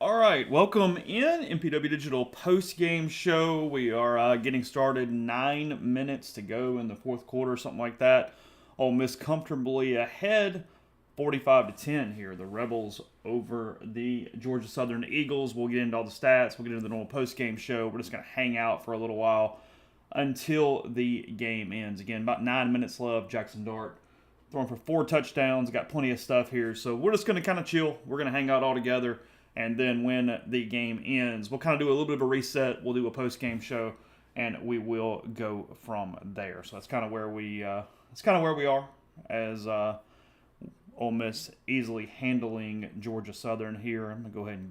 All right, welcome in MPW Digital Postgame Show. We are getting started. 9 minutes to go in the fourth quarter, something like that. Ole Miss comfortably ahead, 45-10 here. The Rebels over the Georgia Southern Eagles. We'll get into all the stats. We'll get into the normal postgame show. We're just going to hang out for a little while until the game ends. Again, about 9 minutes left. Jackson Dart throwing for 4 touchdowns. Got plenty of stuff here. So we're just going to kind of chill. We're going to hang out all together. And then when the game ends, we'll kind of do a little bit of a reset. We'll do a post-game show, and we will go from there. So that's kind of where we are as Ole Miss easily handling Georgia Southern here. I'm gonna go ahead and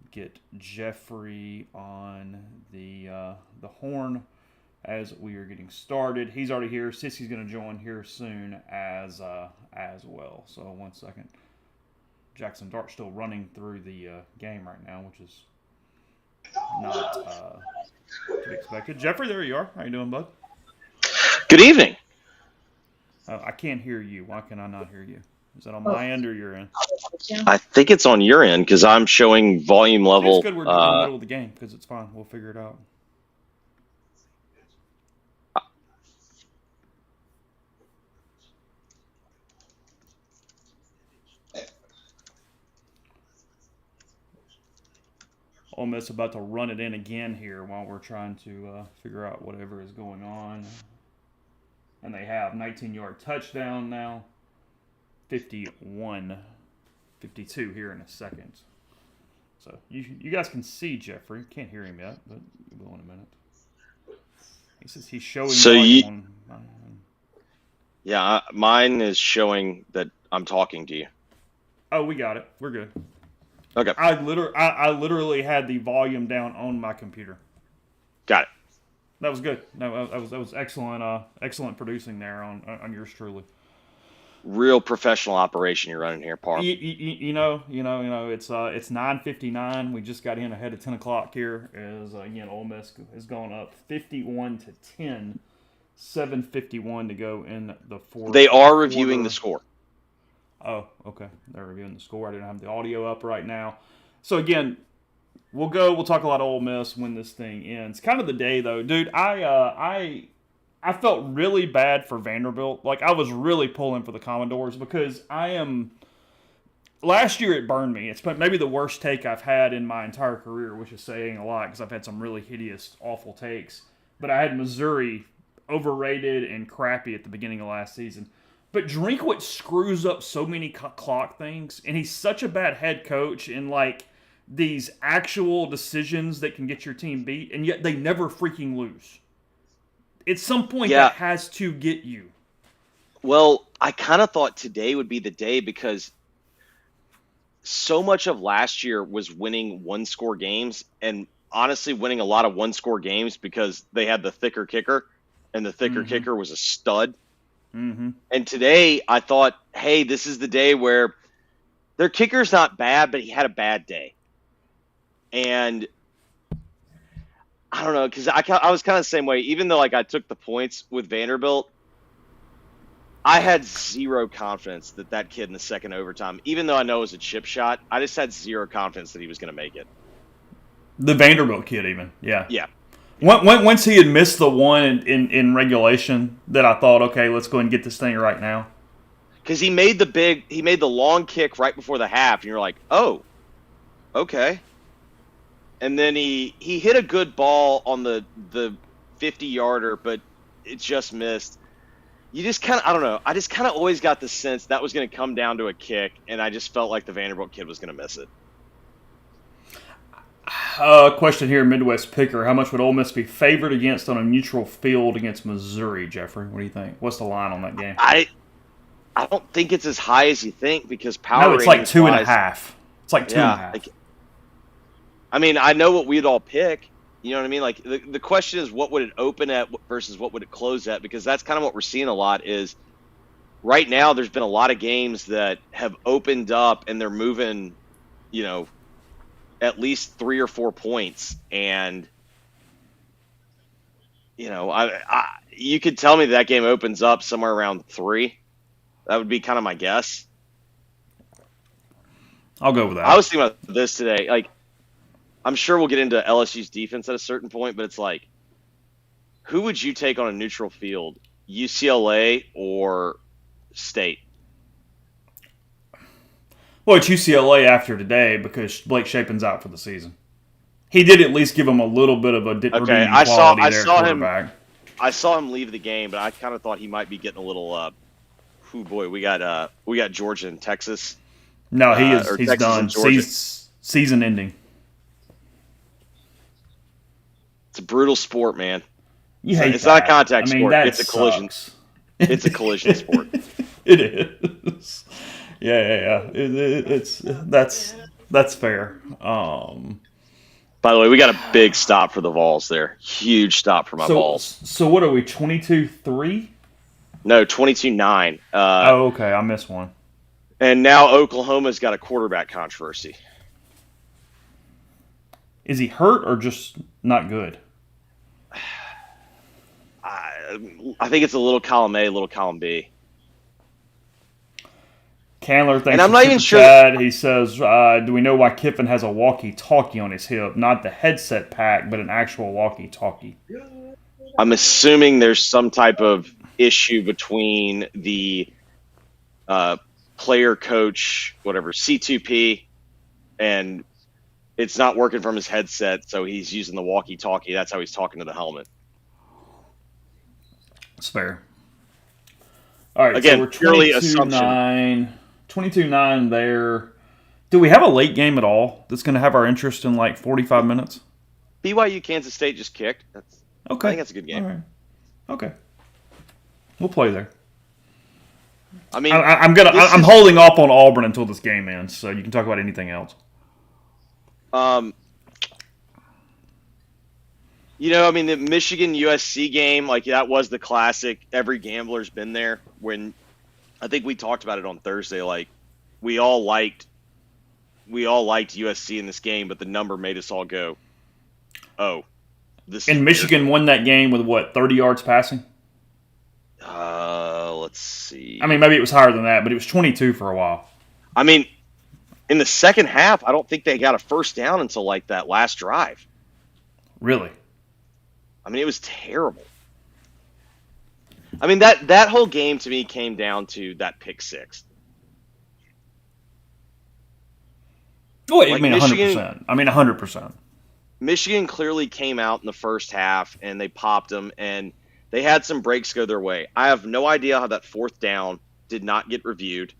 get Jeffrey on the horn as we are getting started. He's already here. Sissy's gonna join here soon as well. So 1 second. Jackson Dart still running through the game right now, which is not to be expected. Jeffrey, there you are. How you doing, bud? Good evening. I can't hear you. Why can I not hear you? Is that on my end or your end? I think it's on your end because I'm showing volume level. It's good we're in the middle of the game because it's fine. We'll figure it out. Ole Miss about to run it in again here while we're trying to figure out whatever is going on. And they have 19-yard touchdown now. 51-52 here in a second. So you guys can see Jeffrey. Can't hear him yet, but we will in a minute. He says he's showing. So yeah, mine is showing that I'm talking to you. Oh, we got it. We're good. Okay. I literally had the volume down on my computer. Got it. That was good. No, that was excellent. Excellent producing there on yours truly. Real professional operation you're running here, Parham. You know. It's 9:59. We just got in ahead of 10 o'clock here. As again, Ole Miss has gone up 51-10. 7:51 to go in the fourth. They are reviewing the score. Oh, okay. They're reviewing the score. I didn't have the audio up right now. So, again, we'll talk a lot of Ole Miss when this thing ends. Kind of the day, though. Dude, I felt really bad for Vanderbilt. Like, I was really pulling for the Commodores because last year it burned me. It's maybe the worst take I've had in my entire career, which is saying a lot because I've had some really hideous, awful takes. But I had Missouri overrated and crappy at the beginning of last season. But Drinkwitz screws up so many clock things, and he's such a bad head coach in, like, these actual decisions that can get your team beat, and yet they never freaking lose. At some point, that has to get you. Well, I kind of thought today would be the day because so much of last year was winning one-score games, and honestly winning a lot of one-score games because they had the thicker kicker, and the thicker kicker was a stud. Mm-hmm. And today I thought, hey, this is the day where their kicker's not bad, but he had a bad day. And I don't know, because I was kind of the same way. Even though like I took the points with Vanderbilt, I had zero confidence that kid in the second overtime, even though I know it was a chip shot, I just had zero confidence that he was going to make it. The Vanderbilt kid even, yeah. Yeah. Once he had missed the one in regulation, that I thought, okay, let's go ahead and get this thing right now. Because he made the long kick right before the half, and you're like, oh, okay. And then he hit a good ball on the 50-yarder, but it just missed. You just kind of, I don't know. I just kind of always got the sense that was going to come down to a kick, and I just felt like the Vanderbilt kid was going to miss it. Question here, Midwest Picker. How much would Ole Miss be favored against on a neutral field against Missouri, Jeffrey? What do you think? What's the line on that game? I don't think it's as high as you think because power. No, it's like 2.5. It's like 2.5. Like, I mean, I know what we'd all pick. You know what I mean? Like the question is, what would it open at versus what would it close at? Because that's kind of what we're seeing a lot. Is right now there's been a lot of games that have opened up and they're moving, at least 3 or 4 points, and you could tell me that game opens up somewhere around 3. That would be kind of my guess. I'll go with that. I was thinking about this today. Like, I'm sure we'll get into LSU's defense at a certain point, but it's like, who would you take on a neutral field, UCLA or State? Well, it's UCLA after today because Blake Shapen's out for the season. He did at least give him a little bit of a redeeming quality there at quarterback. I saw him leave the game, but I kind of thought he might be getting a little. We got Georgia and Texas. No, he's Texas done. Season ending. It's a brutal sport, man. It's not a contact sport. It's a sucks. collision. It's a collision sport. It is. Yeah. That's fair. By the way, we got a big stop for the Vols there. Huge stop for my Vols. So what are we, 22-3? No, 22-9. Okay. I missed one. And now Oklahoma's got a quarterback controversy. Is he hurt or just not good? I think it's a little column A, a little column B. Candler thinks, and I'm not even sure. He says, do we know why Kiffin has a walkie-talkie on his hip? Not the headset pack, but an actual walkie-talkie. I'm assuming there's some type of issue between the player coach, whatever, C2P, and it's not working from his headset, so he's using the walkie-talkie. That's how he's talking to the helmet. It's fair. All right, again, so we're purely assumption. 22-9 there. Do we have a late game at all that's going to have our interest in like 45 minutes? BYU Kansas State just kicked. Okay. I think that's a good game. All right. Okay. We'll play there. I mean, I'm holding off on Auburn until this game ends, so you can talk about anything else. The Michigan USC game, like that was the classic. Every gambler's been there. When I think we talked about it on Thursday, like we all liked USC in this game, but the number made us all go, "Oh, this." And Michigan won that game with what, 30 yards passing? Let's see. I mean, maybe it was higher than that, but it was 22 for a while. I mean, in the second half, I don't think they got a first down until like that last drive. Really? I mean, it was terrible. I mean, that whole game to me came down to that pick six. Oh, I mean, 100%. 100%. Michigan clearly came out in the first half, and they popped them, and they had some breaks go their way. I have no idea how that fourth down did not get reviewed.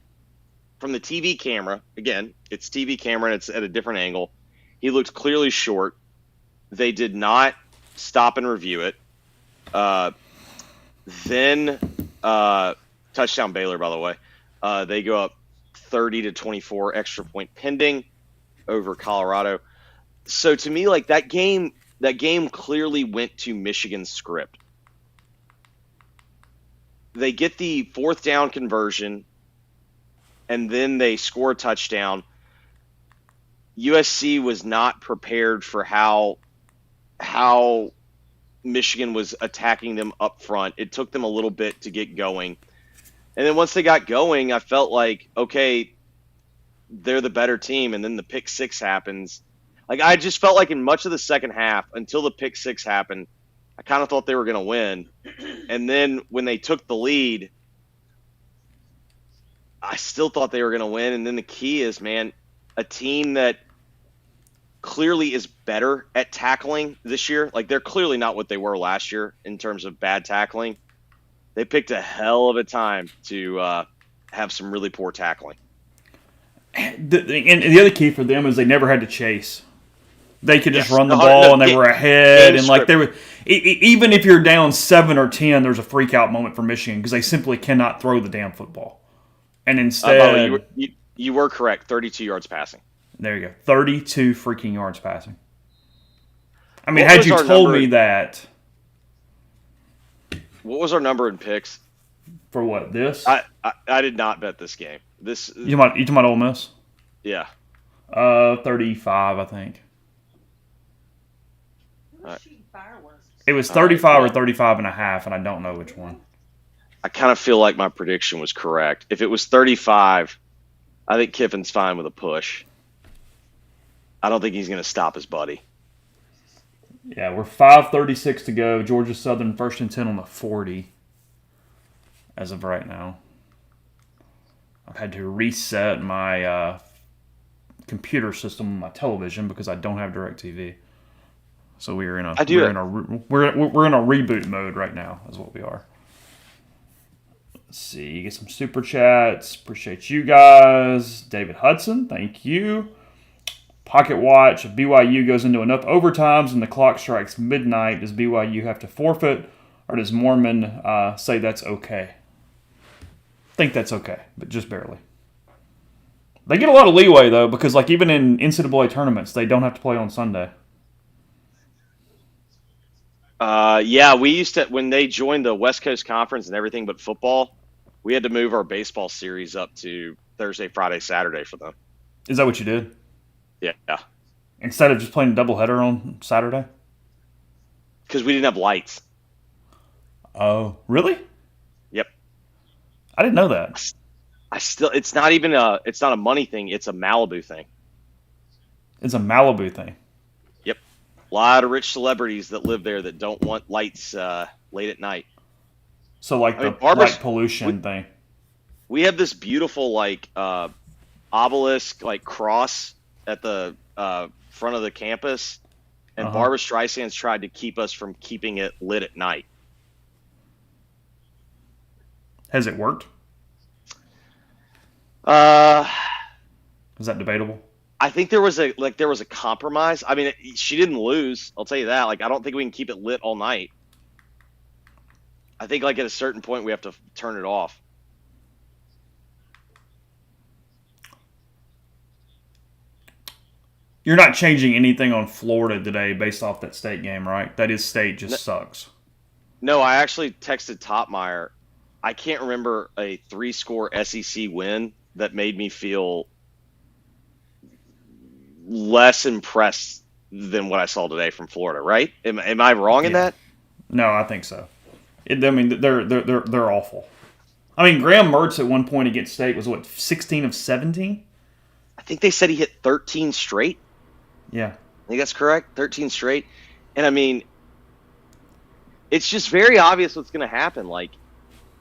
From the TV camera, again, it's TV camera, and it's at a different angle. He looked clearly short. They did not stop and review it. Then touchdown Baylor, by the way. They go up 30-24, extra point pending over Colorado. So to me, like that game clearly went to Michigan's script. They get the fourth down conversion, and then they score a touchdown. USC was not prepared for how Michigan was attacking them up front. It took them a little bit to get going. And then once they got going, I felt like, okay, they're the better team. And then the pick six happens. Like, I just felt like in much of the second half, until the pick six happened, I kind of thought they were going to win. And then when they took the lead, I still thought they were going to win. And then the key is, man, a team that clearly is better at tackling this year. Like, they're clearly not what they were last year in terms of bad tackling. They picked a hell of a time to have some really poor tackling. And the other key for them is they never had to chase. They could just run the ball, and they were ahead. And like they were, even if you're down 7 or 10, there's a freak out moment for Michigan because they simply cannot throw the damn football. And instead, you were correct. 32 yards passing. There you go. 32 freaking yards passing. I mean, had you told me that. What was our number in picks? For what, this? I did not bet this game. You talking about Ole Miss? Yeah. 35, I think. It was 35 or 35 and a half, and I don't know which one. I kind of feel like my prediction was correct. If it was 35, I think Kiffin's fine with a push. I don't think he's going to stop his buddy. Yeah, we're 5:36 to go. Georgia Southern 1st and 10 on the 40 as of right now. I've had to reset my computer system on my television because I don't have DirecTV. So we're in a reboot mode right now. Is what we are. Let's see. Get some super chats. Appreciate you guys. David Hudson, thank you. Pocket watch. If BYU goes into enough overtimes and the clock strikes midnight, does BYU have to forfeit, or does Mormon say that's okay? I think that's okay, but just barely. They get a lot of leeway, though, because like even in NCAA tournaments, they don't have to play on Sunday. Yeah, we used to, when they joined the West Coast Conference and everything but football, we had to move our baseball series up to Thursday, Friday, Saturday for them. Is that what you did? Yeah. Instead of just playing a doubleheader on Saturday? Because we didn't have lights. Oh, really? Yep. I didn't know that. It's not a money thing. It's a Malibu thing. It's a Malibu thing. Yep. A lot of rich celebrities that live there that don't want lights late at night. So like light pollution thing. We have this beautiful like obelisk like cross at the front of the campus, and Barbra Streisand's tried to keep us from keeping it lit at night. Has it worked? Is that debatable? I think there was a compromise. I mean, she didn't lose. I'll tell you that. Like, I don't think we can keep it lit all night. I think like at a certain point we have to turn it off. You're not changing anything on Florida today based off that state game, right? That is state just sucks. No, I actually texted Topmeyer. I can't remember a 3-score SEC win that made me feel less impressed than what I saw today from Florida, right? Am I wrong in that? No, I think so. They're awful. I mean, Graham Mertz at one point against State was, 16 of 17? I think they said he hit 13 straight. Yeah. I think that's correct, 13 straight. And, I mean, it's just very obvious what's going to happen. Like,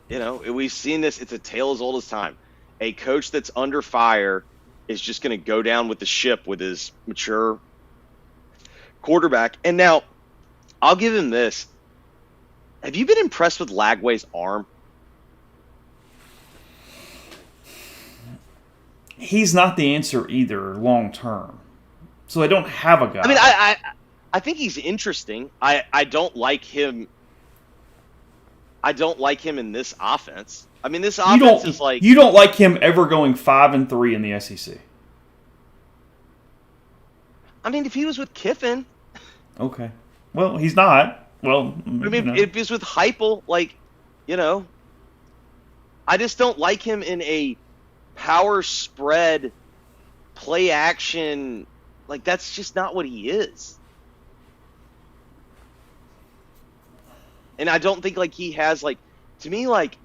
we've seen this. It's a tale as old as time. A coach that's under fire is just going to go down with the ship with his mature quarterback. And now, I'll give him this. Have you been impressed with Lagway's arm? He's not the answer either long term. So they don't have a guy. I mean, I think he's interesting. I don't like him. I don't like him in this offense. I mean, this offense is like... You don't like him ever going 5-3 in the SEC. I mean, if he was with Kiffin... Okay. Well, he's not. Well, I mean, if he's with Heupel, like, I just don't like him in a power spread, play action. Like, that's just not what he is. And I don't think, like, he has, like, to me, like,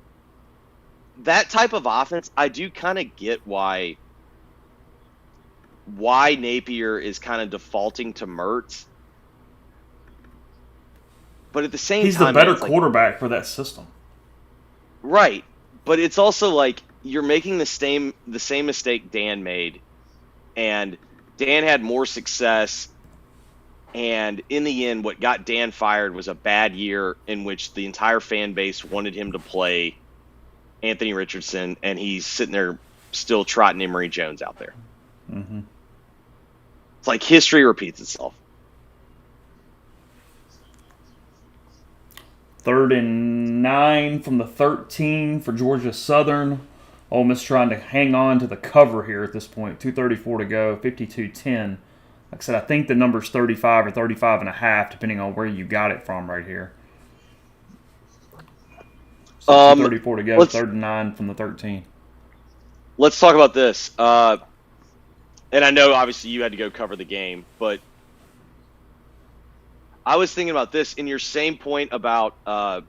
that type of offense, I do kind of get why Napier is kind of defaulting to Mertz. But at the same time... He's the better quarterback for that system. Right. But it's also like you're making the same mistake Dan made. And Dan had more success. And in the end, what got Dan fired was a bad year in which the entire fan base wanted him to play Anthony Richardson. And he's sitting there still trotting Emory Jones out there. Mm-hmm. It's like history repeats itself. 3rd and 9 from the 13 for Georgia Southern. Ole Miss trying to hang on to the cover here at this point. 2:34 to go, 52-10. Like I said, I think the number's 35 or 35 and a half, depending on where you got it from right here. So 2:34 to go, 3rd and 9 from the 13. Let's talk about this. And I know, obviously, you had to go cover the game, but I was thinking about this in your same point about, were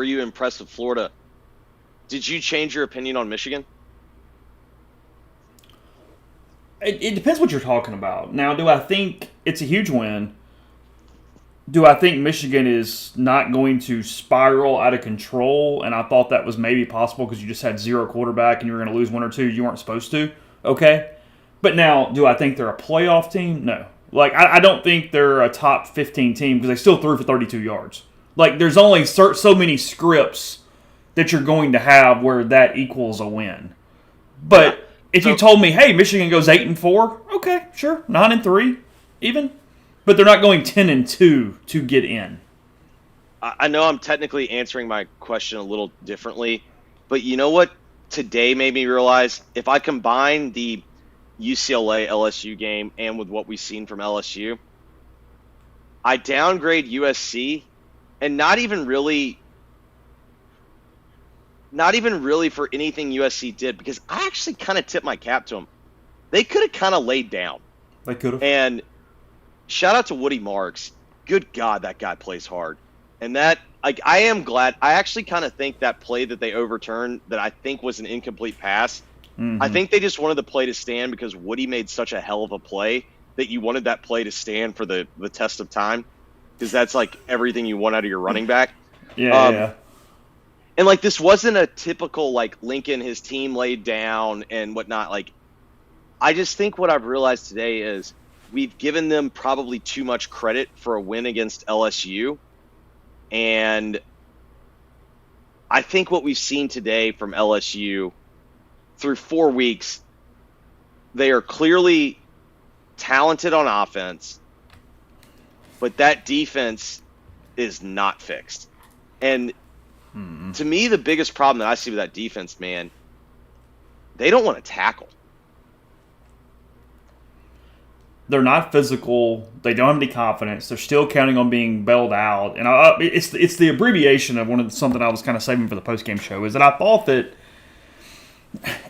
you impressed with Florida? Did you change your opinion on Michigan? It depends what you're talking about. Now, do I think it's a huge win? Do I think Michigan is not going to spiral out of control? And I thought that was maybe possible because you just had zero quarterback and you were going to lose one or two you weren't supposed to. Okay. But now, do I think they're a playoff team? No. Like, I don't think they're a top 15 team because they still threw for 32 yards. Like, there's only so many scripts that you're going to have where that equals a win. But if you told me, hey, Michigan goes 8-4, okay, sure, 9-3, even. But they're not going 10-2 to get in. I know I'm technically answering my question a little differently, but you know what today made me realize? If I combine the UCLA LSU game and with what we've seen from LSU, I downgrade USC, and not even really for anything USC did, because I actually kind of tipped my cap to them. They could have kind of laid down. They could have. And shout out to Woody Marks. Good God, that guy plays hard. And that, like, I am glad. I actually kind of think that play that they overturned, that I think was an incomplete pass, I think they just wanted the play to stand because Woody made such a hell of a play that you wanted that play to stand for the test of time, because that's like everything you want out of your running back. Yeah. And like, this wasn't a typical like Lincoln, his team laid down and whatnot. Like, I just think what I've realized today is we've given them probably too much credit for a win against LSU. And I think what we've seen today from LSU through 4 weeks, they are clearly talented on offense, but that defense is not fixed. And to me, the biggest problem that I see with that defense, man, they don't want to tackle. They're not physical. They don't have any confidence. They're still counting on being bailed out. And it's the abbreviation of something I was kind of saving for the postgame show, is that I thought that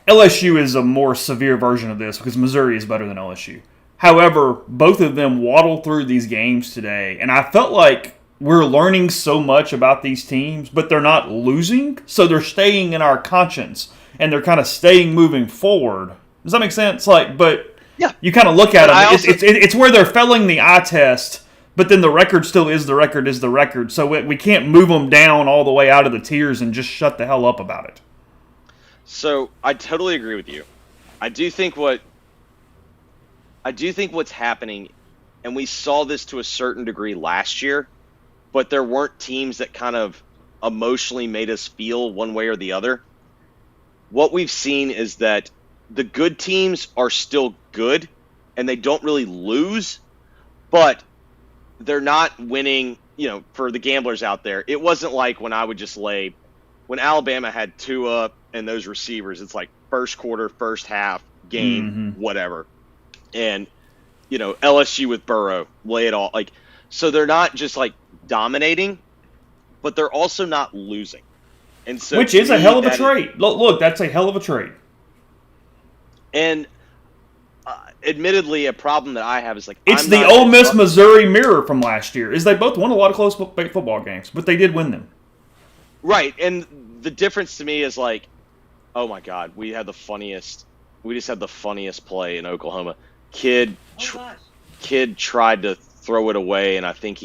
LSU is a more severe version of this because Missouri is better than LSU. However, both of them waddled through these games today, and I felt like we're learning so much about these teams, but they're not losing, so they're staying in our conscience, and they're kind of staying moving forward. Does that make sense? But yeah, you kind of look at them. It's where they're failing the eye test, but then the record still is the record. So we can't move them down all the way out of the tiers and just shut the hell up about it. So I totally agree with you. I do think what's happening, and we saw this to a certain degree last year, but there weren't teams that kind of emotionally made us feel one way or the other. What we've seen is that the good teams are still good, and they don't really lose, but they're not winning. For the gamblers out there, it wasn't like when I would just lay, when Alabama had Tua and those receivers, it's like first quarter, first half, game, whatever. And, LSU with Burrow, lay it all. So they're not just like dominating, but they're also not losing. And so, which is a hell of a trade. Look, that's a hell of a trade. And admittedly, a problem that I have is it's the Ole Miss Missouri mirror from last year. Is they both won a lot of close football games, but they did win them. Right, and the difference to me is like, oh my God, we just had the funniest play in Oklahoma. Kid tried to throw it away, and I think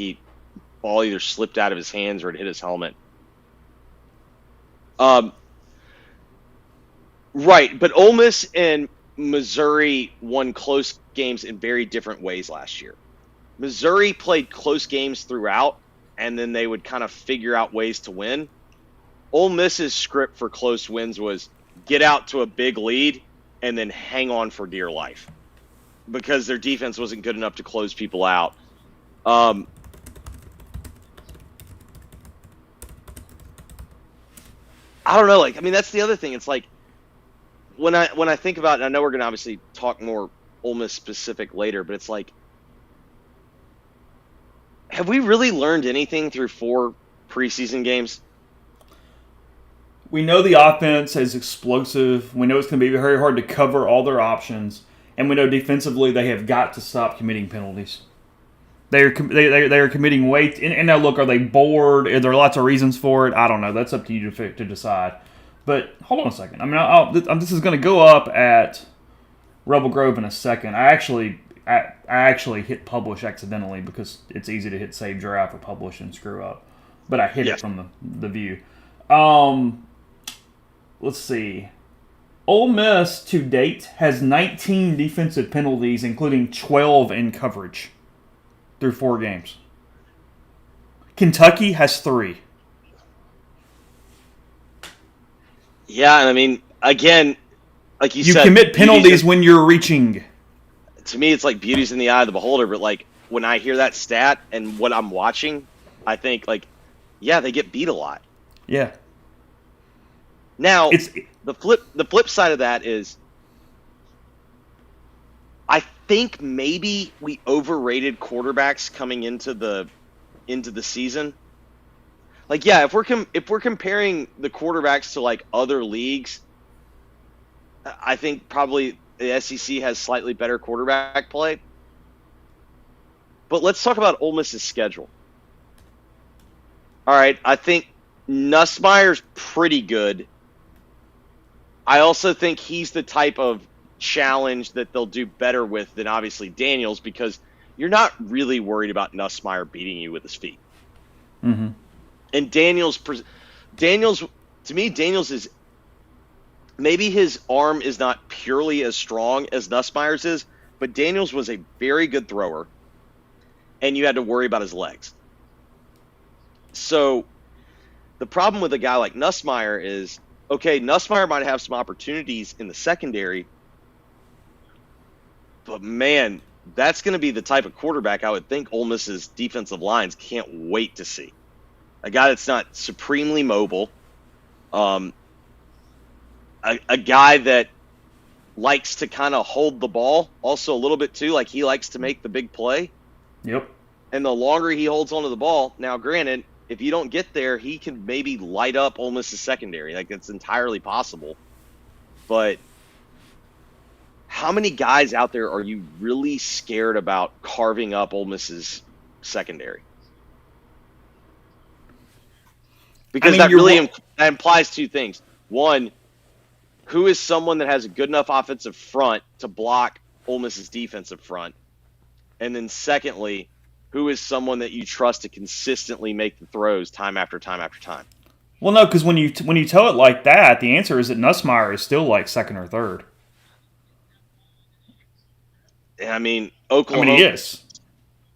ball either slipped out of his hands or it hit his helmet. Right, but Ole Miss and Missouri won close games in very different ways last year. Missouri played close games throughout, and then they would kind of figure out ways to win. Ole Miss's script for close wins was get out to a big lead and then hang on for dear life because their defense wasn't good enough to close people out. I don't know. That's the other thing. It's like when I think about it, I know we're going to obviously talk more Ole Miss specific later, but it's like, have we really learned anything through 4 preseason games? We know the offense is explosive. We know it's going to be very hard to cover all their options. And we know defensively they have got to stop committing penalties. They are committing way. And now look, are they bored? Are there lots of reasons for it? I don't know. That's up to you to decide. But hold on a second. This is going to go up at Rebel Grove in a second. I actually hit publish accidentally because it's easy to hit save draft or publish and screw up. But I hit it from the view. Let's see. Ole Miss to date has 19 defensive penalties, including 12 in coverage through 4 games. Kentucky has 3. Yeah, and I mean, again, like you said, you commit penalties when you're reaching. To me, it's like beauty's in the eye of the beholder. But like when I hear that stat and what I'm watching, I think like, yeah, they get beat a lot. Yeah. Now the flip side of that is, I think maybe we overrated quarterbacks coming into the season. Like, yeah, if we're comparing the quarterbacks to like other leagues, I think probably the SEC has slightly better quarterback play. But let's talk about Ole Miss's schedule. All right, I think Nussmeier's pretty good. I also think he's the type of challenge that they'll do better with than obviously Daniels, because you're not really worried about Nussmeier beating you with his feet. Mm-hmm. And Daniels, to me, Daniels is, maybe his arm is not purely as strong as Nussmeier's is, but Daniels was a very good thrower, and you had to worry about his legs. So the problem with a guy like Nussmeier is, okay, Nussmeier might have some opportunities in the secondary, but man, that's going to be the type of quarterback I would think Ole Miss's defensive lines can't wait to see. A guy that's not supremely mobile, a guy that likes to kind of hold the ball also a little bit too, like he likes to make the big play. Yep. And the longer he holds onto the ball, now granted, if you don't get there, he can maybe light up Ole Miss's secondary. Like, it's entirely possible. But how many guys out there are you really scared about carving up Ole Miss's secondary? Because that implies 2 things. One, who is someone that has a good enough offensive front to block Ole Miss's defensive front? And then secondly, who is someone that you trust to consistently make the throws time after time after time? Well, no, because when you tell it like that, the answer is that Nussmeier is still like second or third. I mean, Oklahoma. He is.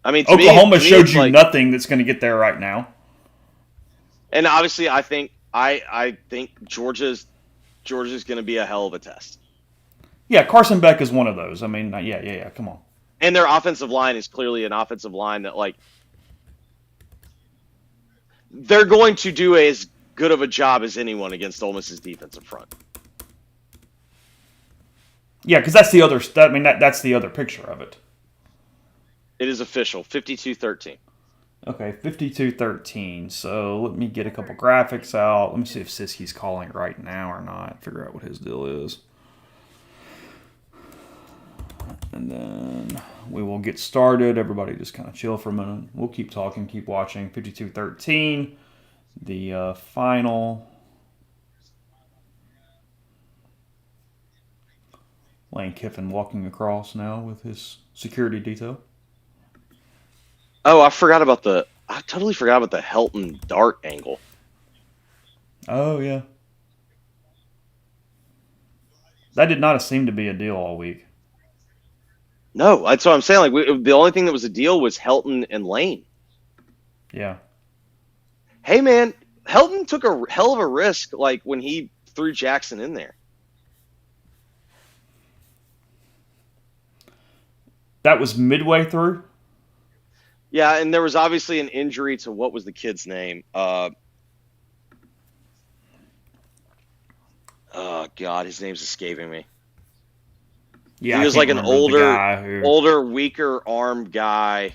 I mean, Oklahoma showed you nothing that's going to get there right now. And obviously, I think Georgia's going to be a hell of a test. Yeah, Carson Beck is one of those. I mean, yeah. Come on. And their offensive line is clearly an offensive line that, like, they're going to do as good of a job as anyone against Ole Miss's defensive front. Yeah, because that's the other. I mean, that's the other picture of it. It is official, 52-13. Okay, 52-13. So let me get a couple graphics out. Let me see if Siski's calling right now or not. Figure out what his deal is. And then we will get started. Everybody just kind of chill for a minute. We'll keep talking, keep watching. 52-13, the final. Lane Kiffin walking across now with his security detail. Oh, I totally forgot about the Helton dart angle. Oh, yeah. That did not seem to be a deal all week. No, that's what I'm saying. Like, the only thing that was a deal was Helton and Lane. Yeah. Hey, man, Helton took a hell of a risk, like, when he threw Jackson in there. That was midway through? Yeah, and there was obviously an injury to, what was the kid's name? Oh, God, his name's escaping me. Yeah, he was like an older, weaker arm guy.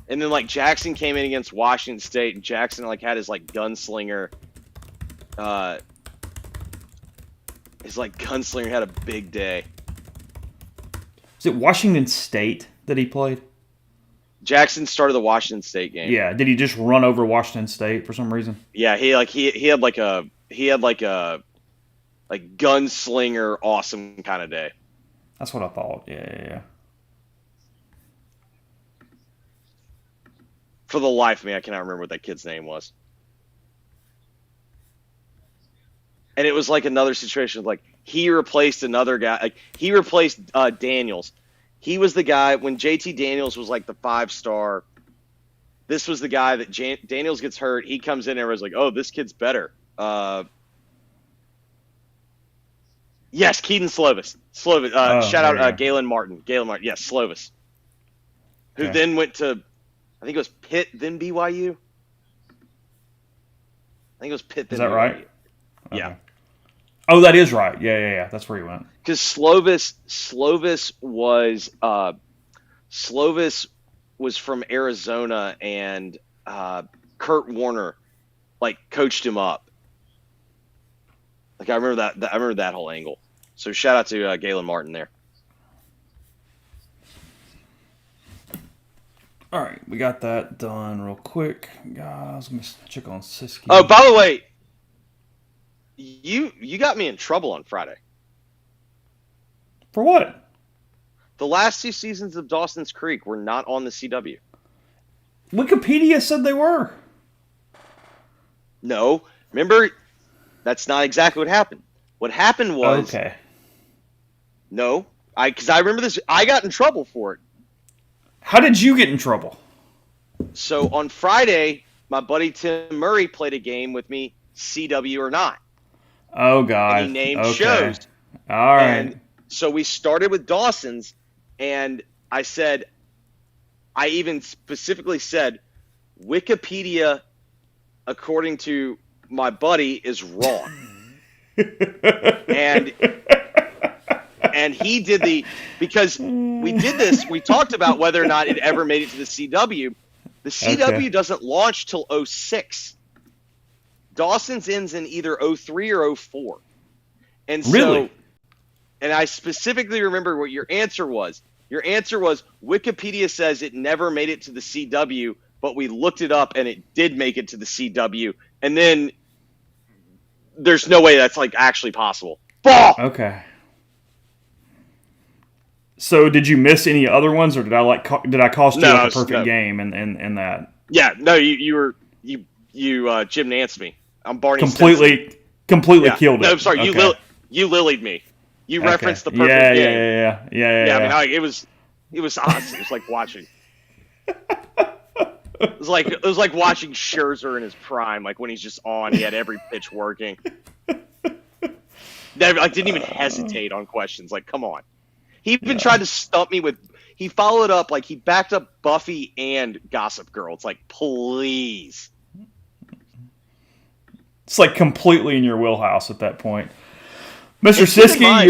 And then, like, Jackson came in against Washington State, and Jackson, like, had his, like, gunslinger. His, like, gunslinger had a big day. Is it Washington State that he played? Jackson started the Washington State game. Yeah, did he just run over Washington State for some reason? Yeah, he had like a like gunslinger, awesome kind of day. That's what I thought. Yeah. For the life of me, I cannot remember what that kid's name was. And it was like another situation, like he replaced another guy. Like he replaced Daniels. He was the guy when JT Daniels was like the 5-star. This was the guy that Daniels gets hurt. He comes in and everyone's like, "Oh, this kid's better." Yes, Keaton Slovis. Shout out Galen Martin. Yes, Slovis. Who then went to, I think it was Pitt, then BYU. I think it was Pitt, then BYU. Is that right? Yeah. Okay. Oh, that is right. Yeah. That's where he went. Because Slovis was from Arizona, and Kurt Warner like coached him up. Like I remember that whole angle. So shout out to Galen Martin there. All right, we got that done real quick, guys. Let me check on Siski. Oh, by the way, you got me in trouble on Friday. For what? The last 2 seasons of Dawson's Creek were not on the CW. Wikipedia said they were. No, remember, that's not exactly what happened. What happened was... Okay. No, because I remember this. I got in trouble for it. How did you get in trouble? So on Friday, my buddy Tim Murray played a game with me, CW or not. Oh, God. And he named shows. All right. And so we started with Dawson's, and I even specifically said, Wikipedia, according to my buddy, is wrong. And he did because we did this, we talked about whether or not it ever made it to the CW. The CW doesn't launch till 06. Dawson's ends in either 03 or 04. And so, really? And I specifically remember what your answer was. Your answer was Wikipedia says it never made it to the CW, but we looked it up and it did make it to the CW. And then there's no way that's like actually possible. Ball! Okay. So did you miss any other ones, or did I cost you a perfect game in that? Yeah, no, you Jim Nance me. I'm Barney completely killed it. No, I'm sorry, okay. you lilied me. You referenced the perfect game. Yeah. I mean, it was awesome. It was like watching. It was like watching Scherzer in his prime, like when he's just on. He had every pitch working. Didn't even hesitate on questions. Like, come on. He even tried to stump me with. He followed up, like he backed up Buffy and Gossip Girl. It's like, please. It's like completely in your wheelhouse at that point. Mr. Siski,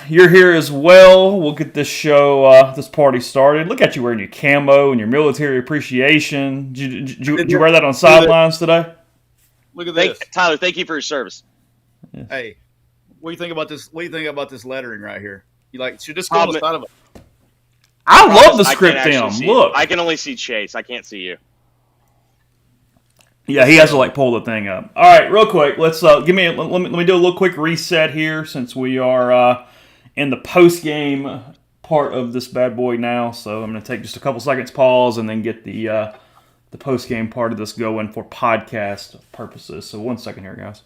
you're here as well. We'll get this show, this party started. Look at you wearing your camo and your military appreciation. Did you wear that on sidelines today? Look at this, Tyler. Thank you for your service. Yeah. Hey, what do you think about this? What do you think about this lettering right here? You should just go on the side of it. I love the script down. Look, I can only see Chase. I can't see you. Yeah, he has to pull the thing up. All right, real quick. Let's let me do a little quick reset here since we are in the post game part of this bad boy now. So I'm going to take just a couple seconds pause and then get the post game part of this going for podcast purposes. So 1 second here, guys.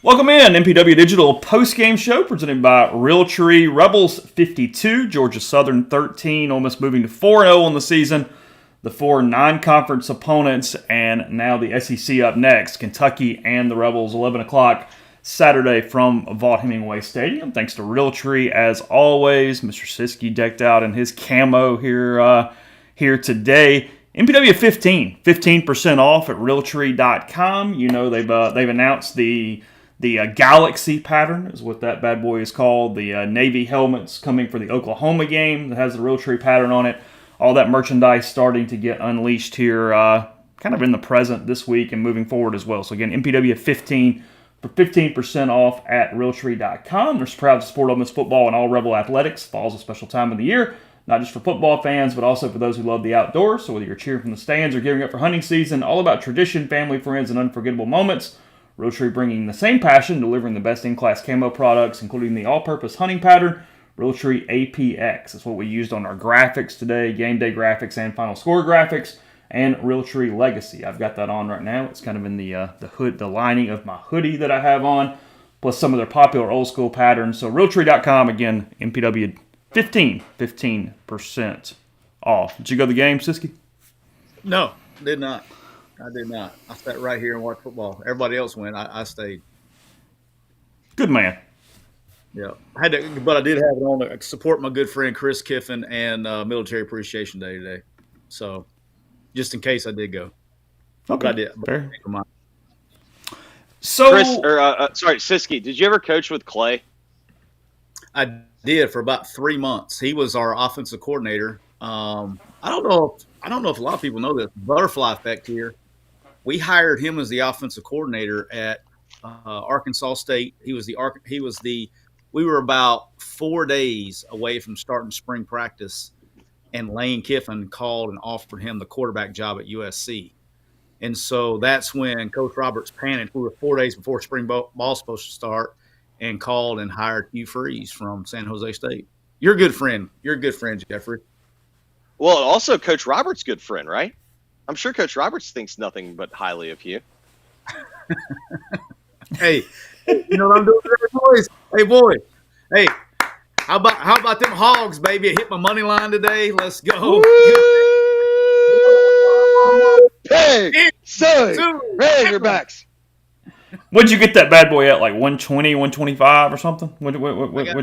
Welcome in, MPW Digital Postgame Show presented by Realtree. Rebels 52, Georgia Southern 13, Ole Miss moving to 4-0 on the season. The 4 non-conference opponents, and now the SEC up next. Kentucky and the Rebels, 11 o'clock Saturday from Vaught Hemingway Stadium. Thanks to Realtree, as always. Mr. Siski decked out in his camo here today. MPW 15% off at Realtree.com. You know they've announced the Galaxy pattern is what that bad boy is called. The Navy helmets coming for the Oklahoma game that has the Realtree pattern on it. All that merchandise starting to get unleashed here kind of in the present this week and moving forward as well. So again, MPW 15 for 15% off at Realtree.com. They're proud to support Ole Miss football and all Rebel athletics. Fall's a special time of the year. not just for football fans, but also for those who love the outdoors. So whether you're cheering from the stands or gearing up for hunting season, all about tradition, family, friends, and unforgettable moments. Realtree bringing the same passion, delivering the best in-class camo products, including the all-purpose hunting pattern, Realtree APX. That's what we used on our graphics today, game day graphics and final score graphics, and Realtree Legacy. I've got that on right now. It's kind of in the hood, the lining of my hoodie that I have on, plus some of their popular old school patterns. So Realtree.com, again, MPW 15% off. Did you go to the game, Siski? No, did not. I did not. I sat right here and watched football. Everybody else went. I stayed. Good man. Yeah, but I did have it on to support my good friend Chris Kiffin and Military Appreciation Day today. So, just in case I did go. Okay. But I did. Fair. So, Siski, did you ever coach with Clay? I did for about 3 months. He was our offensive coordinator. I don't know if a lot of people know this. Butterfly effect here. We hired him as the offensive coordinator at Arkansas State. We were about 4 days away from starting spring practice, and Lane Kiffin called and offered him the quarterback job at USC. And so that's when Coach Roberts panicked. We were 4 days before spring ball was supposed to start, and called and hired Hugh Freeze from San Jose State. You're a good friend. You're a good friend, Jeffrey. Well, also Coach Roberts' good friend, right? I'm sure Coach Roberts thinks nothing but highly of you. Hey, you know what I'm doing today, boys? Hey, boy. Hey, how about them Hogs, baby? I hit my money line today. Let's go. Hey, son, Razorbacks. What'd you get that bad boy at? Like 120, 125 or something? What'd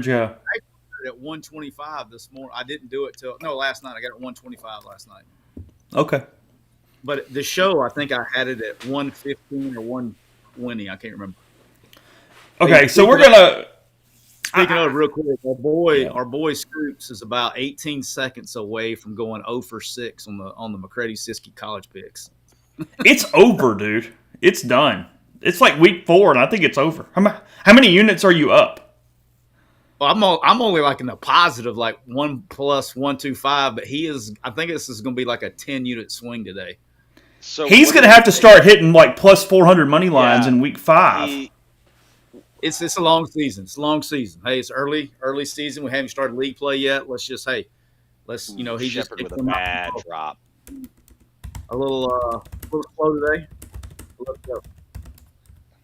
you have? I got it at 125 this morning. I didn't do it last night. I got it at 125 last night. Okay. But the show, I think I had it at 115 or 120. I can't remember. Okay, so we're gonna. Speaking of real quick, our boy Scoops is about 18 seconds away from going 0 for 6 on the McCready-Siskey college picks. It's over, dude. It's done. It's like week 4, and I think it's over. How many units are you up? Well, I'm only like in the positive, like 1 plus 125, but he is. I think this is going to be like a 10-unit swing today. So he's going to have to start hitting like plus 400 money lines in week 5. It's a long season. It's a long season. Hey, it's early season. We haven't started league play yet. Let's just he just with a bad drop. A little slow today. Let's go.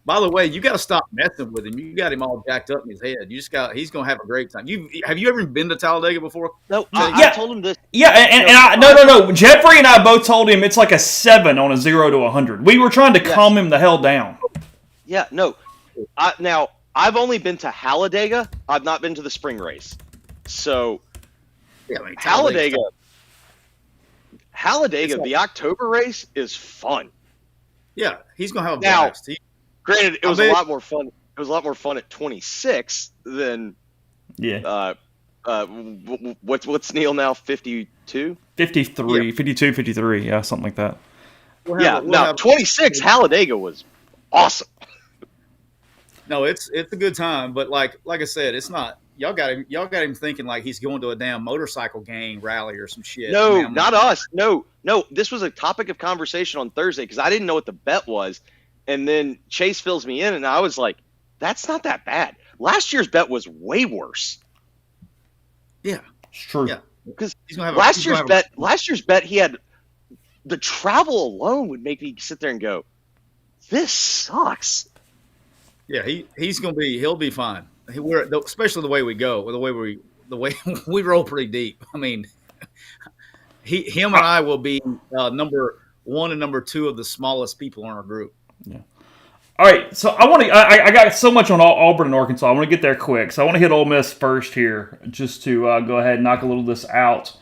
By the way, you got to stop messing with him. You got him all jacked up in his head. He's going to have a great time. Have you ever been to Talladega before? No, I told him this. Yeah, no. Jeffrey and I both told him it's like a 7 on a 0 to 100. We were trying to calm him the hell down. Yeah, no. Now, I've only been to Talladega. I've not been to the spring race. So, Talladega, the October race is fun. Yeah, he's going to have a blast. Granted, it was a lot more fun. It was a lot more fun at 26 than what's Neil now, 52? 53, 52, 53, yeah, something like that. 26 Talladega was awesome. No, it's a good time, but like I said, it's not. Y'all got him thinking like he's going to a damn motorcycle gang rally or some shit. No, not us. No. This was a topic of conversation on Thursday because I didn't know what the bet was, and then Chase fills me in, and I was like, "That's not that bad." Last year's bet was way worse. Yeah, it's true. Yeah, because last year's bet, he had the travel alone would make me sit there and go, "This sucks." Yeah, he'll be fine. Especially the way we go, the way we roll pretty deep. I mean, him and I will be number 1 and number 2 of the smallest people in our group. Yeah. All right, so I got so much on Auburn and Arkansas. I want to get there quick. So I want to hit Ole Miss first here, just to go ahead and knock a little of this out,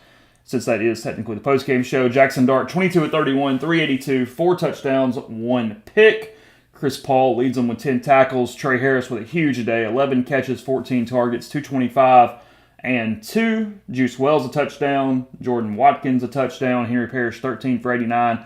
since that is technically the postgame show. Jackson Dart, 22 of 31, 382, 4 touchdowns, 1 pick. Chris Paul leads them with 10 tackles. Trey Harris with a huge day, 11 catches, 14 targets, 225 and 2. Juice Wells a touchdown. Jordan Watkins a touchdown. Henry Parrish 13 for 89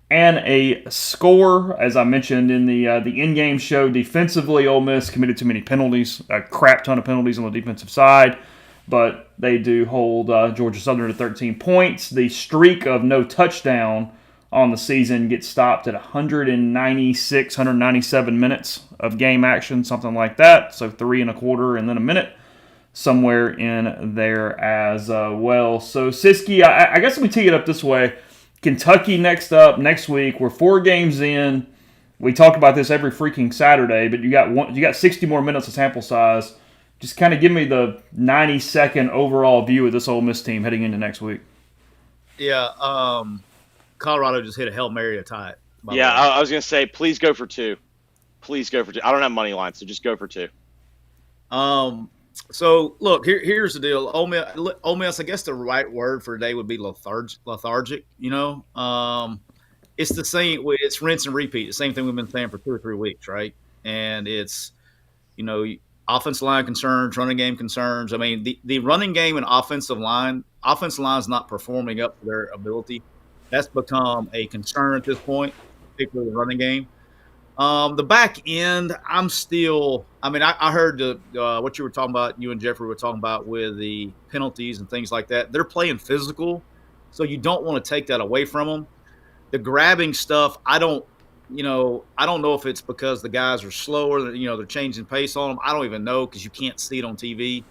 and a score. As I mentioned in the in-game show, defensively, Ole Miss committed too many penalties, a crap ton of penalties on the defensive side. but they do hold Georgia Southern to 13 points. The streak of no touchdown on the season gets stopped at 196, 197 minutes of game action, something like that. So 3 1/4 and then a minute, somewhere in there as well. So Siski, I guess we tee it up this way. Kentucky next up next week. We're 4 games in. We talk about this every freaking Saturday, but you got 60 more minutes of sample size. Just kind of give me the 90-second overall view of this Ole Miss team heading into next week. Yeah, Colorado just hit a Hail Mary to tie it. Yeah, I was going to say, please go for 2. Please go for 2. I don't have money line, so just go for 2. So, look, here's the deal. Ole Miss, I guess the right word for today would be lethargic, you know. It's the same. It's rinse and repeat. The same thing we've been saying for 2 or 3 weeks, right? And it's, you know, offensive line concerns, running game concerns. I mean, the running game and offensive line is not performing up to their ability. That's become a concern at this point, particularly the running game. The back end, I'm still – I mean, I heard what you were talking about, you and Jeffrey were talking about with the penalties and things like that. They're playing physical, so you don't want to take that away from them. The grabbing stuff, I don't know if it's because the guys are slower, you know, they're changing pace on them. I don't even know because you can't see it on TV.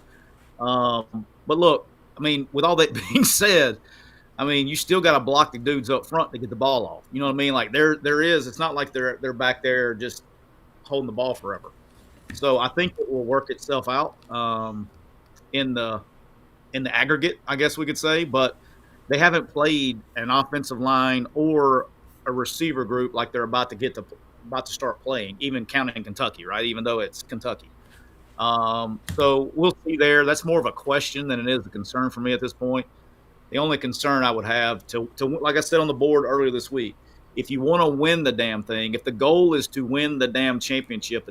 But look, I mean, with all that being said, I mean, you still got to block the dudes up front to get the ball off. You know what I mean? Like there is. It's not like they're back there just holding the ball forever. So I think it will work itself out in the aggregate, I guess we could say. But they haven't played an offensive line or a receiver group like they're about to start playing, even counting Kentucky, right? Even though it's Kentucky. So we'll see there. That's more of a question than it is a concern for me at this point. The only concern I would have to like I said on the board earlier this week, if you want to win the damn thing, if the goal is to win the damn championship,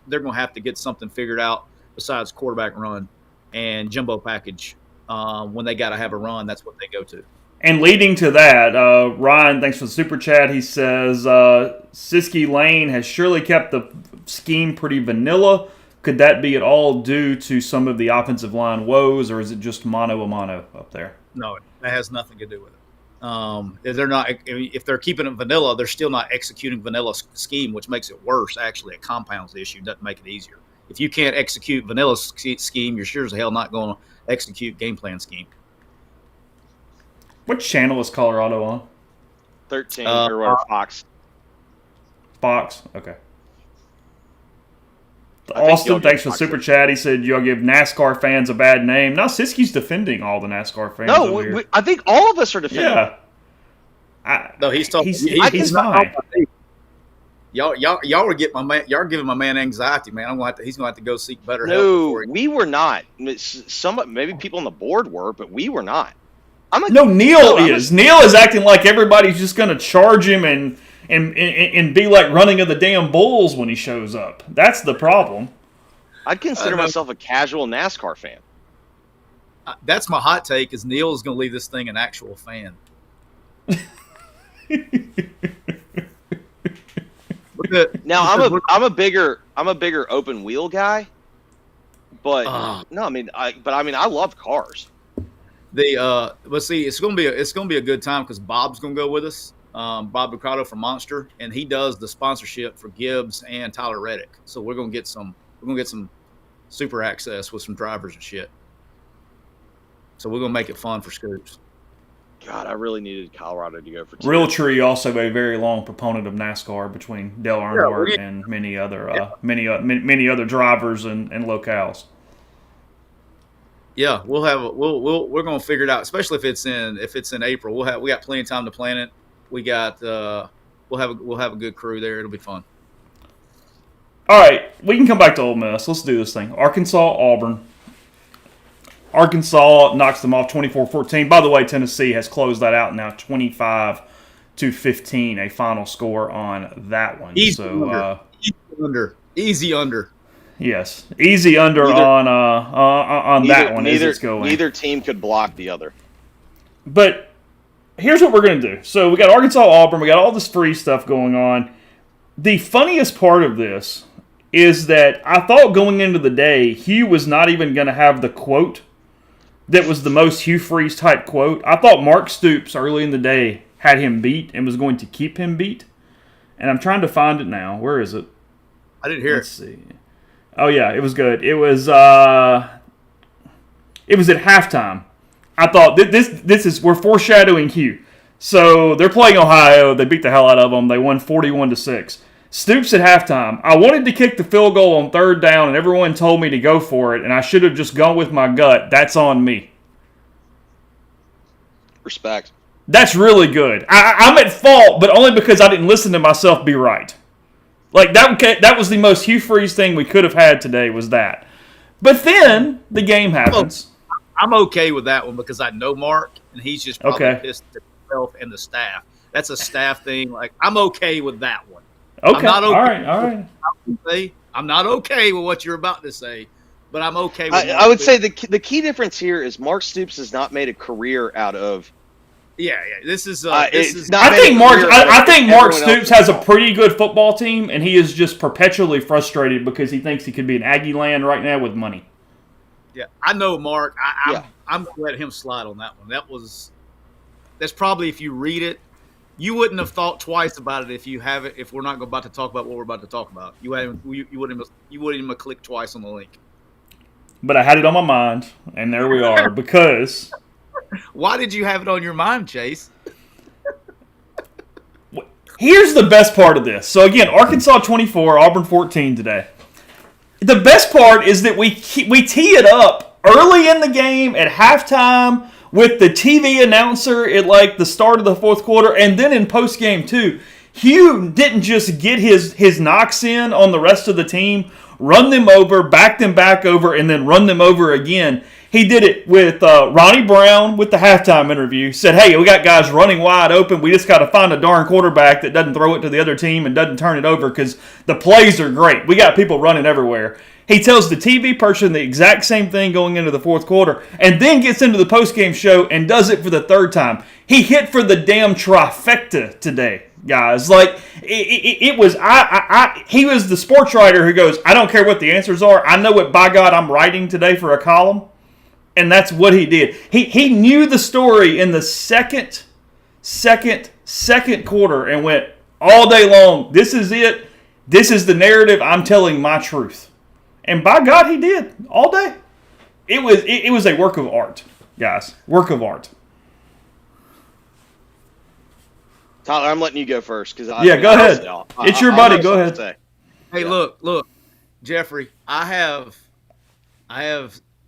they're going to have to get something figured out besides quarterback run and jumbo package. When they got to have a run, that's what they go to. And leading to that, Ryan, thanks for the super chat. He says, Siski Lane has surely kept the scheme pretty vanilla. Could that be at all due to some of the offensive line woes, or is it just mano a mano up there? No, that has nothing to do with it. They're not. If they're keeping it vanilla, they're still not executing vanilla scheme, which makes it worse. Actually, it compounds the issue. Doesn't make it easier. If you can't execute vanilla scheme, you're sure as hell not going to execute game plan scheme. What channel is Colorado on? 13 or whatever, Fox. Fox, okay. Austin, thanks for the super chat. He said, y'all give NASCAR fans a bad name. Now Siski's defending all the NASCAR fans. No, I think all of us are defending. Yeah. No, he's talking. He's fine. Y'all were getting my man. Y'all are giving my man anxiety, man. He's going to have to go seek better help. No, we were not. Maybe people on the board were, but we were not. Neil is. Neil is acting like everybody's just going to charge him and be like running of the damn bulls when he shows up. That's the problem. I'd consider myself a casual NASCAR fan. That's my hot take. Is Neil is going to leave this thing an actual fan. Now I'm a bigger open wheel guy, but I love cars. But see, it's gonna be a good time because Bob's gonna go with us. Bob Ducato from Monster, and he does the sponsorship for Gibbs and Tyler Reddick. So we're gonna get some super access with some drivers and shit. So we're gonna make it fun for Scoops. God, I really needed Colorado to go for 2. Realtree, also a very long proponent of NASCAR between Dale Earnhardt and many other drivers and locales. Yeah, we're gonna figure it out, especially if it's in April. We got plenty of time to plan it. We got we'll have a good crew there. It'll be fun. All right, we can come back to Ole Miss. Let's do this thing. Arkansas, Auburn. Arkansas knocks them off 24-14. By the way, Tennessee has closed that out now 25-15, a final score on that one. Easy under. Yes, easy under on that one as it's going. Neither team could block the other. But here's what we're going to do. So we got Arkansas, Auburn. We got all this free stuff going on. The funniest part of this is that I thought going into the day, Hugh was not even going to have the quote that was the most Hugh Freeze type quote. I thought Mark Stoops early in the day had him beat and was going to keep him beat. And I'm trying to find it now. Where is it? I didn't hear Let's see. Oh yeah, it was good. It was at halftime. I thought this is we're foreshadowing Hugh. So they're playing Ohio. They beat the hell out of them. They won 41-6. Stoops at halftime. I wanted to kick the field goal on third down, and everyone told me to go for it, and I should have just gone with my gut. That's on me. Respect. That's really good. I'm at fault, but only because I didn't listen to myself be right. Like, that was the most Hugh Freeze thing we could have had today was that. But then the game happens. I'm okay with that one because I know Mark, and he's just probably pissed at himself and the staff. That's a staff thing. Like, I'm okay with that one. Okay. I'm not okay. All right. I'm not okay with what you're about to say, but I'm okay with I would say the key difference here is Mark Stoops has not made a career out of. Yeah. This is. I think Mark Stoops has a pretty good football team, and he is just perpetually frustrated because he thinks he could be in Aggie land right now with money. Yeah, I know Mark. I'm going to let him slide on that one. That's probably, if you read it, you wouldn't have thought twice about it if you have it. If we're not about to talk about what we're about to talk about, you wouldn't even click twice on the link. But I had it on my mind, and there we are. Because why did you have it on your mind, Chase? Here's the best part of this. So again, Arkansas 24, Auburn 14 today. The best part is that we tee it up early in the game at halftime with the TV announcer at like the start of the fourth quarter, and then in postgame too. Hugh didn't just get his knocks in on the rest of the team, run them over, back them back over, and then run them over again. He did it with Ronnie Brown with the halftime interview. Said, hey, we got guys running wide open. We just got to find a darn quarterback that doesn't throw it to the other team and doesn't turn it over because the plays are great. We got people running everywhere. He tells the TV person the exact same thing going into the fourth quarter and then gets into the postgame show and does it for the third time. He hit for the damn trifecta today, guys. Like, it was, he was the sports writer who goes, I don't care what the answers are. I know what, by God, I'm writing today for a column. And that's what he did. He knew the story in the second quarter and went all day long. This is it. This is the narrative. I'm telling my truth. And by God, he did all day. It was a work of art, guys. Work of art. Tyler, I'm letting you go first because go ahead. It's your buddy. Go ahead. Hey, look, Jeffrey. I have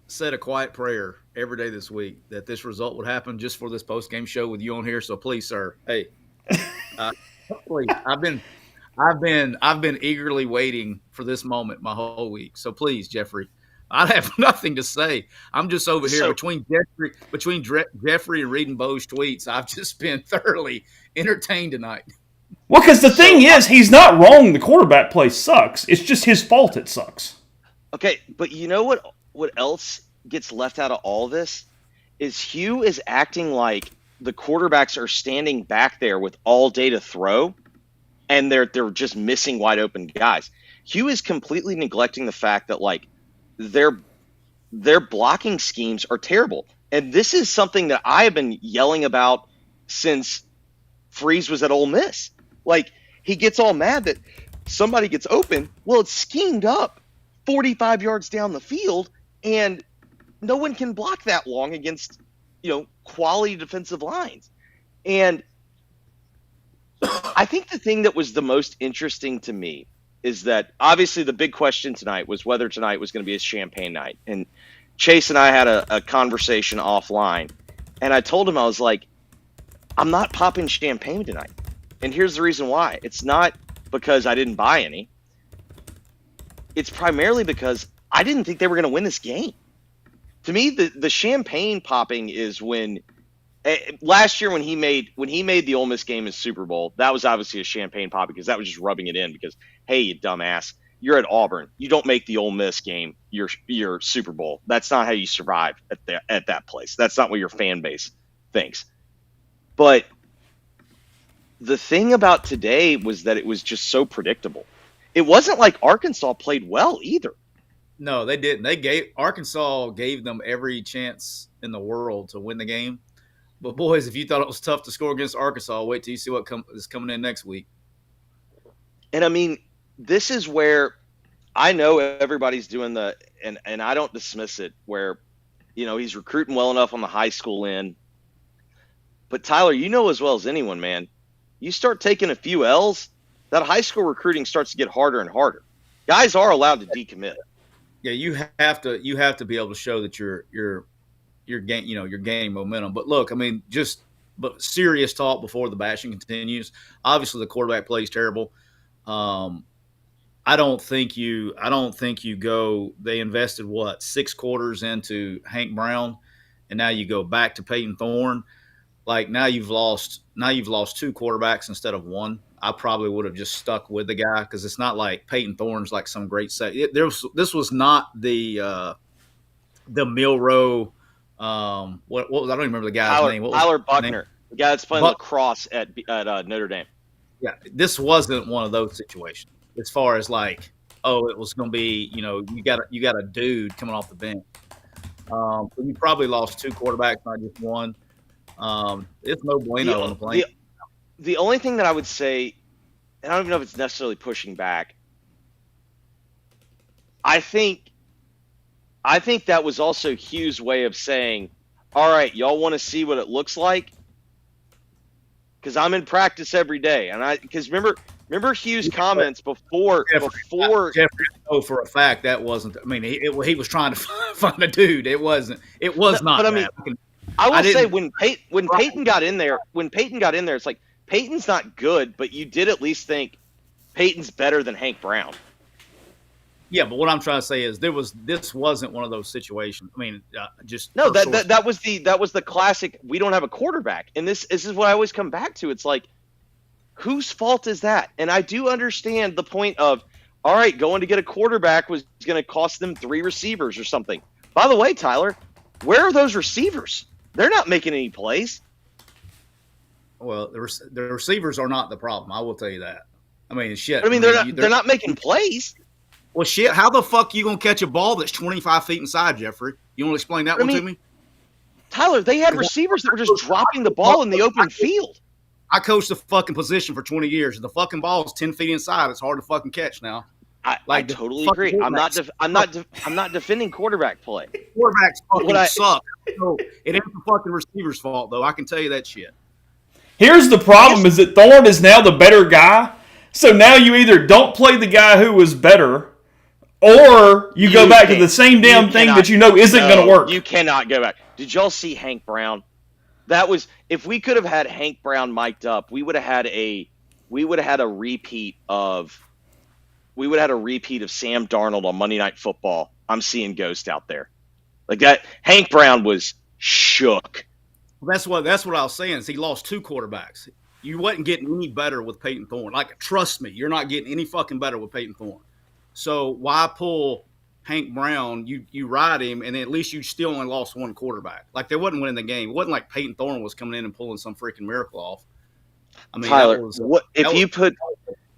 said a quiet prayer every day this week that this result would happen just for this post-game show with you on here. So please, sir, hey, please, I've been eagerly waiting for this moment my whole week. So please, Jeffrey, I have nothing to say. I'm just over here between Jeffrey and reading Bo's tweets. I've just been thoroughly entertained tonight. Well, because the thing is, he's not wrong. The quarterback play sucks. It's just his fault it sucks. Okay, but you know what else gets left out of all this is Hugh is acting like the quarterbacks are standing back there with all day to throw, and they're just missing wide open guys. Hugh is completely neglecting the fact that like their blocking schemes are terrible. And this is something that I have been yelling about since Freeze was at Ole Miss. Like, he gets all mad that somebody gets open. Well, it's schemed up 45 yards down the field, and no one can block that long against, quality defensive lines. And I think the thing that was the most interesting to me is that obviously the big question tonight was whether tonight was going to be a champagne night. And Chase and I had a conversation offline, and I told him, I was like, I'm not popping champagne tonight. And here's the reason why. It's not because I didn't buy any. It's primarily because I didn't think they were going to win this game. To me, the champagne popping is when last year when he made the Ole Miss game as Super Bowl, that was obviously a champagne pop because that was just rubbing it in because, hey, you dumbass, you're at Auburn. You don't make the Ole Miss game your Super Bowl. That's not how you survive at that place. That's not what your fan base thinks. But the thing about today was that it was just so predictable. It wasn't like Arkansas played well either. No, they didn't. Arkansas gave them every chance in the world to win the game. But boys, if you thought it was tough to score against Arkansas, wait till you see what is coming in next week. And I mean, this is where I know everybody's doing and I don't dismiss it, where, he's recruiting well enough on the high school end. But Tyler, you know as well as anyone, man, you start taking a few L's, that high school recruiting starts to get harder and harder. Guys are allowed to decommit. Yeah, you have to be able to show that you're gaining momentum. But look, I mean, but serious talk before the bashing continues. Obviously, the quarterback play is terrible. I don't think you go. They invested 6 quarters into Hank Brown, and now you go back to Peyton Thorne. Like now you've lost 2 quarterbacks instead of 1. I probably would have just stuck with the guy because it's not like Peyton Thorne's like some great set. This was not the Milroe. What was I don't even remember the guy's name. What was Tyler his Buckner, name? the guy that's playing lacrosse at Notre Dame. Yeah, this wasn't one of those situations. As far as like, it was going to be, you got a dude coming off the bench. So you probably lost 2 quarterbacks, not just 1. It's no bueno on the plane. The only thing that I would say, and I don't even know if it's necessarily pushing back, I think that was also Hugh's way of saying, all right, y'all want to see what it looks like? Because I'm in practice every day. Because remember Hugh's comments before. Jeffrey, I know for a fact that wasn't, I mean, he was trying to find a dude. It was not. But I mean, I will say when Peyton got in there, it's like, Peyton's not good, but you did at least think Peyton's better than Hank Brown. Yeah, but what I'm trying to say is this wasn't one of those situations. I mean, that was the classic. We don't have a quarterback, and this is what I always come back to. It's like, whose fault is that? And I do understand the point of, all right, going to get a quarterback was going to cost them 3 receivers or something. By the way, Tyler, where are those receivers? They're not making any plays. Well, the receivers are not the problem. I will tell you that. I mean, shit. I mean, they're not making plays. Well, shit. How the fuck are you gonna catch a ball that's 25 feet inside, Jeffrey? You want to explain that to me? Tyler, they had receivers that were just dropping the ball in the open field. I coached the fucking position for 20 years. If the fucking ball is 10 feet inside, it's hard to fucking catch now. I totally agree. I'm not defending quarterback play. Quarterbacks fucking suck. So it ain't the fucking receiver's fault, though. I can tell you that shit. Here's the problem: is that Thorne is now the better guy. So now you either don't play the guy who was better, or you go back to the same damn thing that isn't going to work. You cannot go back. Did y'all see Hank Brown? That was, if we could have had Hank Brown mic'd up, we would have had a repeat of Sam Darnold on Monday Night Football. I'm seeing Ghost out there. Like that, Hank Brown was shook. That's what I was saying. Is he lost 2 quarterbacks. You wasn't getting any better with Peyton Thorne. Like, trust me, you're not getting any fucking better with Peyton Thorne. So why pull Hank Brown? You ride him, and at least you still only lost 1 quarterback. Like, they wasn't winning the game. It wasn't like Peyton Thorne was coming in and pulling some freaking miracle off. I mean, Tyler,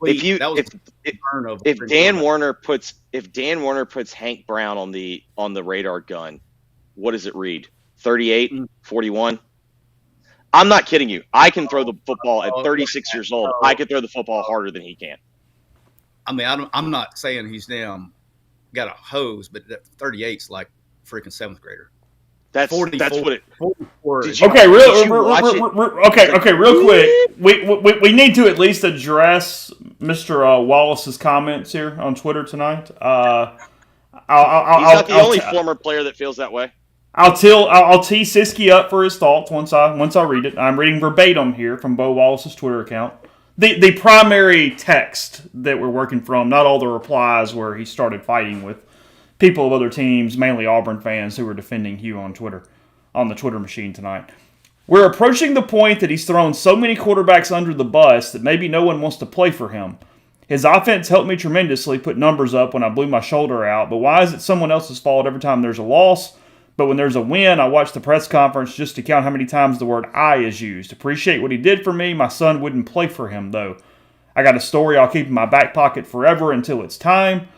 if Dan Warner puts Hank Brown on the radar gun, what does it read? 38, 41? I'm not kidding you. I can throw the football at 36 years old. I can throw the football harder than he can. I mean, I'm not saying he's got a hose, but 38's like freaking 7th grader. That's what it. Okay, real quick. We need to at least address Mr. Wallace's comments here on Twitter tonight. He's not the only former player that feels that way. I'll tee Siski up for his thoughts once I read it. I'm reading verbatim here from Bo Wallace's Twitter account. The primary text that we're working from, not all the replies where he started fighting with people of other teams, mainly Auburn fans who were defending Hugh on Twitter, on the Twitter machine tonight. We're approaching the point that he's thrown so many quarterbacks under the bus that maybe no one wants to play for him. His offense helped me tremendously put numbers up when I blew my shoulder out, but why is it someone else's fault every time there's a loss? But when there's a win, I watch the press conference just to count how many times the word I is used. Appreciate what he did for me. My son wouldn't play for him, though. I got a story I'll keep in my back pocket forever until it's time.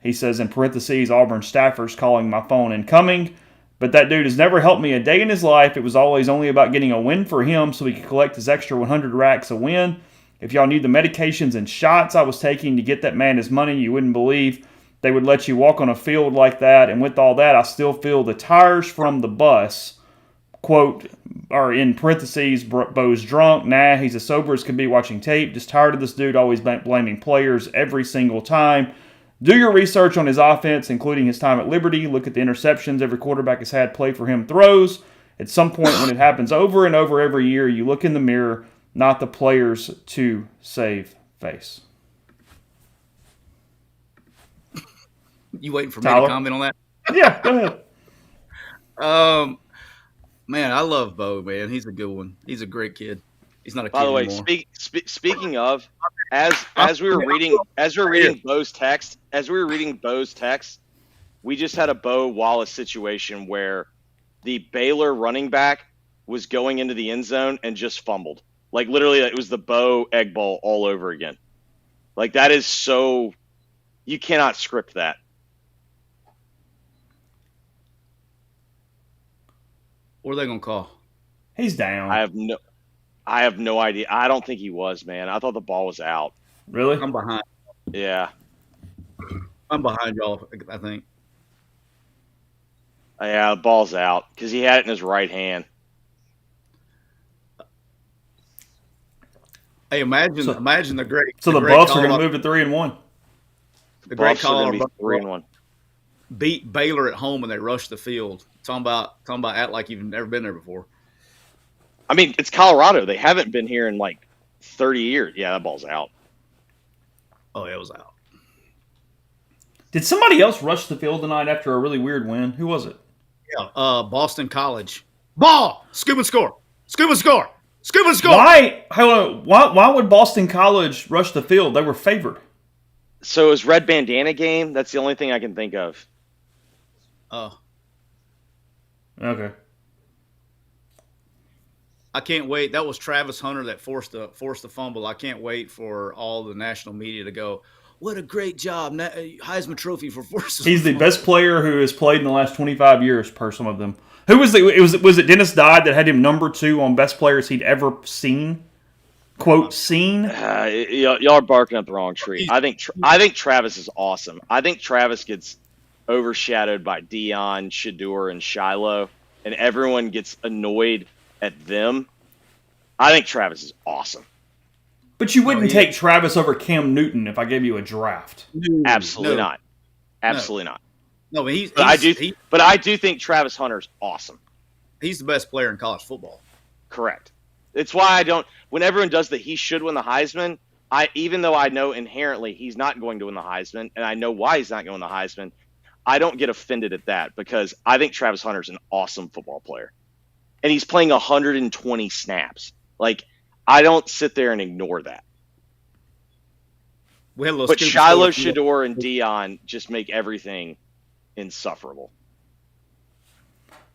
He says in parentheses, Auburn staffers calling my phone incoming. But that dude has never helped me a day in his life. It was always only about getting a win for him so he could collect his extra 100 racks a win. If y'all knew the medications and shots I was taking to get that man his money, you wouldn't believe they would let you walk on a field like that. And with all that, I still feel the tires from the bus. Quote, or in parentheses, Bo's drunk. Nah, he's as sober as could be watching tape. Just tired of this dude always blaming players every single time. Do your research on his offense, including his time at Liberty. Look at the interceptions every quarterback has had play for him throws. At some point when it happens over and over every year, you look in the mirror, not the players to save face. You waiting for Tyler? me to comment on that? Yeah, go ahead. Man, I love Bo, man. He's a good one. He's a great kid. He's not a kid By the way, anymore. speaking of, as we were reading Bo's text, we just had a Bo Wallace situation where the Baylor running back was going into the end zone and just fumbled. Like literally, it was the Bo Egg Bowl all over again. Like that is so, you cannot script that. What are they gonna call? He's down. I have no idea. I don't think he was, man. I thought the ball was out. Really? I'm behind. Yeah. I'm behind y'all, I think. Yeah, the ball's out because he had it in his right hand. Hey, imagine the great. So the great Buffs are going to Colorado- move to 3-1. The great Buffs are going to Colorado be 3-1. beat Baylor at home when they rushed the field. Talking about act like you've never been there before. I mean, it's Colorado. They haven't been here in like 30 years. Yeah, that ball's out. Oh, it was out. Did somebody else rush the field tonight after a really weird win? Who was it? Yeah, Boston College. Ball! Scoop and score! Scoop and score! Scoop and score! Why would Boston College rush the field? They were favored. So it was red bandana game. That's the only thing I can think of. Oh, Okay. I can't wait. That was Travis Hunter that forced the fumble. I can't wait for all the national media to go, what a great job. Heisman Trophy for forcing. He's the best player who has played in the last 25 years, per some of them. Who was was it Dennis Dodd that had him number 2 on best players he'd ever seen? Quote, seen? Y'all are barking up the wrong tree. I think Travis is awesome. I think Travis gets overshadowed by Dion, Shador, and Shiloh, and everyone gets annoyed at them. I think Travis is awesome. But you wouldn't take Travis over Cam Newton if I gave you a draft. Absolutely not. Absolutely not. No, but But I do think Travis Hunter's awesome. He's the best player in college football. Correct. It's why I don't. When everyone does that, he should win the Heisman. Even though I know inherently he's not going to win the Heisman, and I know why he's not going to win the Heisman, I don't get offended at that because I think Travis Hunter's an awesome football player, and he's playing 120 snaps. Like I don't sit there and ignore that. But Shiloh, Shador, and Dion just make everything insufferable.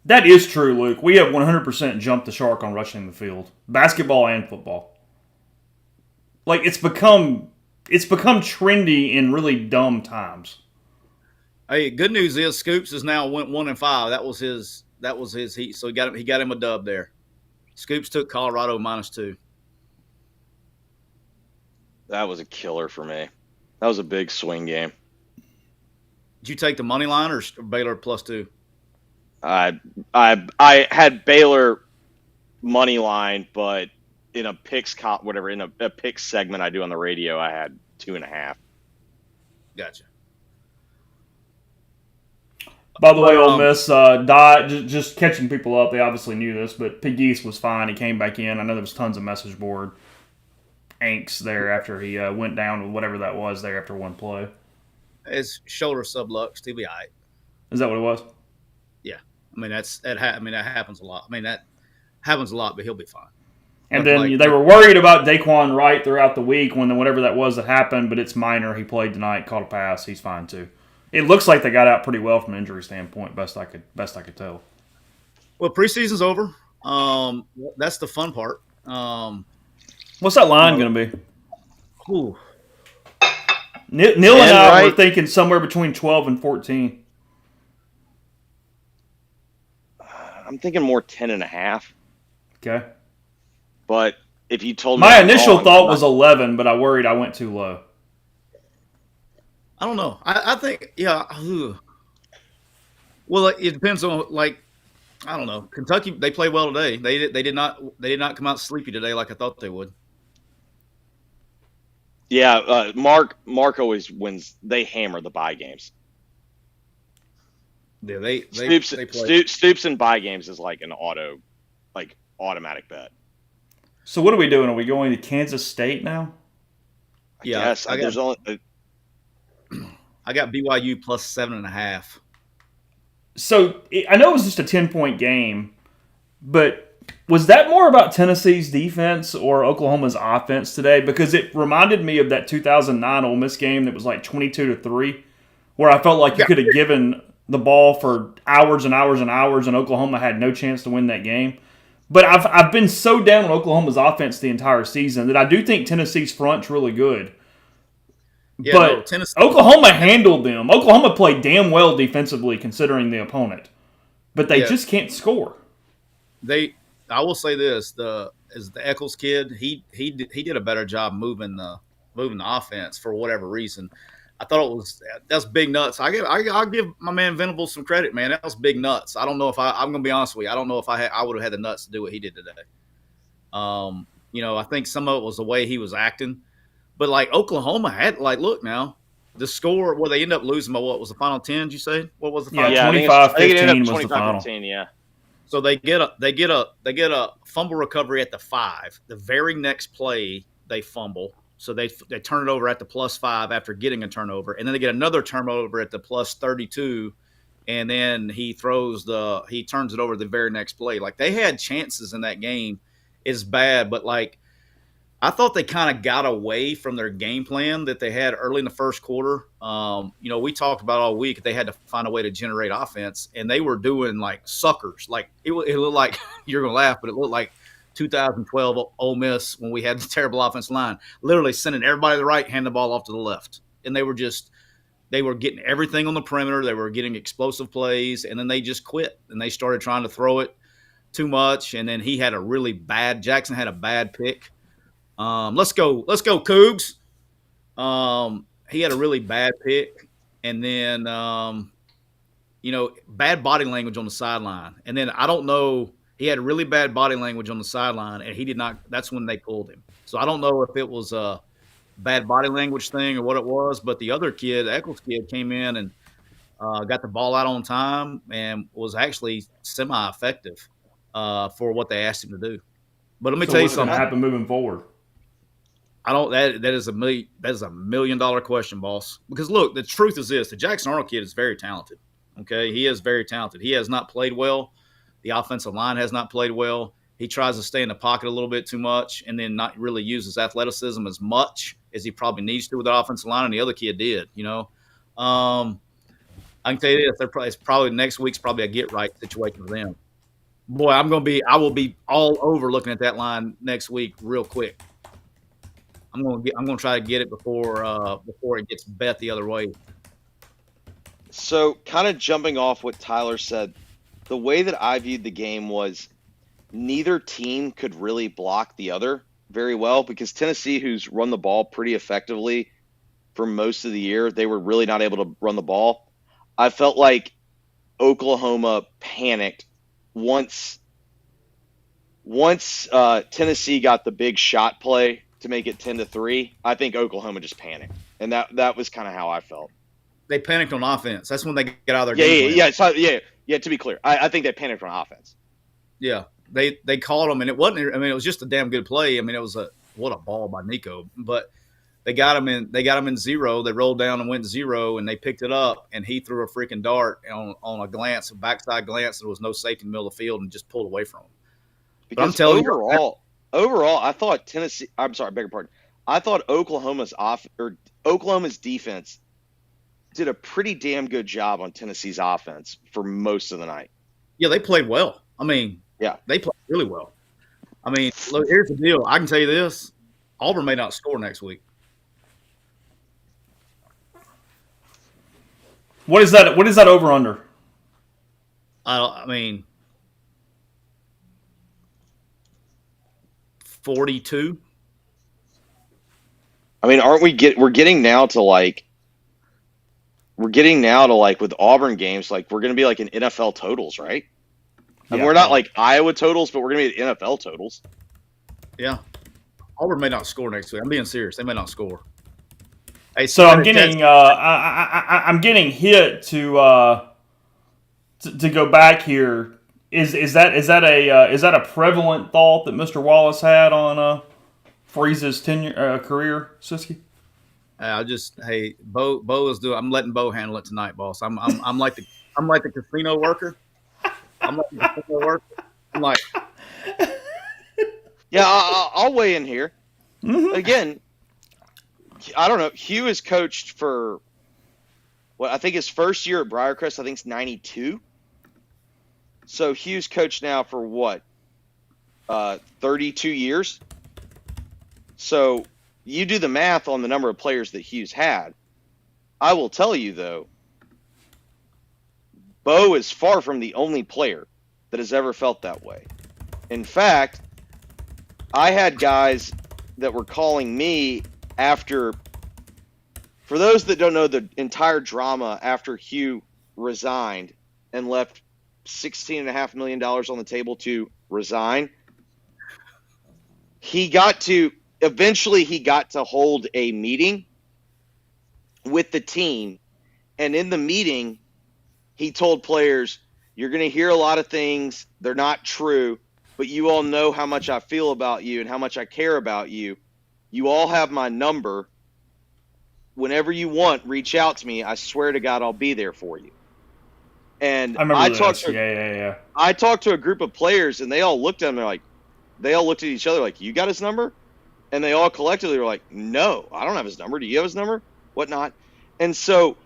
That is true, Luke. We have 100% jumped the shark on rushing the field. Basketball and football. Like, it's become trendy in really dumb times. Hey, good news is Scoops is now 1-5. That was his heat. So he got him a dub there. Scoops took Colorado -2. That was a killer for me. That was a big swing game. Did you take the money line or Baylor +2? I had Baylor money line, but in a picks in a picks segment I do on the radio, I had 2.5. Gotcha. By the way, Ole Miss died, just catching people up. They obviously knew this, but Pegues was fine. He came back in. I know there was tons of message board angst there after he went down with whatever that was there after one play. His shoulder sublux. He'll be all right. Is that what it was? Yeah. I mean, that happens a lot. I mean, that happens a lot, but he'll be fine. And then they were worried about Daquan Wright throughout the week when whatever that was that happened, but it's minor. He played tonight, caught a pass. He's fine too. It looks like they got out pretty well from an injury standpoint, best I could tell. Well, preseason's over. That's the fun part. What's that line going to be? Ooh. Neil and 10, I were right? thinking somewhere between 12 and 14. I'm thinking more 10.5. Okay. But if you told me My I'm initial wrong, thought was 11, but I worried I went too low. I don't know. I think, yeah. Well, it depends on, like, I don't know. Kentucky, they played well today. They did not come out sleepy today like I thought they would. yeah, Mark always wins. They hammer the bye games. Yeah, they play. Stoops and bye games is like an automatic bet. So what are we doing? Are we going to Kansas State now? I guess there's only. I got BYU plus 7.5. So I know it was just a 10-point game, but was that more about Tennessee's defense or Oklahoma's offense today? Because it reminded me of that 2009 Ole Miss game that was like 22-3, where I felt like you could have given the ball for hours and hours and hours, and Oklahoma had no chance to win that game. But I've been so down on Oklahoma's offense the entire season that I do think Tennessee's front's really good. Yeah, but Oklahoma handled them. Oklahoma played damn well defensively considering the opponent, but they just can't score. I will say this: the Eccles kid, he did a better job moving the offense for whatever reason. I thought that's big nuts. I'll give my man Venables some credit, man. That was big nuts. I don't know if I'm going to be honest with you. I don't know if I would have had the nuts to do what he did today. I think some of it was the way he was acting. But, like, Oklahoma had, like, look now, the score, well, they end up losing by what was the final 10, did you say? What was the final? Yeah, 25-15 was the final. 15, yeah. So they get a fumble recovery at the 5. The very next play, they fumble. So they turn it over at the +5 after getting a turnover. And then they get another turnover at the +32. And then he turns it over the very next play. Like, they had chances in that game. It's bad, but, like, I thought they kind of got away from their game plan that they had early in the first quarter. We talked about all week they had to find a way to generate offense, and they were doing like suckers. Like it looked like you're gonna laugh, but it looked like 2012 Ole Miss when we had the terrible offensive line, literally sending everybody to the right, hand the ball off to the left, and they were getting everything on the perimeter. They were getting explosive plays, and then they just quit and they started trying to throw it too much. And then Jackson had a bad pick. Let's go Cougs. He had a really bad pick, and then bad body language on the sideline. And then I don't know, he had really bad body language on the sideline, and he did not. That's when they pulled him. So I don't know if it was a bad body language thing or what it was. But the other kid, the Eccles kid, came in and got the ball out on time and was actually semi-effective for what they asked him to do. But let me tell you what's something. What's going to happen moving forward? That is a $1 million question, boss. Because look, the truth is this: the Jackson Arnold kid is very talented. Okay, he is very talented. He has not played well. The offensive line has not played well. He tries to stay in the pocket a little bit too much, and then not really use his athleticism as much as he probably needs to with the offensive line. And the other kid did. I can tell you this: it's probably next week's probably a get right situation for them. Boy, I will be all over looking at that line next week real quick. I'm gonna try to get it before it gets bet the other way. So, kind of jumping off what Tyler said, the way that I viewed the game was neither team could really block the other very well, because Tennessee, who's run the ball pretty effectively for most of the year, they were really not able to run the ball. I felt like Oklahoma panicked once Tennessee got the big shot play to make it 10-3. I think Oklahoma just panicked, and that was kind of how I felt. They panicked on offense. That's when they get out of their game plan. Yeah. To be clear, I think they panicked on offense. Yeah, they called them, and it wasn't. I mean, it was just a damn good play. I mean, it was what a ball by Nico. But they got him in zero. They rolled down and went zero, and they picked it up, and he threw a freaking dart on a backside glance. There was no safety in the middle of the field, and just pulled away from him. Because I'm telling you, overall, I thought Tennessee. I'm sorry, beg your pardon. I thought Oklahoma's defense did a pretty damn good job on Tennessee's offense for most of the night. Yeah, they played well. I mean, they played really well. I mean, look, here's the deal. I can tell you this: Auburn may not score next week. What is that? What is that over under? I mean, 42. I mean, we're getting now to like with Auburn games, like we're going to be like in NFL totals, right? And we're not like Iowa totals, but we're going to be at NFL totals. Yeah. Auburn may not score next week. I'm being serious. They may not score. Hey, so I'm getting I'm getting hit to go back here. Is that a prevalent thought that Mr. Wallace had on Freeze's career, Siski? Bo is doing. I'm letting Bo handle it tonight, boss. I'm like the casino worker. I'm like, yeah, I'll weigh in here. Mm-hmm. Again, I don't know. Hugh has coached for I think his first year at Briarcrest, I think it's 92. So Hugh's coached now for what? 32 years. So you do the math on the number of players that Hugh's had. I will tell you, though, Bo is far from the only player that has ever felt that way. In fact, I had guys that were calling me after, for those that don't know the entire drama after Hugh resigned and left $16.5 million on the table to resign, eventually he got to hold a meeting with the team. And in the meeting, he told players, you're going to hear a lot of things. They're not true, but you all know how much I feel about you and how much I care about you. You all have my number. Whenever you want, reach out to me. I swear to God, I'll be there for you. And I talked to a group of players, and they all looked at him. They all looked at each other like, you got his number? And they all collectively were like, no, I don't have his number. Do you have his number? Whatnot. And so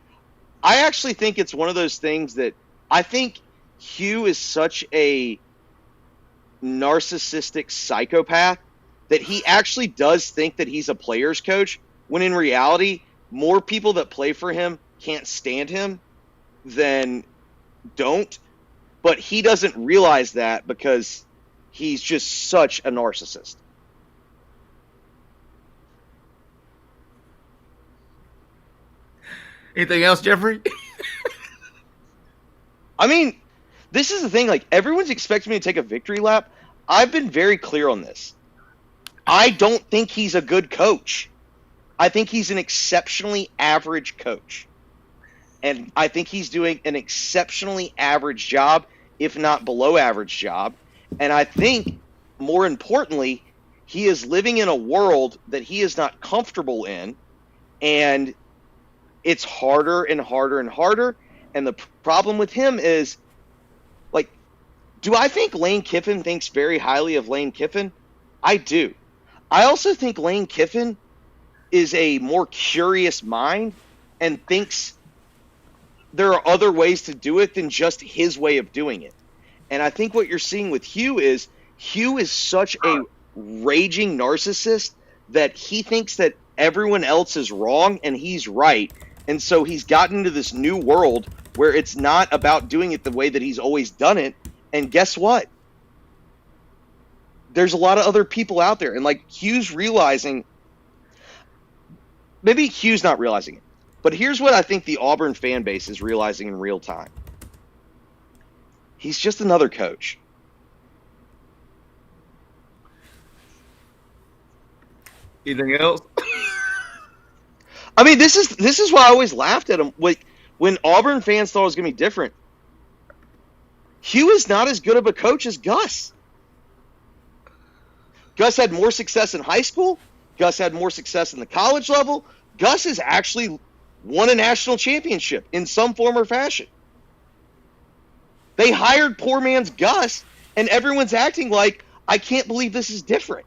I actually think it's one of those things that I think Hugh is such a narcissistic psychopath that he actually does think that he's a player's coach, when in reality, more people that play for him can't stand him than don't. But he doesn't realize that because he's just such a narcissist. Anything else, Jeffrey? I mean, this is the thing. Like, everyone's expecting me to take a victory lap. I've been very clear on this. I don't think he's a good coach. I think he's an exceptionally average coach. And I think he's doing an exceptionally average job, if not below average job. And I think, more importantly, he is living in a world that he is not comfortable in. And it's harder and harder and harder. And the problem with him is, like, do I think Lane Kiffin thinks very highly of Lane Kiffin? I do. I also think Lane Kiffin is a more curious mind and thinks there are other ways to do it than just his way of doing it. And I think what you're seeing with Hugh is such a raging narcissist that he thinks that everyone else is wrong and he's right. And so he's gotten into this new world where it's not about doing it the way that he's always done it. And guess what? There's a lot of other people out there. And like Hugh's realizing, maybe Hugh's not realizing it, but here's what I think the Auburn fan base is realizing in real time. He's just another coach. Anything else? I mean, this is why I always laughed at him. When Auburn fans thought it was going to be different, Hugh is not as good of a coach as Gus. Gus had more success in high school. Gus had more success in the college level. Gus has actually won a national championship in some form or fashion. They hired poor man's Gus, and everyone's acting like, I can't believe this is different.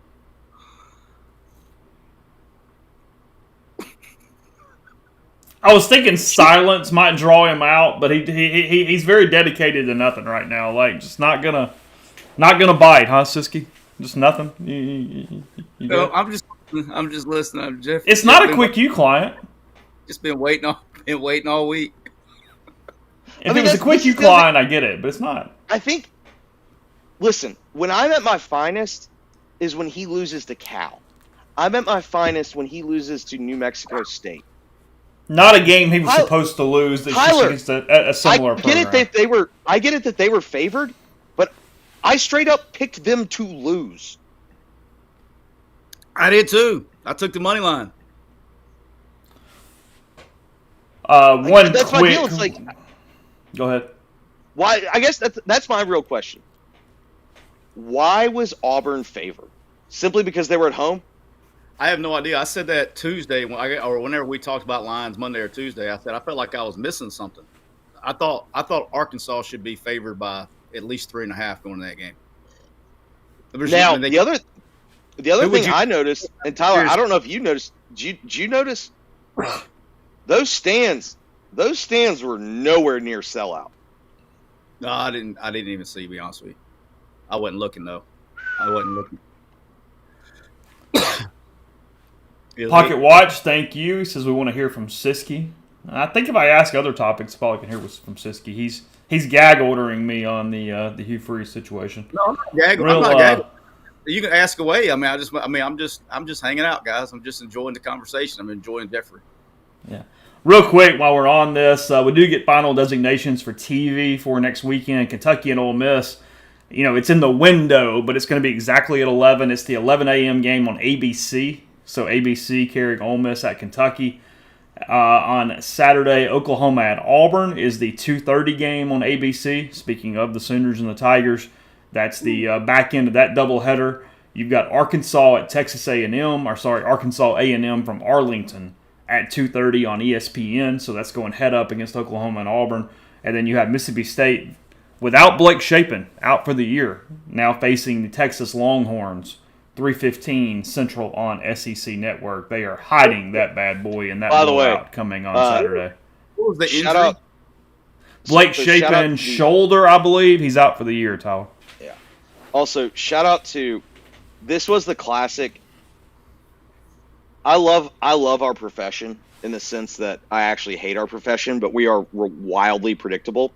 I was thinking silence might draw him out, but he's very dedicated to nothing right now. Like, just not gonna bite, huh, Siski? Just nothing. No, I'm just listening. Jeff. It's not a quick U client. Just been waiting all week. If it was a quick UConn, I get it, but it's not. I think. Listen, when I'm at my finest, is when he loses to Cal. I'm at my finest when he loses to New Mexico State. Not a game he was supposed to lose. That's Tyler, just against a similar program. I get it that they were favored, but I straight up picked them to lose. I did too. I took the money line. That's my deal. It's like, go ahead. Why? I guess that's my real question. Why was Auburn favored? Simply because they were at home? I have no idea. I said that Tuesday or whenever we talked about lines, Monday or Tuesday. I said I felt like I was missing something. I thought Arkansas should be favored by at least 3.5 going to that game. Now the other thing I noticed, and Tyler, I don't know if you noticed. Did you notice those stands? Those stands were nowhere near sellout. No, I didn't even see. To be honest with you, I wasn't looking though. I wasn't looking. Pocket Watch, thank you. He says we want to hear from Siski. I think if I ask other topics, all I can hear was from Siski. He's gag ordering me on the Hugh Freeze situation. No, I'm not gagging. I'm not gagging. You can ask away. I'm just hanging out, guys. I'm just enjoying the conversation. I'm enjoying Jeffrey. Yeah. Real quick, while we're on this, we do get final designations for TV for next weekend, Kentucky and Ole Miss. It's in the window, but it's going to be exactly at 11. It's the 11 a.m. game on ABC. So ABC carrying Ole Miss at Kentucky. On Saturday, Oklahoma at Auburn is the 2:30 game on ABC. Speaking of the Sooners and the Tigers, that's the back end of that doubleheader. You've got Arkansas at Texas A&M, Arkansas A&M from Arlington at 2:30 on ESPN. So that's going head up against Oklahoma and Auburn. And then you have Mississippi State without Blake Shapen out for the year, now facing the Texas Longhorns. 3:15 Central on SEC Network. They are hiding that bad boy in that blowout coming on Saturday. What was the injury? Blake Shapen, shoulder, I believe. He's out for the year, Tyler. Yeah. Also, shout out to this was the classic. I love our profession in the sense that I actually hate our profession, but we are wildly predictable.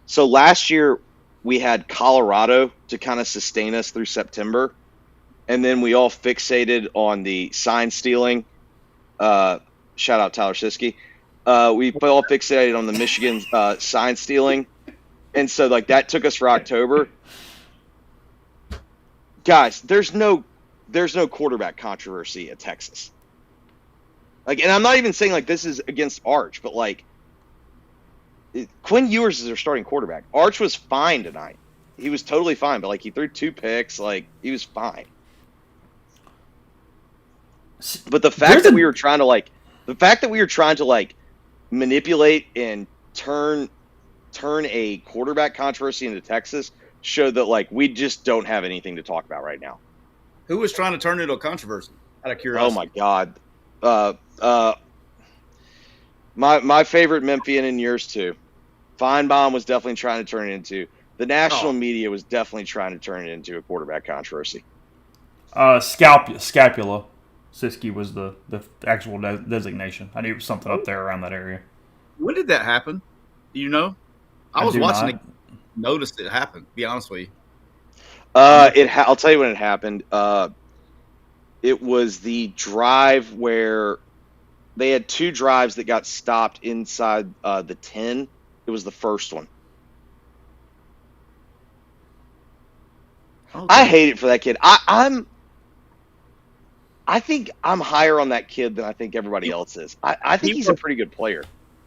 So last year we had Colorado to kind of sustain us through September. And then we all fixated on the sign stealing. Shout out Tyler Siski. We all fixated on the Michigan sign stealing. And so that took us for October. Guys, there's no quarterback controversy at Texas. And I'm not even saying this is against Arch, but Quinn Ewers is their starting quarterback. Arch was fine tonight. He was totally fine, but he threw 2 picks. He was fine. But the fact that we were trying to manipulate and turn a quarterback controversy into Texas showed that we just don't have anything to talk about right now. Who was trying to turn it into a controversy? Out of curiosity. Oh my God. My favorite Memphian in yours too. Feinbaum was definitely trying to turn it into. The national media was definitely trying to turn it into a quarterback controversy. Scapula. Siski was the actual designation. I knew it was something up there around that area. When did that happen? Do you know? I was watching it, noticed it happen, to be honest with you. I'll tell you when it happened. It was the drive where they had 2 drives that got stopped inside the 10. It was the first one. Okay. I hate it for that kid. I think I'm higher on that kid than I think everybody else is. I think he's a pretty good player.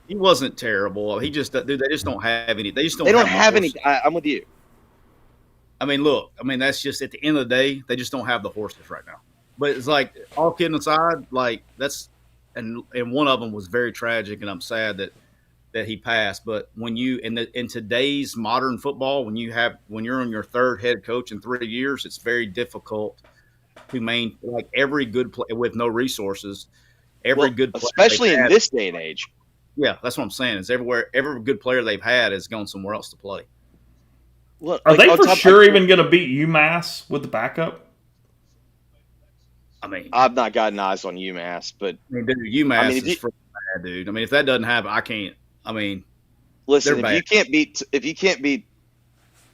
He wasn't terrible. He just, dude, they just don't have any. They don't have any. I'm with you. Look. That's just at the end of the day, they just don't have the horses right now. But it's all kidding aside, that's, and one of them was very tragic, and I'm sad that he passed. But when you in today's modern football, when you're on your 3rd head coach in 3 years, it's very difficult to maintain every good play with no resources. Good player, especially in this day and age. Yeah, that's what I'm saying. Is every good player they've had has gone somewhere else to play. Well, are they for sure even going to beat UMass with the backup? I've not gotten eyes on UMass, but dude, UMass is freaking bad, dude. If that doesn't happen, I can't. Listen, They're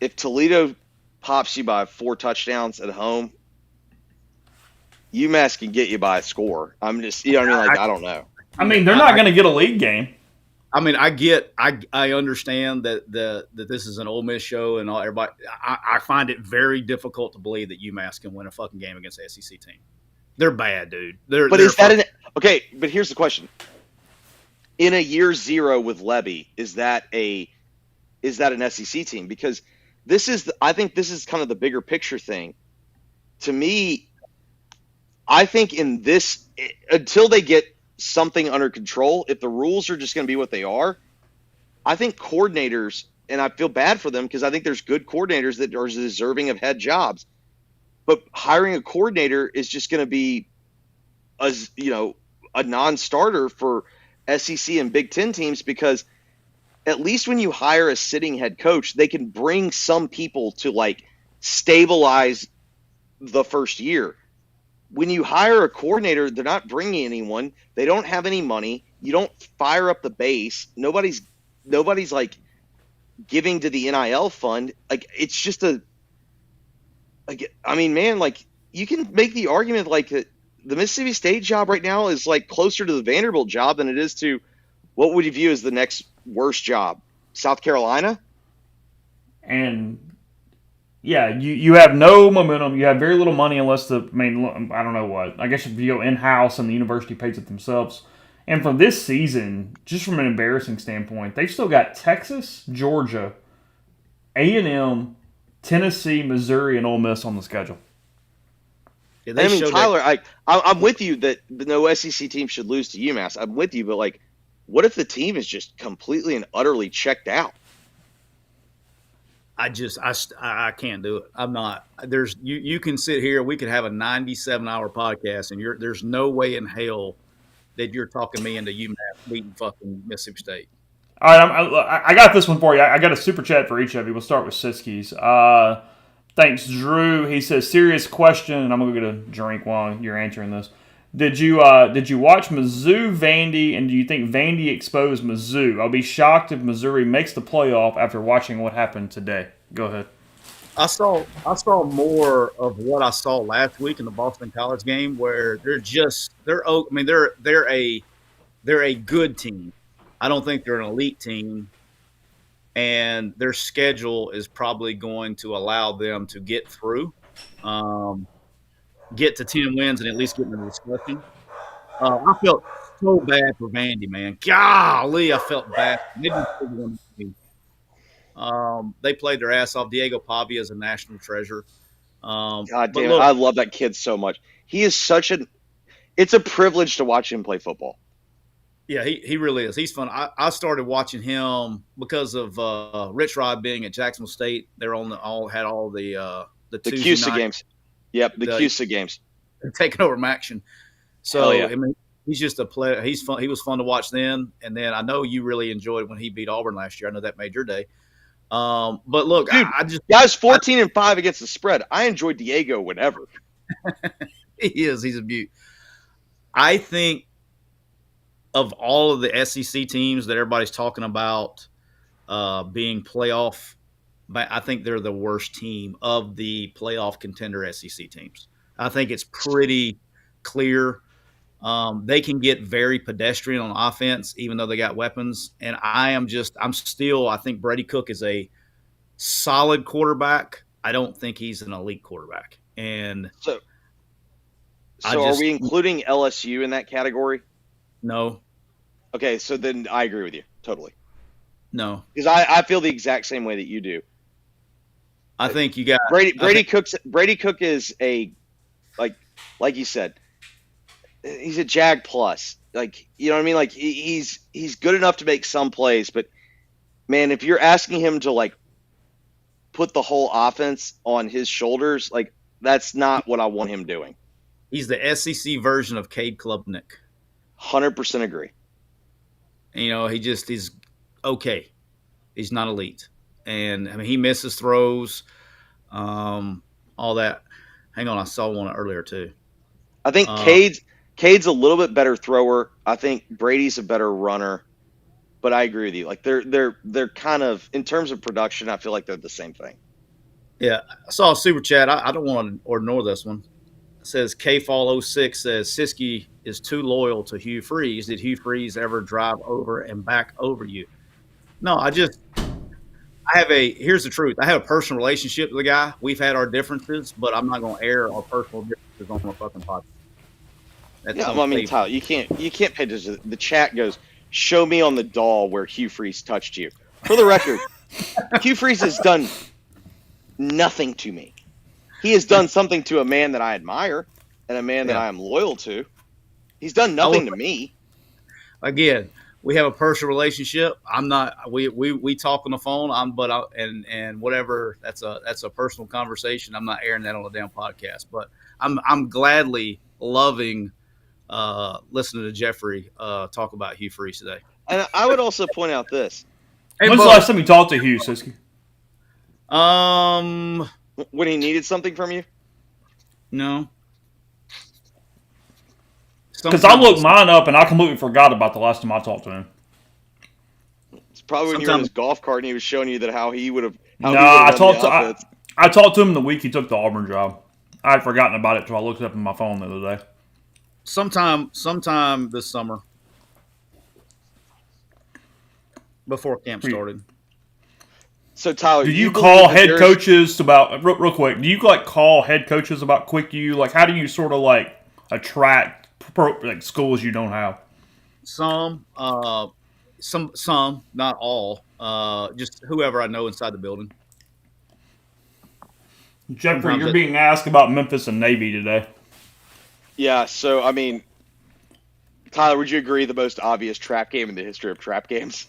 if Toledo pops you by 4 touchdowns at home, UMass can get you by a score. I'm just, you know what I mean? Like, I don't know. I mean, they're not going to get a league game. I mean, I understand that this is an Ole Miss show and all. Everybody, I find it very difficult to believe that UMass can win a fucking game against an SEC team. They're bad, dude. But is that okay? But here's the question: in a year 0 with Levy, is that an SEC team? Because I think this is kind of the bigger picture thing. To me, I think until they get something under control, if the rules are just going to be what they are, I think coordinators, and I feel bad for them because I think there's good coordinators that are deserving of head jobs, but hiring a coordinator is just going to be a non-starter for SEC and Big Ten teams, because at least when you hire a sitting head coach, they can bring some people to like stabilize the first year. When you hire a coordinator, they're not bringing anyone. They don't have any money. You don't fire up the base. Nobody's like giving to the NIL fund. Like, it's just I mean, man, like, you can make the argument like the Mississippi State job right now is like closer to the Vanderbilt job than it is to what would you view as the next worst job? South Carolina? And yeah, you have no momentum. You have very little money unless I don't know what. I guess if you go in-house and the university pays it themselves. And for this season, just from an embarrassing standpoint, they've still got Texas, Georgia, A&M, Tennessee, Missouri, and Ole Miss on the schedule. Yeah, I mean, Tyler, I'm with you that no SEC team should lose to UMass. I'm with you, but like, what if the team is just completely and utterly checked out? I can't do it. I'm not. You can sit here. We could have a 97-hour podcast, and there's no way in hell that you're talking me into UMass beating fucking Mississippi State. All right, I got this one for you. I got a super chat for each of you. We'll start with Siski's. Thanks, Drew. He says, serious question, and I'm going to get a drink while you're answering this. Did you watch Mizzou Vandy, and do you think Vandy exposed Mizzou? I'll be shocked if Missouri makes the playoff after watching what happened today. Go ahead. I saw more of what I saw last week in the Boston College game, where they're a good team. I don't think they're an elite team, and their schedule is probably going to allow them to get through. Get to 10 wins and at least get in the discussion. I felt so bad for Vandy, man. Golly, I felt bad. They played their ass off. Diego Pavia is a national treasure. God damn it. I love that kid so much. He is it's a privilege to watch him play football. Yeah, he really is. He's fun. I started watching him because of Rich Rod being at Jacksonville State. They're had all the CUSA games. Yep, the CUSA games. Taking over Maction. So, yeah. I mean, he's just a player. He's fun. He was fun to watch then. And then I know you really enjoyed when he beat Auburn last year. I know that made your day. But look, dude, guys, 14-5 against the spread. I enjoy Diego whenever. He is. He's a beaut. I think of all of the SEC teams that everybody's talking about being playoff, but I think they're the worst team of the playoff contender SEC teams. I think it's pretty clear. They can get very pedestrian on offense, even though they got weapons. And I think Brady Cook is a solid quarterback. I don't think he's an elite quarterback. And so are we including LSU in that category? No. Okay, so then I agree with you totally. No, because I feel the exact same way that you do. I think you got Brady Cook is a like you said, he's a Jag plus. Like, you know what I mean? Like, he's good enough to make some plays, but man, if you're asking him to like put the whole offense on his shoulders, like, that's not what I want him doing. He's the SEC version of Cade Klubnik. 100% agree. You know, he's okay. He's not elite. And I mean, he misses throws, all that. Hang on, I saw one earlier too. I think Cade's a little bit better thrower. I think Brady's a better runner. but I agree with you. Like they're kind of, in terms of production, I feel like they're the same thing. Yeah, I saw a super chat. I don't want to ignore this one. It says KFall06 says Siskey is too loyal to Hugh Freeze. Did Hugh Freeze ever drive over and back over you? No, here's the truth. I have a personal relationship with the guy. We've had our differences, but I'm not going to air our personal differences on my fucking podcast. I mean, Tyler, you can't pay attention. The chat goes, show me on the doll where Hugh Freeze touched you. For the record, Hugh Freeze has done nothing to me. He has done something to a man that I admire and a man that I am loyal to. He's done nothing to me. Again, we have a personal relationship. I'm not. We talk on the phone. And whatever. That's a personal conversation. I'm not airing that on a damn podcast. But I'm gladly loving listening to Jeffrey talk about Hugh Freeze today. And I would also point out this. Hey, when's the last time you talked to Hugh, Siskey? When he needed something from you? No. Because I looked mine up and I completely forgot about the last time I talked to him. It's probably when you were in his golf cart and he was showing you that how he would have. I talked to him the week he took the Auburn job. I had forgotten about it until I looked it up on my phone the other day. Sometime this summer, before camp started. So Tyler, do you call head coaches about real quick? Do you call head coaches about quick U? Like, how do you sort of attract schools you don't have? Some, not all. Just whoever I know inside the building. Jeffrey, you're being asked about Memphis and Navy today. Yeah, so I mean, Tyler, would you agree the most obvious trap game in the history of trap games?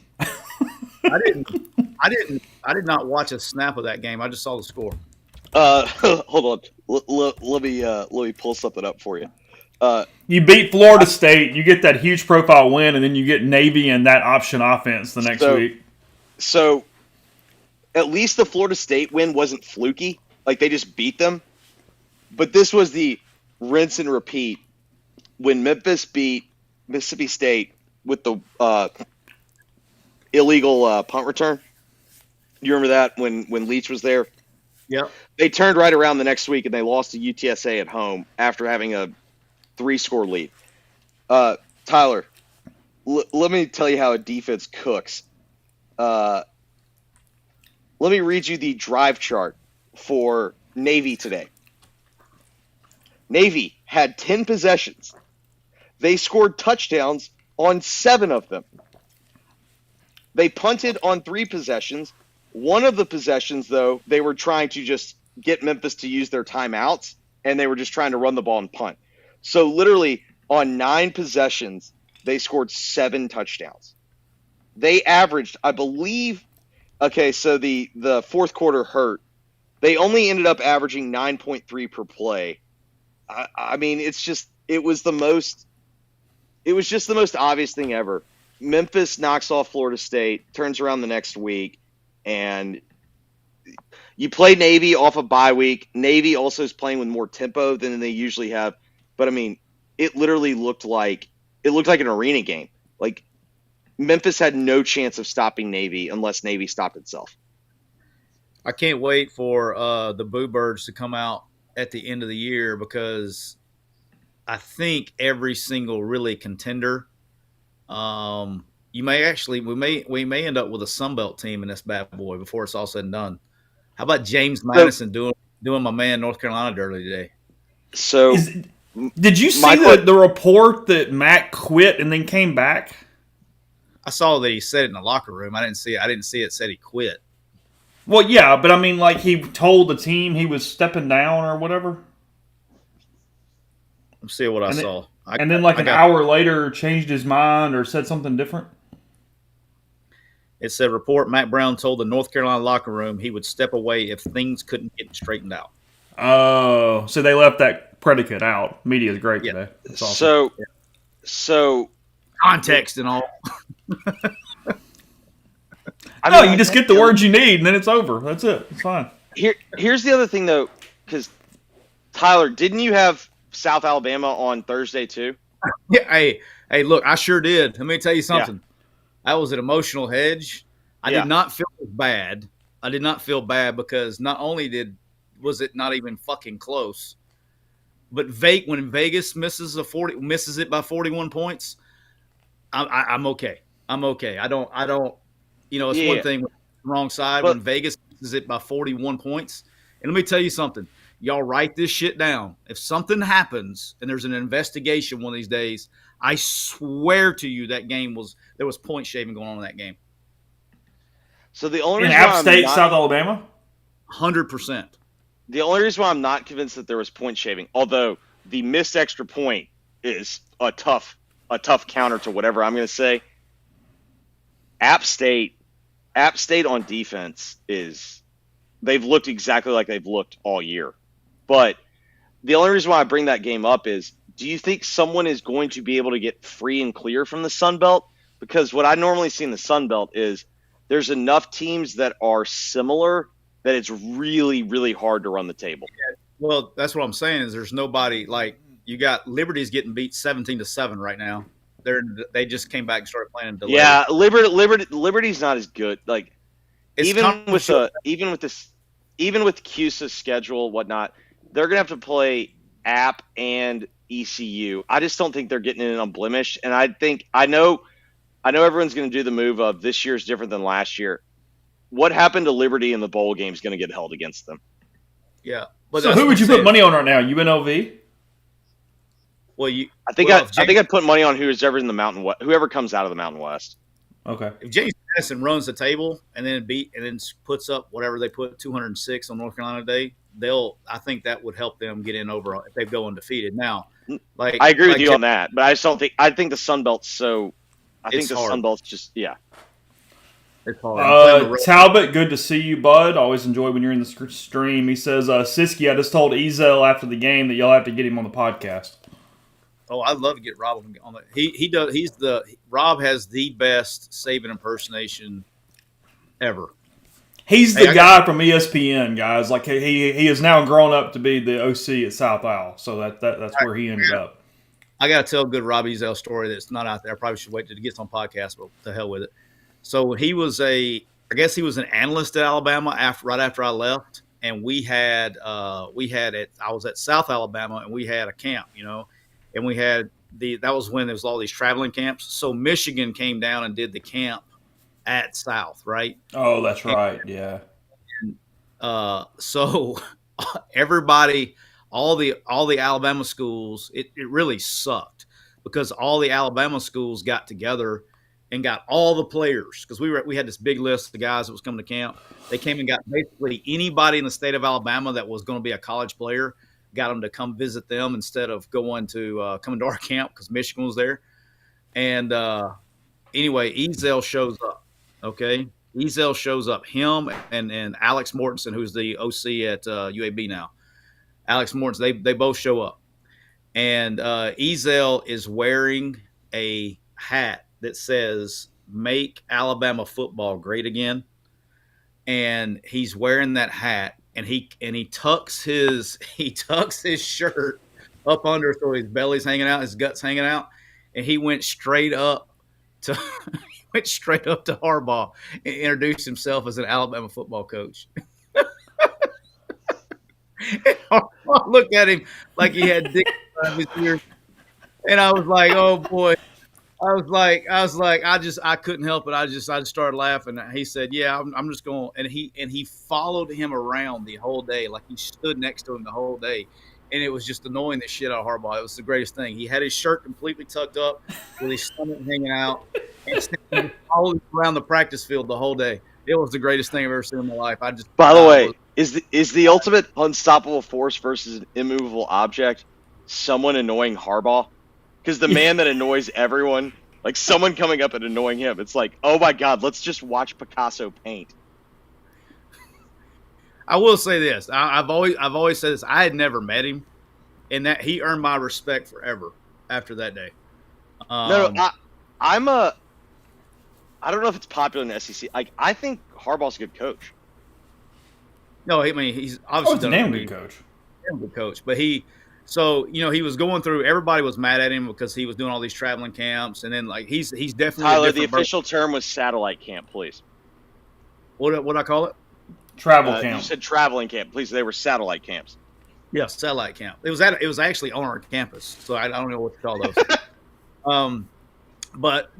I did not watch a snap of that game. I just saw the score. Hold on. Let me pull something up for you. You beat Florida State, you get that huge profile win, and then you get Navy and that option offense the next week. So, at least the Florida State win wasn't fluky. Like, they just beat them. But this was the rinse and repeat when Memphis beat Mississippi State with the illegal punt return. You remember that when Leach was there? Yeah. They turned right around the next week and they lost to UTSA at home after having a 3-score lead. Tyler, let me tell you how a defense cooks. Let me read you the drive chart for Navy today. Navy had 10 possessions. They scored touchdowns on 7 of them. They punted on 3 possessions. One of the possessions, though, they were trying to just get Memphis to use their timeouts, and they were just trying to run the ball and punt. So literally on 9 possessions, they scored 7 touchdowns. They averaged, I believe, okay, so the fourth quarter hurt. They only ended up averaging 9.3 per play. I mean, it was just the most obvious thing ever. Memphis knocks off Florida State, turns around the next week, and you play Navy off a bye week. Navy also is playing with more tempo than they usually have. But I mean, it literally looked like an arena game. Like, Memphis had no chance of stopping Navy unless Navy stopped itself. I can't wait for the Boo Birds to come out at the end of the year, because I think every single really contender, we may end up with a Sunbelt team in this bad boy before it's all said and done. How about James Madison doing my man North Carolina dirty today? So, did you see the report that Matt quit and then came back? I saw that he said it in the locker room. I didn't see it said he quit. Well, yeah, but I mean, like, he told the team he was stepping down or whatever. Let's see what I saw. And then, like, an hour later, changed his mind or said something different? It said, report, Matt Brown told the North Carolina locker room he would step away if things couldn't get straightened out. Oh, so they left that predicate out. Media is great today. That's awesome. So context and all. You just get the words you need, and then it's over. That's it. It's fine. Here's the other thing, though, because, Tyler, didn't you have South Alabama on Thursday, too? Yeah. Hey, look, I sure did. Let me tell you something. That was an emotional hedge. I Yeah. did not feel bad. I did not feel bad because not only was it not even fucking close, but when Vegas misses it by 41 points, I'm okay. I'm okay. I don't. It's one Yeah. thing with the wrong side But when Vegas misses it by 41 points. And let me tell you something. Y'all write this shit down. If something happens and there's an investigation one of these days, I swear to you there was point shaving going on in that game. so the only In reason App why State, South Alabama? 100%. the only reason why I'm not convinced that there was point shaving, although the missed extra point is a tough counter to whatever I'm going to say. App State on defense they've looked exactly like they've looked all year. But the only reason why I bring that game up is, do you think someone is going to be able to get free and clear from the Sun Belt? Because what I normally see in the Sun Belt is there's enough teams that are similar that it's really, really hard to run the table. Well, that's what I'm saying is there's nobody like you got Liberty's getting beat 17-7 right now. They just came back and started playing in delay. Yeah, Liberty's not as good. Like even with CUSA's schedule, whatnot, they're gonna have to play App and ECU. I just don't think they're getting in unblemished. And I know everyone's gonna do the move of this year's different than last year. What happened to Liberty in the bowl game is gonna get held against them. Yeah. So who would you put money on right now? UNLV? Well, I'd put money on whoever in the Mountain West, whoever comes out of the Mountain West. Okay. If James Madison runs the table and then puts up whatever they put 206 on North Carolina today, I think that would help them get in overall if they go undefeated. Now, I agree with you on that, but I just don't think. I think the Sun Belt's so. I think the Sun Belt's just It's hard. Talbot, good to see you, bud. Always enjoy when you're in the stream. He says, Siski, I just told Ezel after the game that y'all have to get him on the podcast. Oh, I'd love to get Rob on that. He does. Rob has the best Saban impersonation ever. He's the guy from ESPN, guys. Like he is now grown up to be the OC at South Al, so that's where he ended up. I got to tell a good Rob Ezel story that's not out there. I probably should wait till it gets on podcast, but to hell with it. So he was I guess he was an analyst at Alabama right after I left, and I was at South Alabama, and we had a camp, and we had that was when there was all these traveling camps. So Michigan came down and did the camp at South, right? Oh, that's right. Yeah. So everybody, all the Alabama schools, it really sucked because all the Alabama schools got together and got all the players because we had this big list of guys that was coming to camp. They came and got basically anybody in the state of Alabama that was going to be a college player, got them to come visit them instead of coming to our camp because Michigan was there. And anyway, Ezel shows up. Okay, Ezel shows up. Him and Alex Mortensen, who's the OC at UAB now. Alex Mortensen, they both show up, and Ezel is wearing a hat that says "Make Alabama football great again," and he's wearing that hat, and he tucks his shirt up under so his belly's hanging out, his guts hanging out, and he went straight up to Harbaugh and introduced himself as an Alabama football coach. Harbaugh looked at him like he had dick in his ear, and I was like, "Oh boy." I couldn't help it. I just started laughing. He said, "Yeah, I'm just going." And he followed him around the whole day, like he stood next to him the whole day, and it was just annoying the shit out of Harbaugh. It was the greatest thing. He had his shirt completely tucked up with his stomach hanging out, and followed around the practice field the whole day. It was the greatest thing I've ever seen in my life. By the way, is the ultimate unstoppable force versus an immovable object someone annoying Harbaugh? Because the man that annoys everyone, like someone coming up and annoying him, it's like, oh my God, let's just watch Picasso paint. I will say this: I've always said this. I had never met him, and that he earned my respect forever after that day. I don't know if it's popular in the SEC. Like, I think Harbaugh's a good coach. No, I mean he's obviously a damn good coach. Damn good coach, but he So, he was going through. Everybody was mad at him because he was doing all these traveling camps, and then like he's definitely Tyler, a the different official term was satellite camp, please. What I call it? Travel camp. You said traveling camp, please. They were satellite camps. Yeah, satellite camp. It was actually on our campus, so I don't know what to call those. But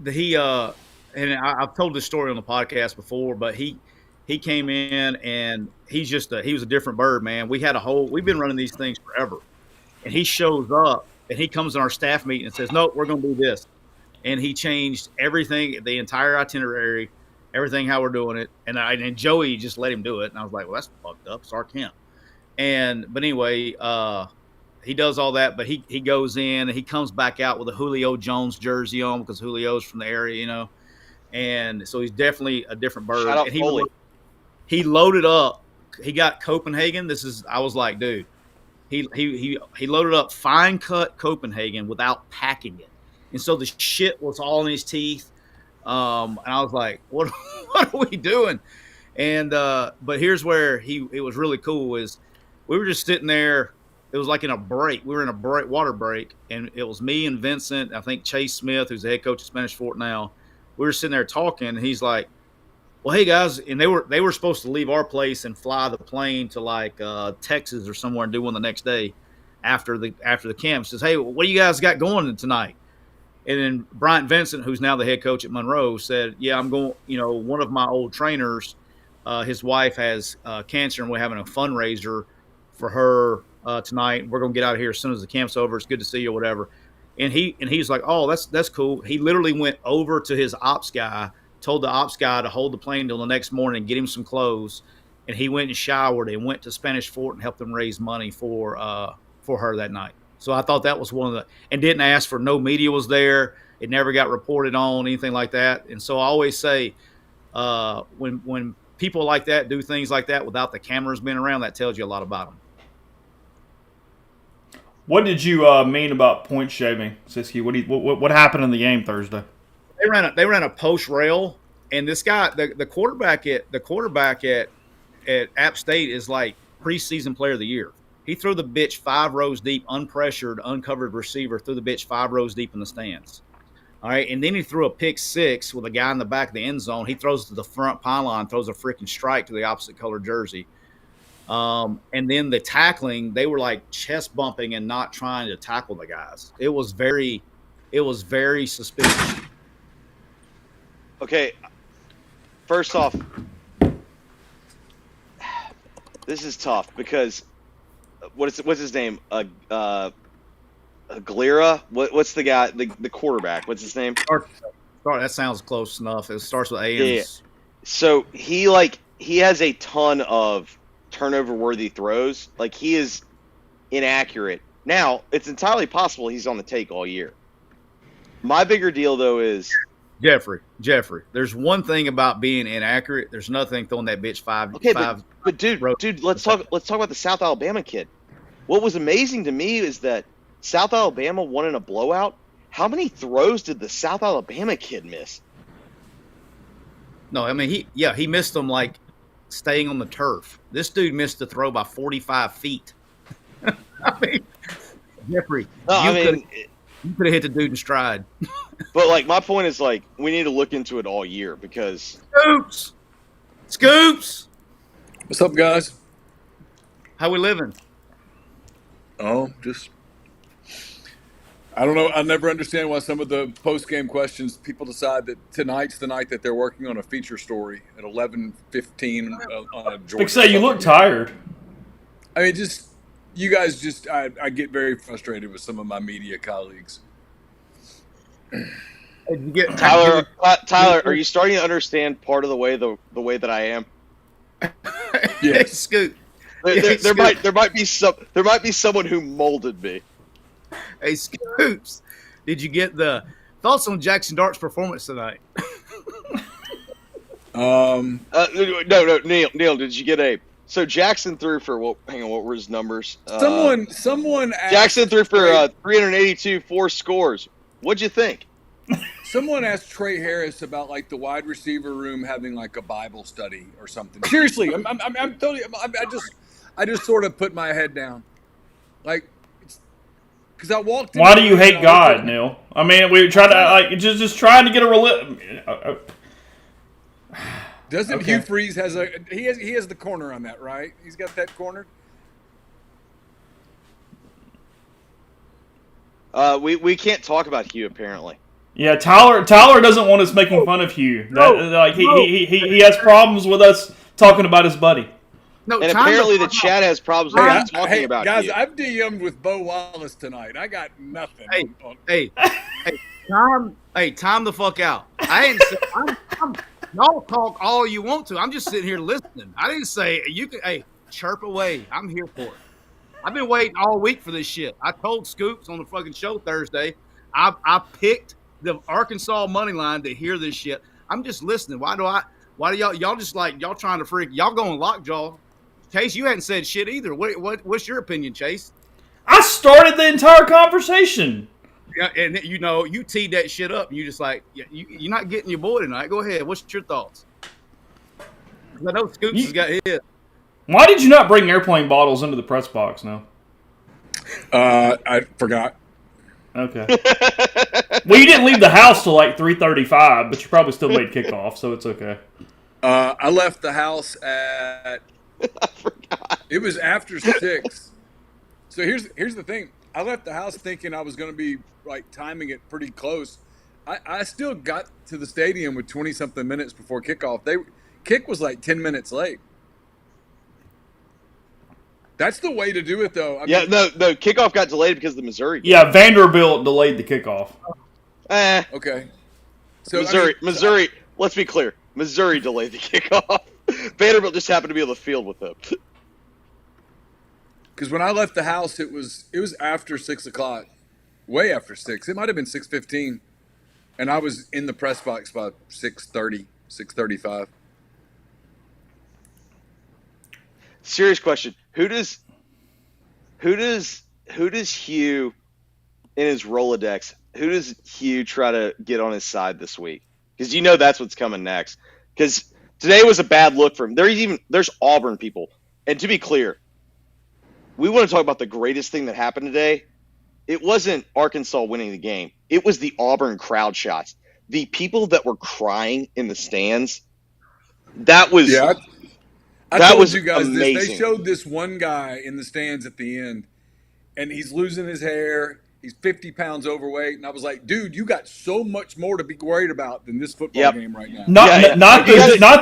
and I've told this story on the podcast before, but he came in and he was a different bird, man. We've been running these things forever. And he shows up and he comes in our staff meeting and says, "Nope, we're going to do this." And he changed everything, the entire itinerary, everything, how we're doing it. And Joey just let him do it. And I was like, well, that's fucked up. It's our camp. But anyway, he does all that, but he goes in and he comes back out with a Julio Jones jersey on because Julio's from the area, And so he's definitely a different bird. Shout out And Foley. he loaded up. He got Copenhagen. I was like, dude, he loaded up fine cut Copenhagen without packing it. And so the shit was all in his teeth. And I was like, what are we doing? And but here's where it was really cool is we were just sitting there. It was like in a break. We were in a water break, and it was me and Vincent. I think Chase Smith, who's the head coach at Spanish Fort now. We were sitting there talking, and he's like, "Well, hey guys," and they were supposed to leave our place and fly the plane to like Texas or somewhere and do one the next day after the camp. Says, "Hey, what do you guys got going tonight?" And then Bryant Vincent, who's now the head coach at Monroe, said, "Yeah, I'm going. One of my old trainers, his wife has cancer, and we're having a fundraiser for her." Tonight, we're gonna get out of here as soon as the camp's over. It's good to see you, or whatever. And he's like, "Oh, that's cool." He literally went over to his ops guy, told the ops guy to hold the plane till the next morning and get him some clothes. And he went and showered and went to Spanish Fort and helped them raise money for her that night. So I thought that was and didn't ask for, no media was there. It never got reported on, anything like that. And so I always say, when people like that do things like that without the cameras being around, that tells you a lot about them. What did you mean about point shaving, Siski? What happened in the game Thursday? They ran a post rail, and this guy, the quarterback at App State is like preseason player of the year. He threw the bitch 5 rows deep, unpressured, uncovered receiver, threw the bitch 5 rows deep in the stands. All right, and then he threw a pick 6 with a guy in the back of the end zone. He throws to the front pylon, throws a freaking strike to the opposite color jersey. And then the tackling, they were like chest bumping and not trying to tackle the guys. It was very suspicious. Okay, first off, this is tough because what's his name? Aguilera? What's the guy? The quarterback? What's his name? That sounds close enough. It starts with A. Yeah. So he has a ton of turnover-worthy throws. Like, he is inaccurate. Now, it's entirely possible he's on the take all year. My bigger deal, though, is Jeffrey. There's one thing about being inaccurate. There's nothing throwing that bitch five. Okay, but dude, let's talk about the South Alabama kid. What was amazing to me is that South Alabama won in a blowout. How many throws did the South Alabama kid miss? No, I mean he missed them like staying on the turf. This dude missed the throw by 45 feet. I mean, Jeffrey, you could have hit the dude in stride. But like, my point is, like, we need to look into it all year because Scoops. What's up, guys? How we living? Oh, I don't know. I never understand why some of the post-game questions, people decide that tonight's the night that they're working on a feature story at 11:15 on a Georgia. Like say, you look tired. I mean, you guys I get very frustrated with some of my media colleagues. Tyler, are you starting to understand part of the way that I am? Yes. Scoop. There might be someone who molded me. Hey, Scoops, did you get the thoughts on Jackson Dart's performance tonight? No, Neil, did you get so Jackson threw for what were his numbers? Someone asked, Jackson threw for 382, 4 scores. What'd you think? Someone asked Trey Harris about like the wide receiver room having like a Bible study or something. Seriously, I just sort of put my head down. Like, because I walked. Why do you hate God, Neil? I mean, we try to just trying to get a Doesn't Okay. Hugh Freeze has he has the corner on that, right? He's got that corner. We can't talk about Hugh apparently. Yeah, Tyler doesn't want us making fun of Hugh. He has problems with us talking about his buddy. No, And apparently the chat has problems with us talking about guys, Hugh. I've DM'd with Bo Wallace tonight. I got nothing. Hey, time the fuck out. I ain't say, y'all talk all you want to. I'm just sitting here listening. I didn't say you can. Hey, chirp away. I'm here for it. I've been waiting all week for this shit. I told Scoops on the fucking show Thursday. I picked the Arkansas money line to hear this shit. I'm just listening. Why do y'all just like y'all trying to freak? Y'all going lockjaw? Chase, you hadn't said shit either. What's your opinion, Chase? I started the entire conversation. Yeah, and you teed that shit up, and you just like you're not getting your boy tonight. Go ahead. What's your thoughts? I know Scoops has got his. Why did you not bring airplane bottles into the press box now? I forgot. Okay. Well, you didn't leave the house till like 3:35, but you probably still made kickoff, so it's okay. I left the house at. I forgot. It was after 6. So here's the thing. I left the house thinking I was going to be like timing it pretty close. I still got to the stadium with 20-something minutes before kickoff. Kick was like 10 minutes late. That's the way to do it, though. I mean, No, kickoff got delayed because of the Missouri game. Yeah, Vanderbilt delayed the kickoff. Okay. So Missouri. Let's be clear. Missouri delayed the kickoff. Vanderbilt just happened to be on the field with them. Because when I left the house, it was after 6 o'clock, way after 6. It might have been 6:15, and I was in the press box by 6:30, 6:35. Serious question: Who does Hugh in his Rolodex? Who does Hugh try to get on his side this week? Because that's what's coming next. Because today was a bad look for him. There's Auburn people, and to be clear, we want to talk about the greatest thing that happened today. It wasn't Arkansas winning the game. It was the Auburn crowd shots. The people that were crying in the stands. That was I that told was you guys amazing. this. They showed this one guy in the stands at the end, and he's losing his hair. He's 50 pounds overweight, and I was like, "Dude, you got so much more to be worried about than this football game right now." Not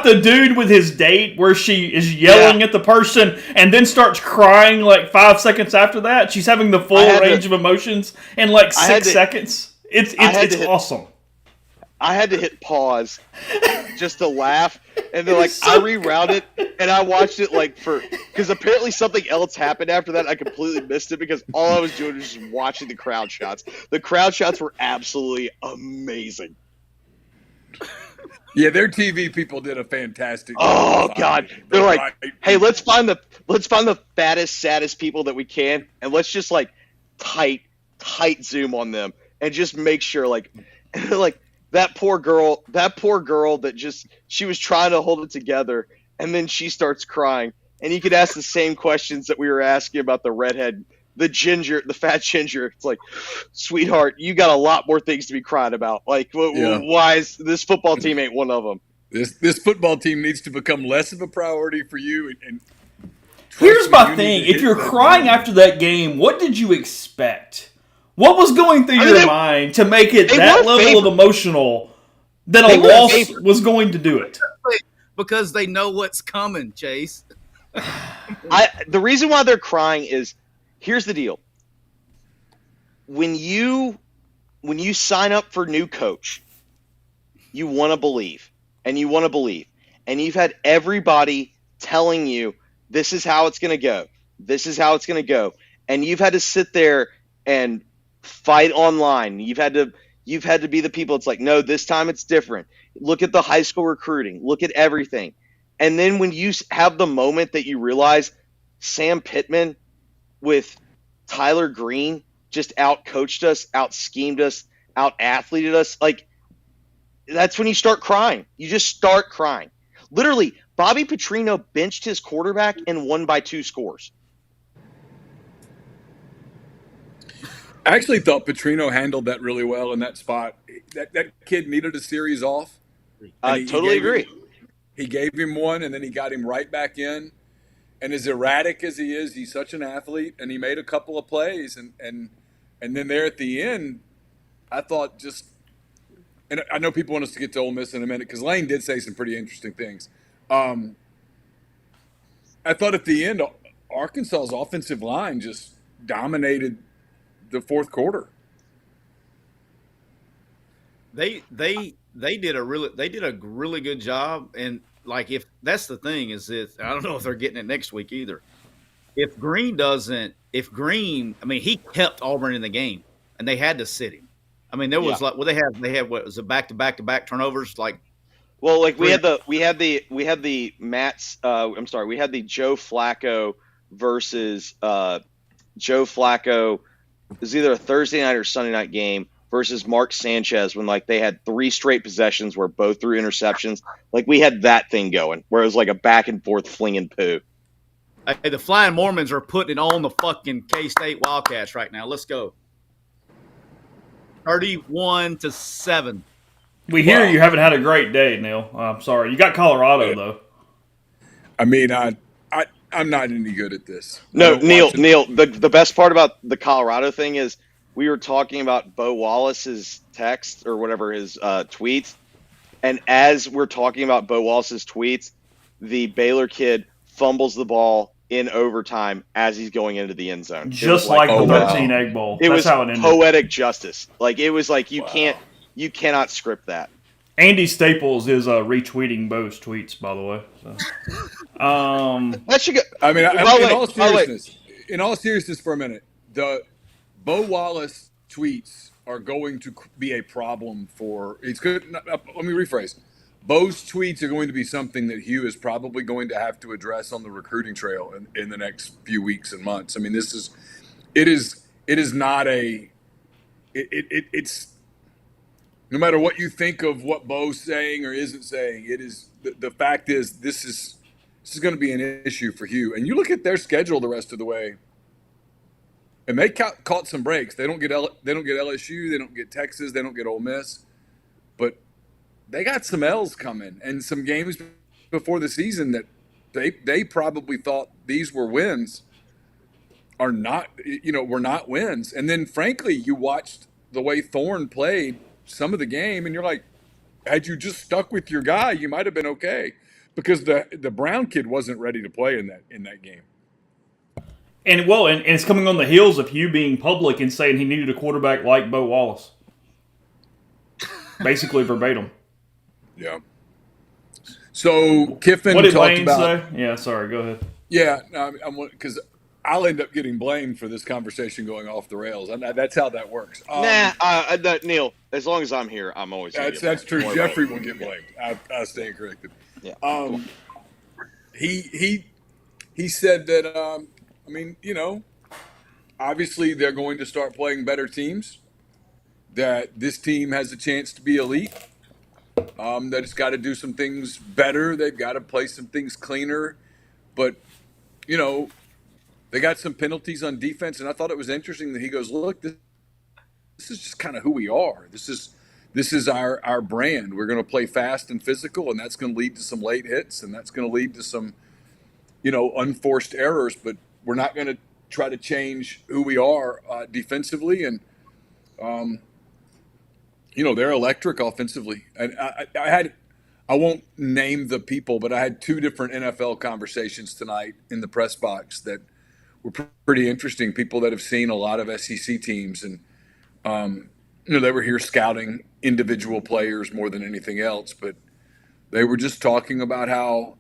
the dude with his date where she is yelling at the person and then starts crying like 5 seconds after that. She's having the full range of emotions in like 6 seconds. It's awesome. I had to hit pause just to laugh, and then I rerouted and I watched it because apparently something else happened after that. I completely missed it because all I was doing was just watching the crowd shots. The crowd shots were absolutely amazing. Yeah, their TV people did a fantastic job. Oh God, they're like, hey, let's find the fattest, saddest people that we can, and let's just tight zoom on them and just make sure that poor girl that she was trying to hold it together, and then she starts crying. And you could ask the same questions that we were asking about the redhead, the fat ginger. It's like, sweetheart, you got a lot more things to be crying about. Why is this football team ain't one of them? This football team needs to become less of a priority for you. And here's my thing: if you're crying after that game, what did you expect? What was going through your mind to make it that level of emotional that a loss was going to do it? Because they know what's coming, Chase. The reason why they're crying is, here's the deal. When you sign up for new coach, you want to believe. And you want to believe. And you've had everybody telling you, this is how it's going to go. This is how it's going to go. And you've had to sit there and fight online. You've had to be the people. It's like, no, this time it's different. Look at the high school recruiting. Look at everything. And then when you have the moment that you realize Sam Pittman with Tyler Green just out-coached us, out-schemed us, out-athleted us, that's when you start crying. You just start crying. Literally, Bobby Petrino benched his quarterback and won by 2 scores. I actually thought Petrino handled that really well in that spot. That kid needed a series off. I totally agree. He gave him one, and then he got him right back in. And as erratic as he is, he's such an athlete, and he made a couple of plays. And then there at the end, I thought just – and I know people want us to get to Ole Miss in a minute because Lane did say some pretty interesting things. I thought at the end, Arkansas's offensive line just dominated the fourth quarter. They did a really good job, and like if that's the thing is that I don't know if they're getting it next week either. If Green, I mean, he kept Auburn in the game, and they had to sit him. I mean, there was they had what was it back to back turnovers like. Well, like we had the Joe Flacco versus Joe Flacco. It was either a Thursday night or Sunday night game versus Mark Sanchez when like they had 3 straight possessions where both threw interceptions. Like we had that thing going where it was like a back and forth flinging poo. Hey, the Flying Mormons are putting it on the fucking K-State Wildcats right now. Let's go. 31-7. We hear you haven't had a great day, Neil. I'm sorry. You got Colorado though. I mean, I'm not any good at this. No, Neil. The best part about the Colorado thing is we were talking about Bo Wallace's text or whatever his tweets, and as we're talking about Bo Wallace's tweets, the Baylor kid fumbles the ball in overtime as he's going into the end zone. Just like the 13 Egg Bowl. It That's was how it ended. Poetic justice. Like it was like you cannot script that. Andy Staples is retweeting Bo's tweets, by the way. So. That should go. I mean, in all seriousness, for a minute, the Bo Wallace tweets are going to be a problem for. It's good. Let me rephrase. Bo's tweets are going to be something that Hugh is probably going to have to address on the recruiting trail in the next few weeks and months. I mean, it is not a. It's. No matter what you think of what Bo's saying or isn't saying, it is the fact is this is going to be an issue for Hugh. And you look at their schedule the rest of the way, and they caught some breaks. They don't get LSU, they don't get Texas, they don't get Ole Miss, but they got some L's coming and some games before the season that they probably thought these were wins are not were not wins. And then frankly, you watched the way Thorne played some of the game, and you're like, had you just stuck with your guy, you might have been okay, because the Brown kid wasn't ready to play in that game. And it's coming on the heels of Hugh being public and saying he needed a quarterback like Bo Wallace, basically verbatim. Yeah. So Kiffin what did talked Lane about. say? Yeah, sorry. Go ahead. Yeah, because I'll end up getting blamed for this conversation going off the rails. That's how that works. Neil, as long as I'm here, I'm always. That's true. Jeffrey will get blamed. I stand corrected. Yeah. He said that. I mean, obviously they're going to start playing better teams. That this team has a chance to be elite. That it's got to do some things better. They've got to play some things cleaner, but they got some penalties on defense, and I thought it was interesting that he goes, look, this is just kind of who we are. This is our brand. We're going to play fast and physical, and that's going to lead to some late hits, and that's going to lead to some, unforced errors, but we're not going to try to change who we are defensively, and, they're electric offensively. And I won't name the people, but I had 2 different NFL conversations tonight in the press box that were pretty interesting. People that have seen a lot of SEC teams, and they were here scouting individual players more than anything else. But they were just talking about how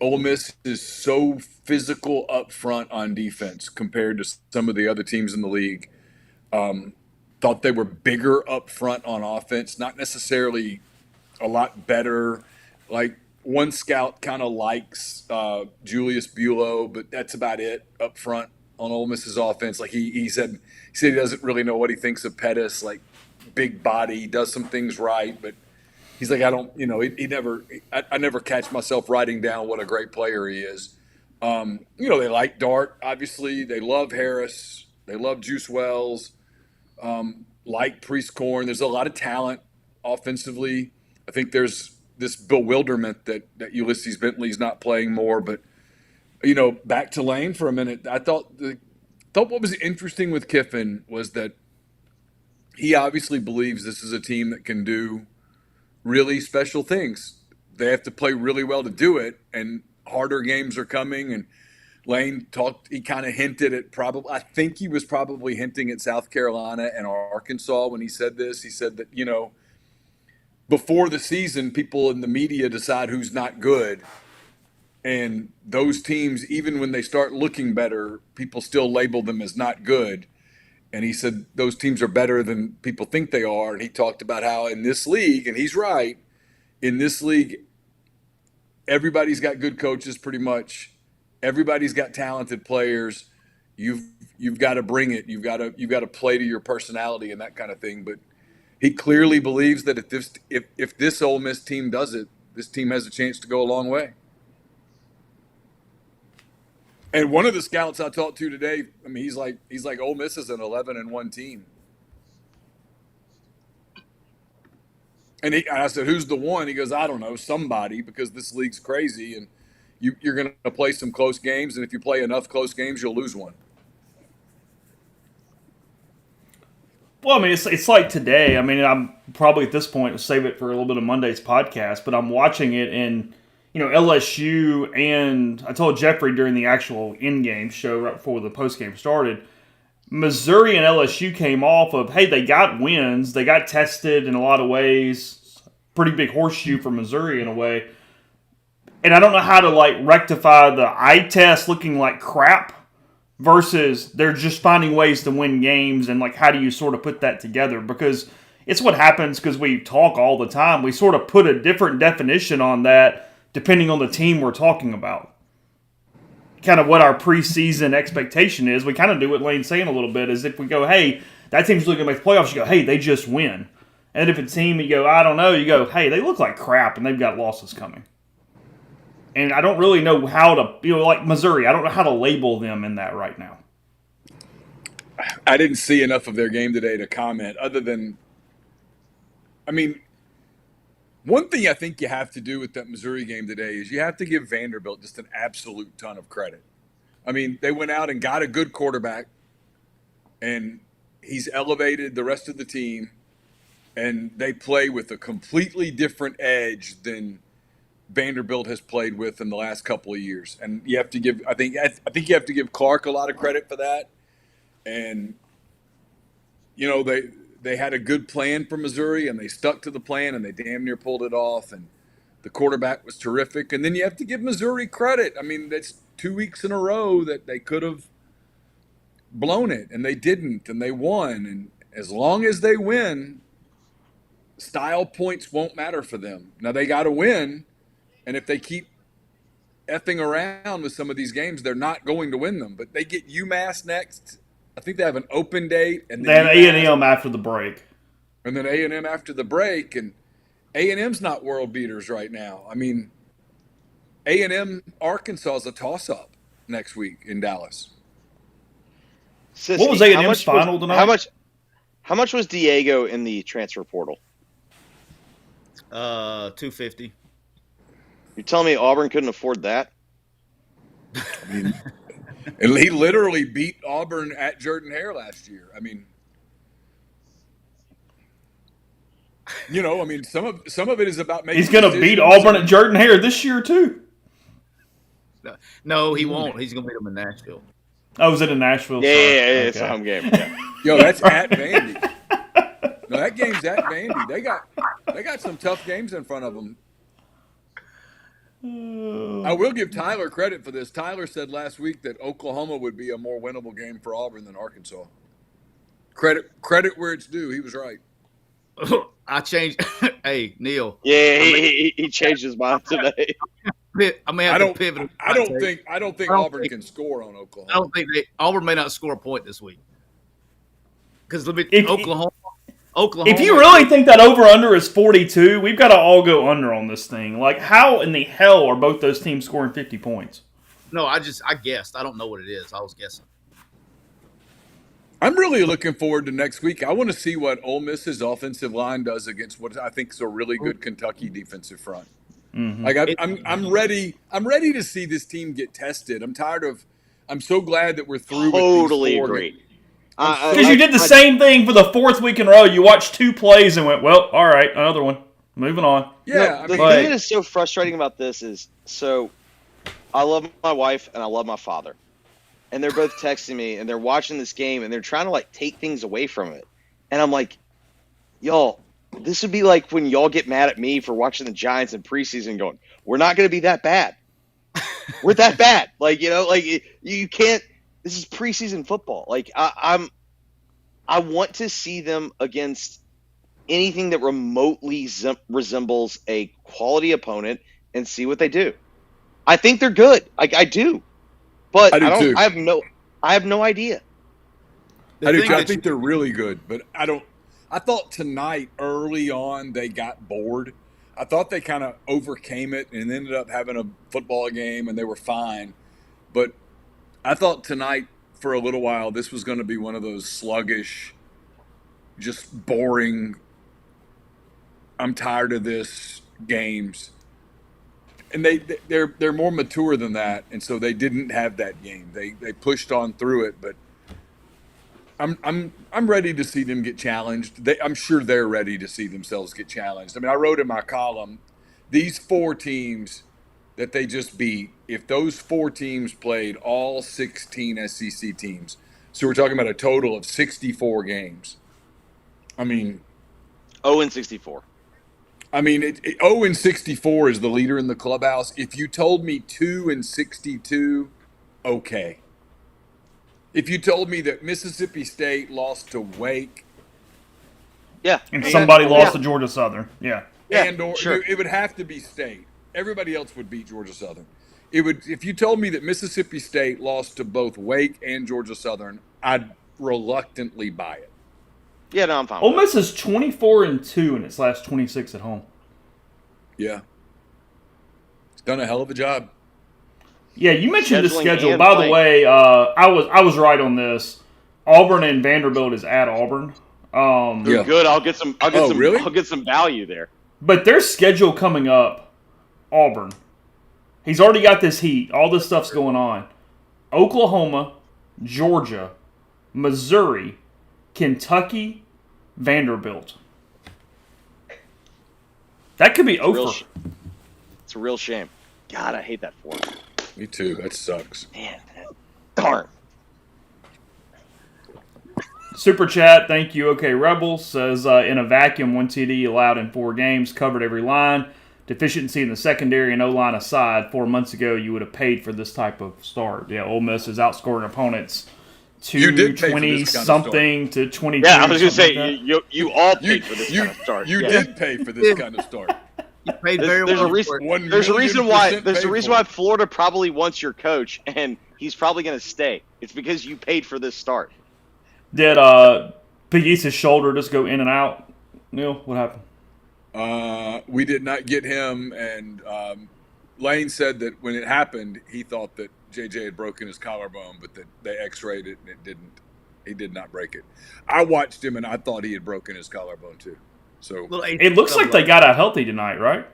Ole Miss is so physical up front on defense compared to some of the other teams in the league. Thought they were bigger up front on offense, not necessarily a lot better. Like one scout kind of likes Julius Buelow, but that's about it up front on Ole Miss's offense. Like he said he doesn't really know what he thinks of Pettis. Like big body, does some things right, but he's like, I don't, I never catch myself writing down what a great player he is. They like Dart, obviously. They love Harris. They love Juice Wells, like Priest Corn. There's a lot of talent offensively. I think there's this bewilderment that Ulysses Bentley's not playing more. But, back to Lane for a minute. I thought what was interesting with Kiffin was that he obviously believes this is a team that can do really special things. They have to play really well to do it, and harder games are coming. And Lane he kind of hinted at I think he was probably hinting at South Carolina and Arkansas when he said this. He said that, before the season, people in the media decide who's not good. And those teams, even when they start looking better, people still label them as not good. And he said those teams are better than people think they are. And he talked about how in this league, and he's right, in this league, everybody's got good coaches pretty much. Everybody's got talented players. You've got to bring it. You've got to play to your personality and that kind of thing. But he clearly believes that if this Ole Miss team does it, this team has a chance to go a long way. And one of the scouts I talked to today, I mean, he's like Ole Miss is an 11-1 team. And I said, who's the one? He goes, I don't know, somebody, because this league's crazy, and you're going to play some close games, and if you play enough close games, you'll lose one. Well, I mean, it's like today. I mean, I'm probably at this point save it for a little bit of Monday's podcast, but I'm watching it and. LSU, and I told Jeffrey during the actual in-game show right before the post-game started, Missouri and LSU came off of, hey, they got wins. They got tested in a lot of ways. Pretty big horseshoe for Missouri in a way. And I don't know how to, rectify the eye test looking like crap versus they're just finding ways to win games, and, how do you sort of put that together? Because it's what happens because we talk all the time. We sort of put a different definition on that depending on the team we're talking about. Kind of what our preseason expectation is. We kind of do what Lane's saying a little bit, is if we go, hey, that team's looking to make the playoffs, you go, hey, they just win. And if it's a team, you go, I don't know, you go, hey, they look like crap and they've got losses coming. And I don't really know how to, like Missouri, I don't know how to label them in that right now. I didn't see enough of their game today to comment other than, one thing I think you have to do with that Missouri game today is you have to give Vanderbilt just an absolute ton of credit. They went out and got a good quarterback, and he's elevated the rest of the team, and they play with a completely different edge than Vanderbilt has played with in the last couple of years. And you have to give, I think you have to give Clark a lot of credit for that. And, they had a good plan for Missouri, and they stuck to the plan, and they damn near pulled it off. And the quarterback was terrific. And then you have to give Missouri credit. That's 2 weeks in a row that they could have blown it, and they didn't, and they won. And as long as they win, style points won't matter for them. Now, they got to win, and if they keep effing around with some of these games, they're not going to win them. But they get UMass next. I think they have an open date, and then A&M after the break, and then A&M after the break, and A&M's not world beaters right now. A&M Arkansas is a toss-up next week in Dallas. Sissy, what was A&M's final tonight? How much was Diego in the transfer portal? $250. You're telling me Auburn couldn't afford that? And he literally beat Auburn at Jordan-Hare last year. Some of it is about making. He's going to beat Auburn at Jordan-Hare this year too. No, he won't. He's going to beat them in Nashville. Oh, was it in Nashville? Yeah, it's a home game. Yeah. Yo, that's at Vandy. No, that game's at Vandy. They got some tough games in front of them. I will give Tyler credit for this. Tyler said last week that Oklahoma would be a more winnable game for Auburn than Arkansas. Credit where it's due. He was right. I changed. Hey, Neil. Yeah, he changed his mind today. I don't pivot. I don't think Auburn can score on Oklahoma. I don't think Auburn may not score a point this week. Because Oklahoma. If you really think that over-under is 42, we've got to all go under on this thing. How in the hell are both those teams scoring 50 points? No, I guessed. I don't know what it is. I was guessing. I'm really looking forward to next week. I want to see what Ole Miss's offensive line does against what I think is a really good Kentucky defensive front. Mm-hmm. Like I'm ready. I'm ready to see this team get tested. I'm so glad that we're through. Totally with these agree. Because you did the same thing for the fourth week in a row. You watched 2 plays and went, well, all right, another one. Moving on. Yeah. The thing that is so frustrating about this is, so I love my wife and I love my father. And they're both texting me and they're watching this game and they're trying to like take things away from it. And I'm like, y'all, this would be like when y'all get mad at me for watching the Giants in preseason going, we're not going to be that bad. We're that bad. Like, you know, like you can't, this is preseason football. Like I want to see them against anything that remotely resembles a quality opponent and see what they do. I think they're good. I do. But I do too. I have no idea. I do too. I think they're really good, but I thought tonight early on they got bored. I thought they kind of overcame it and ended up having a football game and they were fine. But I thought tonight for a little while this was going to be one of those sluggish, just boring, I'm tired of this games. And they're more mature than that, and so they didn't have that game. They pushed on through it, but I'm ready to see them get challenged. I'm sure they're ready to see themselves get challenged. I mean, I wrote in my column, these 4 teams that they just beat, if those 4 teams played all 16 SEC teams, so we're talking about a total of 64 games. I mean, 0-64. I mean, 0-64 is the leader in the clubhouse. If you told me 2-62, okay. If you told me that Mississippi State lost to Wake, yeah, and somebody lost to Georgia Southern, yeah, sure. It would have to be State. Everybody else would beat Georgia Southern. It would. If you told me that Mississippi State lost to both Wake and Georgia Southern, I'd reluctantly buy it. Yeah, no, I'm fine. Ole Miss is 24-2 in its last 26 at home. Yeah, it's done a hell of a job. Yeah, you mentioned the Scheduling schedule. and By playing. the way, I was right on this. Auburn and Vanderbilt is at Auburn. They're good. I'll get some. Really? I'll get some value there. But their schedule coming up, Auburn. He's already got this heat. All this stuff's going on. Oklahoma, Georgia, Missouri, Kentucky, Vanderbilt. That could be over. It's a real shame. God, I hate that for them. Me too. That sucks. Man, darn. Super chat, thank you. Okay, Rebels says, in a vacuum, 1 TD allowed in 4 games, covered every line. Deficiency in the secondary and O-line aside, 4 months ago you would have paid for this type of start. Yeah, Ole Miss is outscoring opponents 20-something to 22. Yeah, I was going to say, like you all paid for this kind of start. You did pay for this kind of start. You paid very well. There's a reason why Florida probably wants your coach, and he's probably going to stay. It's because you paid for this start. Did Big East's shoulder just go in and out? Neil, what happened? We did not get him, and Lane said that when it happened, he thought that JJ had broken his collarbone, but that they x-rayed it and it didn't. He did not break it. I watched him, and I thought he had broken his collarbone too. So it looks like they got out healthy tonight, right?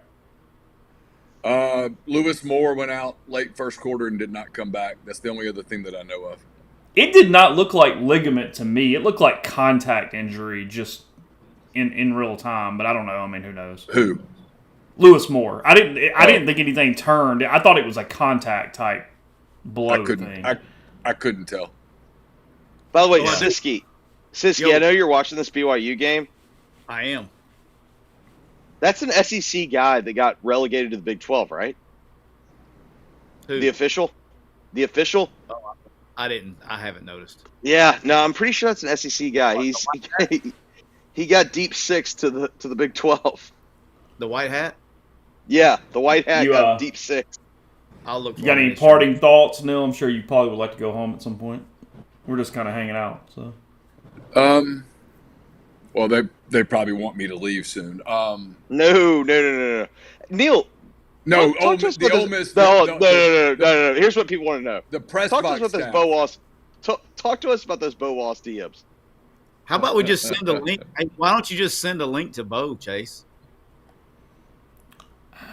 Lewis Moore went out late first quarter and did not come back. That's the only other thing that I know of. It did not look like ligament to me. It looked like contact injury just in real time, but I don't know. I mean, who knows? Who? Lewis Moore. I didn't think anything turned. I thought it was a contact type blow thing. I couldn't tell. By the way, Siski, I know you're watching this BYU game. I am. That's an SEC guy that got relegated to the Big 12, right? Who? The official? Oh, I haven't noticed. Yeah, no, I'm pretty sure that's an SEC guy. He got deep 6 to the Big 12. The white hat? Yeah, the white hat got deep 6. I'll look. You got any parting thoughts, Neil? I'm sure you probably would like to go home at some point. We're just kind of hanging out, so. Well, they probably want me to leave soon. No. Neil. No, Ole Miss. No. Here's what people want to know. The press Talk box to us about this staff. Bo Wallace. talk to us about those Bo Wallace DMs. How about we just send a link? Hey, why don't you just send a link to Bo, Chase?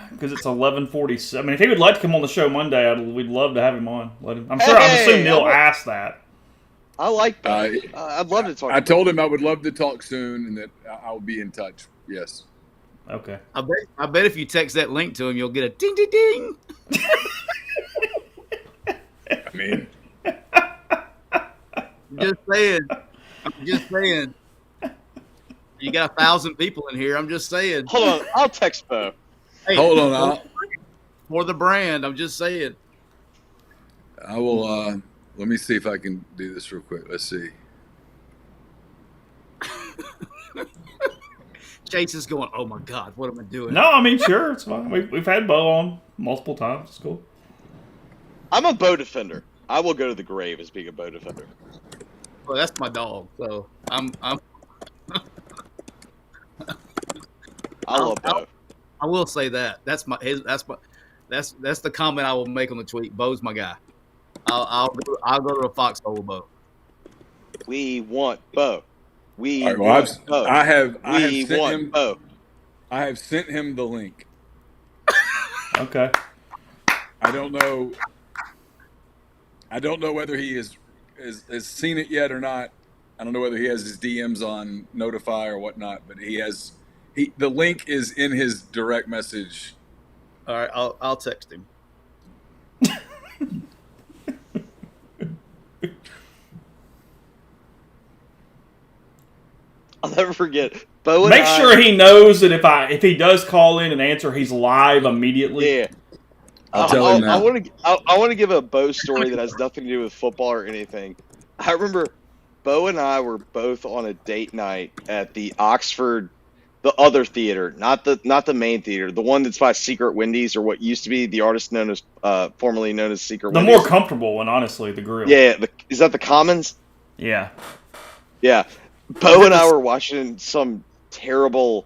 Because it's 11:47. I mean, if he would like to come on the show Monday, we'd love to have him on. I'm assuming Neil asked that. I like that. I'd love to talk. I told him I would love to talk soon, and that I'll be in touch. Yes. Okay. I bet if you text that link to him, you'll get a ding, ding, ding. I mean, I'm just saying. You got 1,000 people in here. I'm just saying. Hold on, I'll text Bo. Hey, hold on. For the brand, I'm just saying. I will. Let me see if I can do this real quick. Let's see. Chase is going, oh my God, what am I doing? No, I mean, sure, it's fine. We've had Bo on multiple times. It's cool. I'm a Bo defender. I will go to the grave as being a Bo defender. Well, that's my dog, so I'm I love Bo. I will say that. That's the comment I will make on the tweet. Bo's my guy. I'll go to a foxhole with Bo. We want Bo. I have sent him Bo. I have sent him the link. Okay. I don't know whether he has seen it yet or not. I don't know whether he has his DMs on Notify or whatnot, but the link is in his direct message. All right, I'll text him. I'll never forget. Bo and Make sure he knows that if he does call in and answer, he's live immediately. Yeah. I'll tell him now. I want to give a Bo story that has nothing to do with football or anything. I remember Bo and I were both on a date night at the Oxford, the other theater, not the main theater, the one that's by Secret Wendy's, or what used to be the artist known as formerly known as Secret The Wendy's. more comfortable one, honestly, the grill. Yeah, is that the Commons? Yeah. Yeah. Bo and I were watching some terrible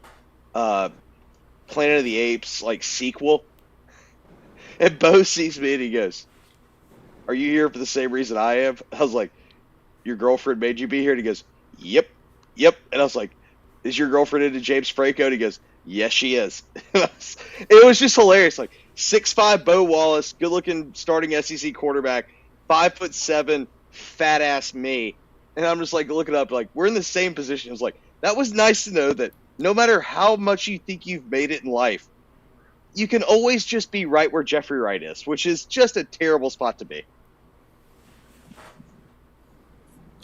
Planet of the Apes like sequel, and Bo sees me and he goes, "Are you here for the same reason I am?" I was like, "Your girlfriend made you be here?" And he goes, Yep. And I was like, "Is your girlfriend into James Franco?" And he goes, "Yes, she is." It was just hilarious. Like 6'5" Bo Wallace, good looking starting SEC quarterback, 5'7", fat ass me. And I'm just like looking up, like, we're in the same position. It's like, that was nice to know that no matter how much you think you've made it in life, you can always just be right where Jeffrey Wright is, which is just a terrible spot to be.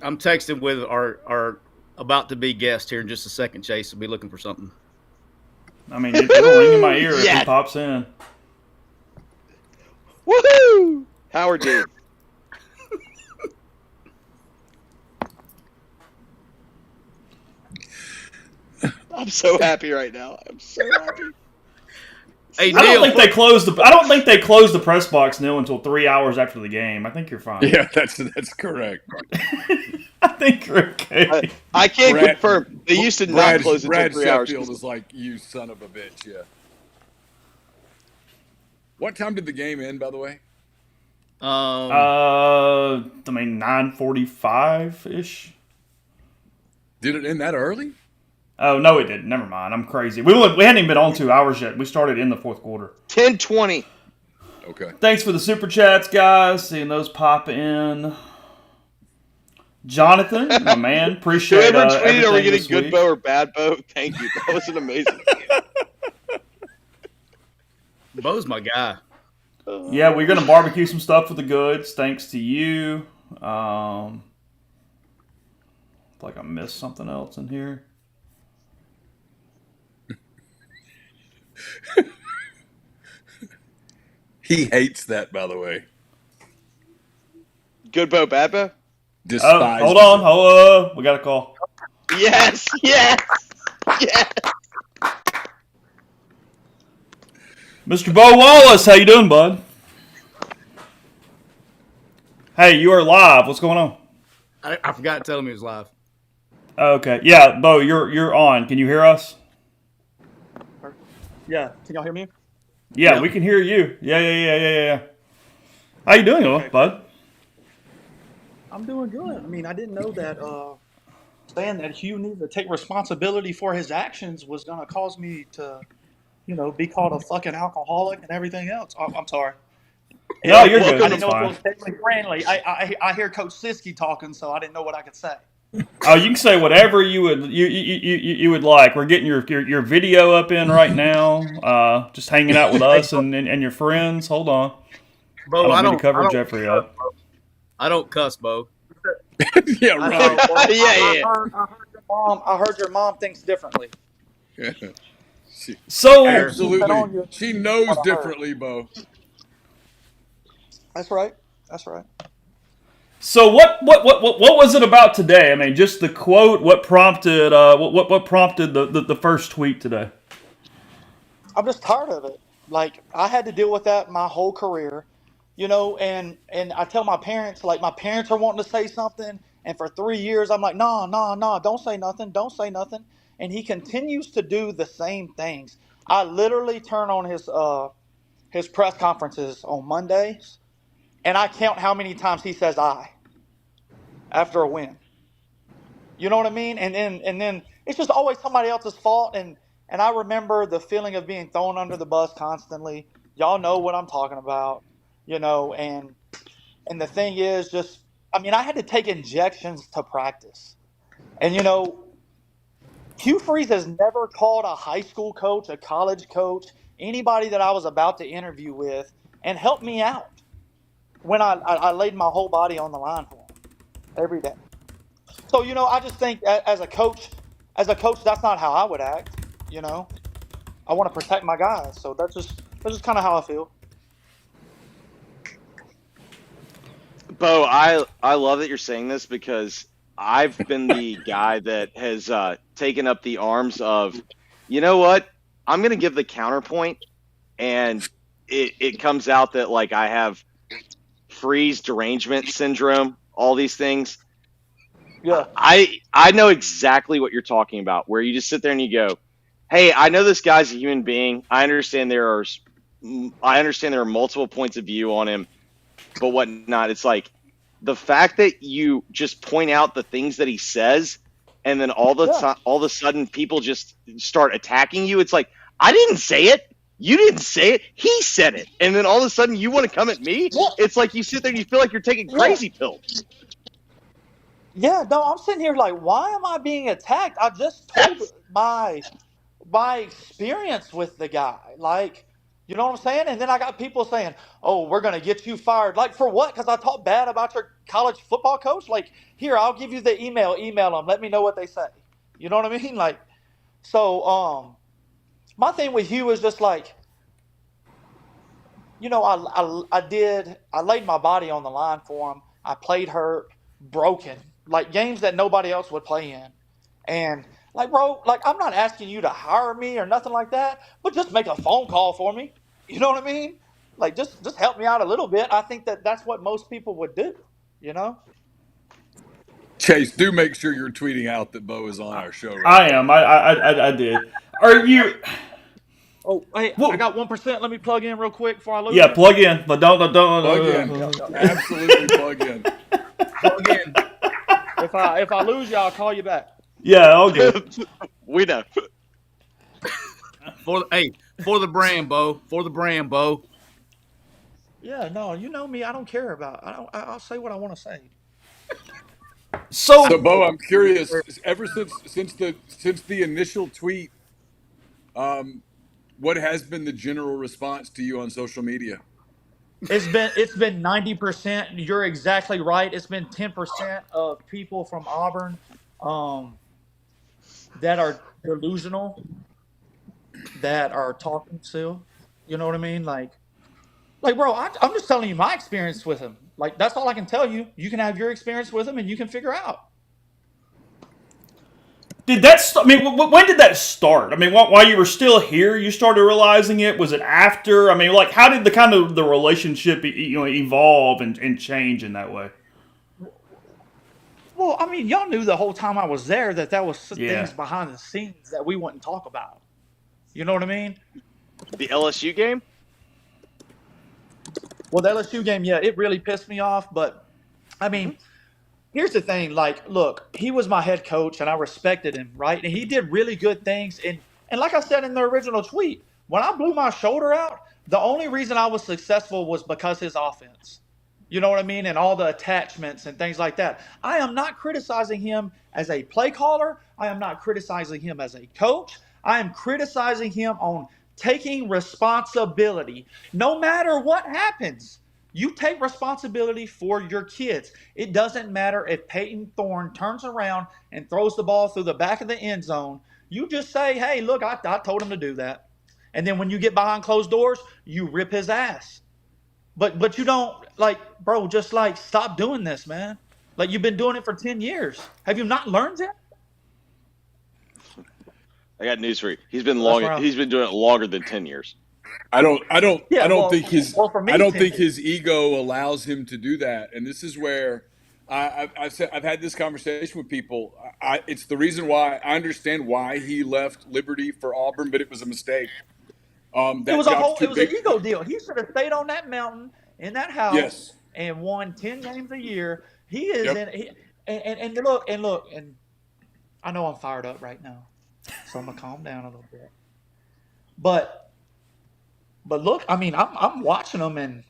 I'm texting with our about to be guest here in just a second, Chase. Will be looking for something. I mean, it'll ring in my ear if Yeah. he pops in. Woohoo! Howard Dean. I'm so happy right now. I'm so happy. Hey, I Neil, don't think they closed the press box, Neil, until 3 hours after the game. I think you're fine. Yeah, that's correct. I think you're okay. I can't confirm. They used to not close until Brad 3 hours. Sheffield is like, you son of a bitch, yeah. What time did the game end, by the way? I mean, 9:45-ish. Did it end that early? Oh, no, it didn't. Never mind. I'm crazy. We hadn't even been on 2 hours yet. We started in the fourth quarter. 10:20. Okay. Thanks for the super chats, guys. Seeing those pop in. Jonathan, my man, appreciate Whoever tweeted, everything are we getting this good week. Bo or bad Bo? Thank you. That was an amazing game. Bo's my guy. Yeah, we're going to barbecue some stuff for the goods, thanks to you. Like I missed something else in here. He hates that, by the way. Good Bo, bad Bo? Despise. Hold on. We got a call. Yes. Mr. Bo Wallace, how you doing, bud? Hey, you are live. What's going on? I forgot to tell him he was live. Okay. Yeah, Bo, you're on. Can you hear us? Yeah, can y'all hear me? Yeah, we can hear you. Yeah. How you doing, bud? I'm doing good. I mean, I didn't know that saying that Hugh needs to take responsibility for his actions was going to cause me to, be called a fucking alcoholic and everything else. I'm sorry. No, you're good. I That's didn't know if it fine. was family friendly. I hear Coach Siski talking, so I didn't know what I could say. Oh, you can say whatever you would like. We're getting your video up in right now. Just hanging out with us and your friends. Hold on. Bo, I don't mean to cover Jeffrey up. I don't cuss, Bo. Yeah, I right. know. Well, Yeah. I heard your mom thinks differently. So Absolutely. She knows What I heard. differently, Bo. That's right. That's right. So what was it about today? I mean, just the quote. What prompted what prompted the first tweet today? I'm just tired of it. Like, I had to deal with that my whole career, and I tell my parents, like, my parents are wanting to say something, and for 3 years I'm like, no, don't say nothing, don't say nothing, and he continues to do the same things. I literally turn on his press conferences on Mondays, and I count how many times he says "I" after a win. You know what I mean? And then it's just always somebody else's fault. And I remember the feeling of being thrown under the bus constantly. Y'all know what I'm talking about, and the thing is just, I mean, I had to take injections to practice. And Hugh Freeze has never called a high school coach, a college coach, anybody that I was about to interview with, and helped me out when I laid my whole body on the line for him every day. So, I just think as a coach, that's not how I would act. I want to protect my guys. So that's just kind of how I feel. Bo, I love that you're saying this because I've been the guy that has taken up the arms of, you know what? I'm going to give the counterpoint, and it comes out that, like, I have freeze derangement syndrome, all these things. Yeah. I know exactly what you're talking about, where you just sit there and you go, hey, I know this guy's a human being. I understand there are multiple points of view on him, but whatnot. It's like the fact that you just point out the things that he says, and then all of a sudden people just start attacking you. It's like, I didn't say it. You didn't say it. He said it. And then all of a sudden you want to come at me? Yeah. It's like you sit there and you feel like you're taking crazy pills. Yeah, no, I'm sitting here like, why am I being attacked? I just told my experience with the guy. Like, you know what I'm saying? And then I got people saying, oh, we're going to get you fired. Like, for what? Because I talk bad about your college football coach? Like, here, I'll give you the email. Email them. Let me know what they say. You know what I mean? Like, so my thing with Hugh is just like, I laid my body on the line for him. I played hurt, broken, like games that nobody else would play in. And like, bro, like, I'm not asking you to hire me or nothing like that, but just make a phone call for me. You know what I mean? Like, just help me out a little bit. I think that's what most people would do, you know? Chase, do make sure you're tweeting out that Bo is on our show. Right I am. I did. Are you? Oh, hey, Well, I got 1%. Let me plug in real quick before I lose Yeah, it. plug in, but don't. Plug in. Absolutely plug in. Plug in. If I lose you, I'll call you back. Yeah, all good. We know. For the brand, Bo. For the brand, Bo. Yeah, no, you know me. I don't care about. I'll say what I want to say. So, Bo, I'm curious. Ever since the initial tweet, what has been the general response to you on social media? It's been 90%. You're exactly right. It's been 10% of people from Auburn that are delusional, that are talking still. You know what I mean? Like, bro, I'm just telling you my experience with him. Like, that's all I can tell you. You can have your experience with him, and you can figure out. Did that? I mean, when did that start? I mean, while you were still here, you started realizing it. Was it after? I mean, like, how did the relationship evolve and change in that way? Well, I mean, y'all knew the whole time I was there that was Yeah. things behind the scenes that we wouldn't talk about. You know what I mean? The LSU game? Well, the LSU game, yeah, it really pissed me off. But, I mean, here's the thing. Like, look, he was my head coach, and I respected him, right? And he did really good things. And like I said in the original tweet, when I blew my shoulder out, the only reason I was successful was because his offense. You know what I mean? And all the attachments and things like that. I am not criticizing him as a play caller. I am not criticizing him as a coach. I am criticizing him on taking responsibility. No matter what happens, you take responsibility for your kids. It doesn't matter if Peyton Thorne turns around and throws the ball through the back of the end zone. You just say, hey, look, I told him to do that. And then when you get behind closed doors, you rip his ass. But you don't, like, bro, just like stop doing this, man. Like, you've been doing it for 10 years. Have you not learned it? I got news for you. He's been doing it longer than 10 years. I don't think for me, his ego allows him to do that. And this is where I've had this conversation with people. It's the reason why I understand why he left Liberty for Auburn, but it was a mistake. It was an ego deal. He should have stayed on that mountain in that house Yes. and won 10 games a year. He is Yep. and look, and I know I'm fired up right now, so I'm gonna calm down a little bit. But look, I mean, I'm watching them, and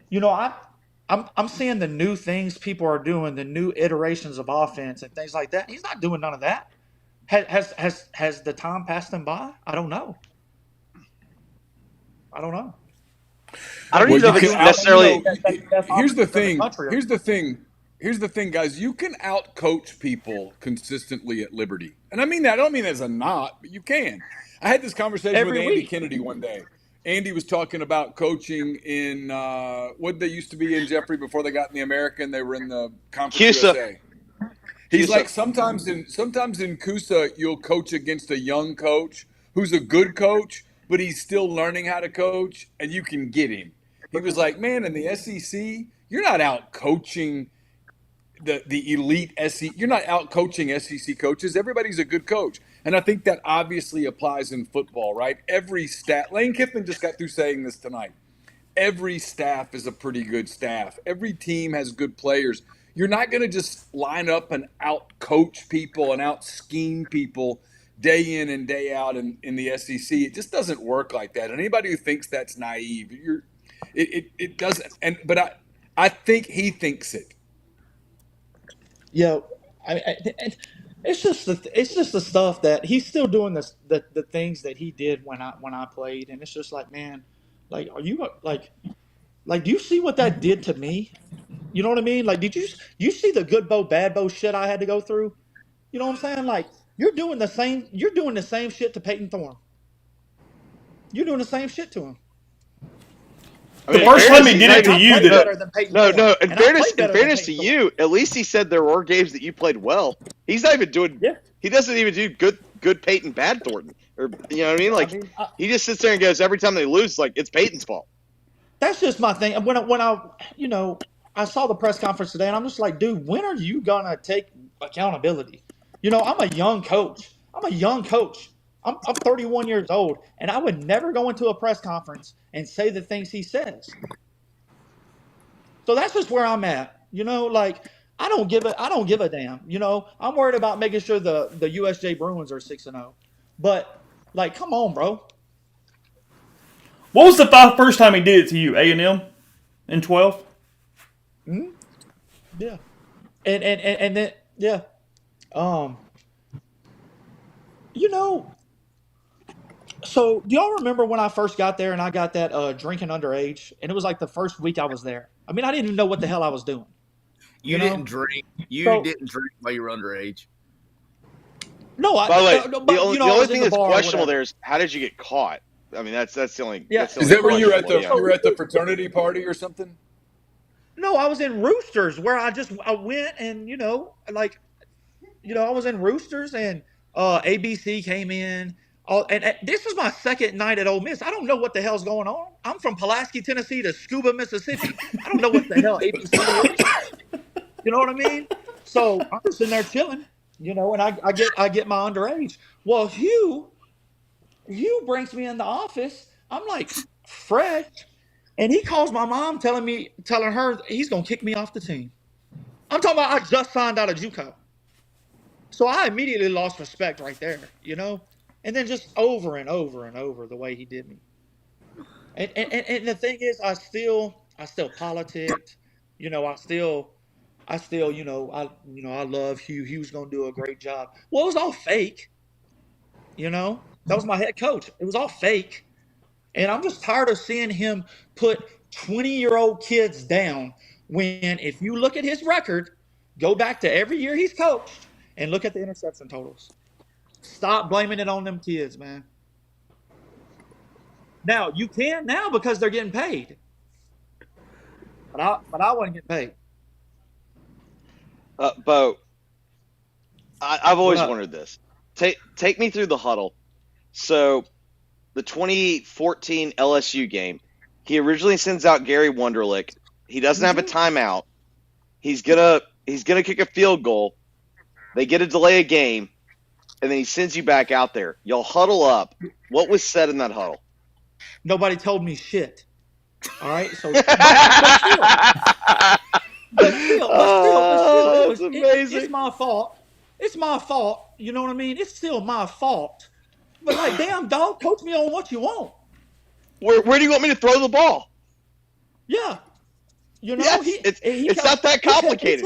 you know, I'm seeing the new things people are doing, the new iterations of offense and things like that. He's not doing none of that. Has the time passed him by? I don't know. I don't even Well, know if you it's can necessarily. Here's the thing, guys. You can out-coach people consistently at Liberty. And I mean that. I don't mean as a knock, but you can. I had this conversation with Every Andy week. Kennedy one day. Andy was talking about coaching in what they used to be in, Jeffrey, before they got in the American. They were in the Conference CUSA. USA. He's CUSA. like, sometimes in CUSA, you'll coach against a young coach who's a good coach, but he's still learning how to coach, and you can get him. He was like, man, in the SEC, you're not out coaching the elite SEC. You're not out coaching SEC coaches. Everybody's a good coach. And I think that obviously applies in football, right? Every staff, Lane Kiffin just got through saying this tonight. Every staff is a pretty good staff. Every team has good players. You're not going to just line up and out coach people and out scheme people day in and day out in the SEC. It just doesn't work like that. And anybody who thinks that's naive, it doesn't. But I think he thinks it. Yeah, it's just the stuff that he's still doing the things that he did when I played, and it's just like, man, like, are you like do you see what that did to me? You know what I mean? Like, did you see the good bow bad bow shit I had to go through? You know what I'm saying? Like, you're doing the same shit to Peyton Thorne. You're doing the same shit to him. The first time he did it to you, No. In fairness to you, at least he said there were games that you played well. He's not even doing. Yeah. He doesn't even do good Peyton bad Thornton, or you know what I mean? Like he just sits there and goes every time they lose, like it's Peyton's fault. That's just my thing. When I saw the press conference today, and I'm just like, dude, when are you gonna take accountability? I'm a young coach. I'm 31 years old, and I would never go into a press conference and say the things he says. So that's just where I'm at. Like, I don't give a damn. I'm worried about making sure the USJ Bruins are 6-0. But like, come on, bro. What was the first time he did it to you? A&M in 12? Mm-hmm. Yeah, and then yeah, So do y'all remember when I first got there and I got that drinking underage, and it was like the first week I was there. I mean, I didn't even know what the hell I was doing. You didn't drink. Didn't drink while you were underage. No, By the way, the only thing that's questionable there is how did you get caught? I mean, that's the only. Yeah. That's the Is only that where you were at the yeah. fraternity party or something? No, I was in Roosters where I went and I was in Roosters and ABC came in. And this is my second night at Ole Miss. I don't know what the hell's going on. I'm from Pulaski, Tennessee to Scuba, Mississippi. I don't know what the hell ABC is. You know what I mean? So I'm just in there chilling, and I get my underage. Well, Hugh brings me in the office. I'm like fresh, and he calls my mom, telling her he's gonna kick me off the team. I'm talking about I just signed out of JUCO. So I immediately lost respect right there, you know? And then just over and over and over the way he did me. And the thing is, I still politicked, you know. I still, I love Hugh. Hugh's gonna do a great job. Well, it was all fake, you know. That was my head coach. It was all fake, and I'm just tired of seeing him put 20-year-old kids down. When if you look at his record, go back to every year he's coached and look at the interception totals. Stop blaming it on them kids, man. Now you can now because they're getting paid. But I wasn't getting paid. Bo, I've always What up? wondered this. Take me through the huddle. So, the 2014 LSU game, he originally sends out Gary Wunderlich. He doesn't have a timeout. He's gonna kick a field goal. They get a delay of game, and then he sends you back out there. Y'all huddle up. What was said in that huddle? Nobody told me shit. All right, so Oh, that's amazing. It's my fault. It's my fault. You know what I mean? It's still my fault. But like, damn dog, coach me on what you want. Where do you want me to throw the ball? Yeah, you know. Yes, it's not that complicated.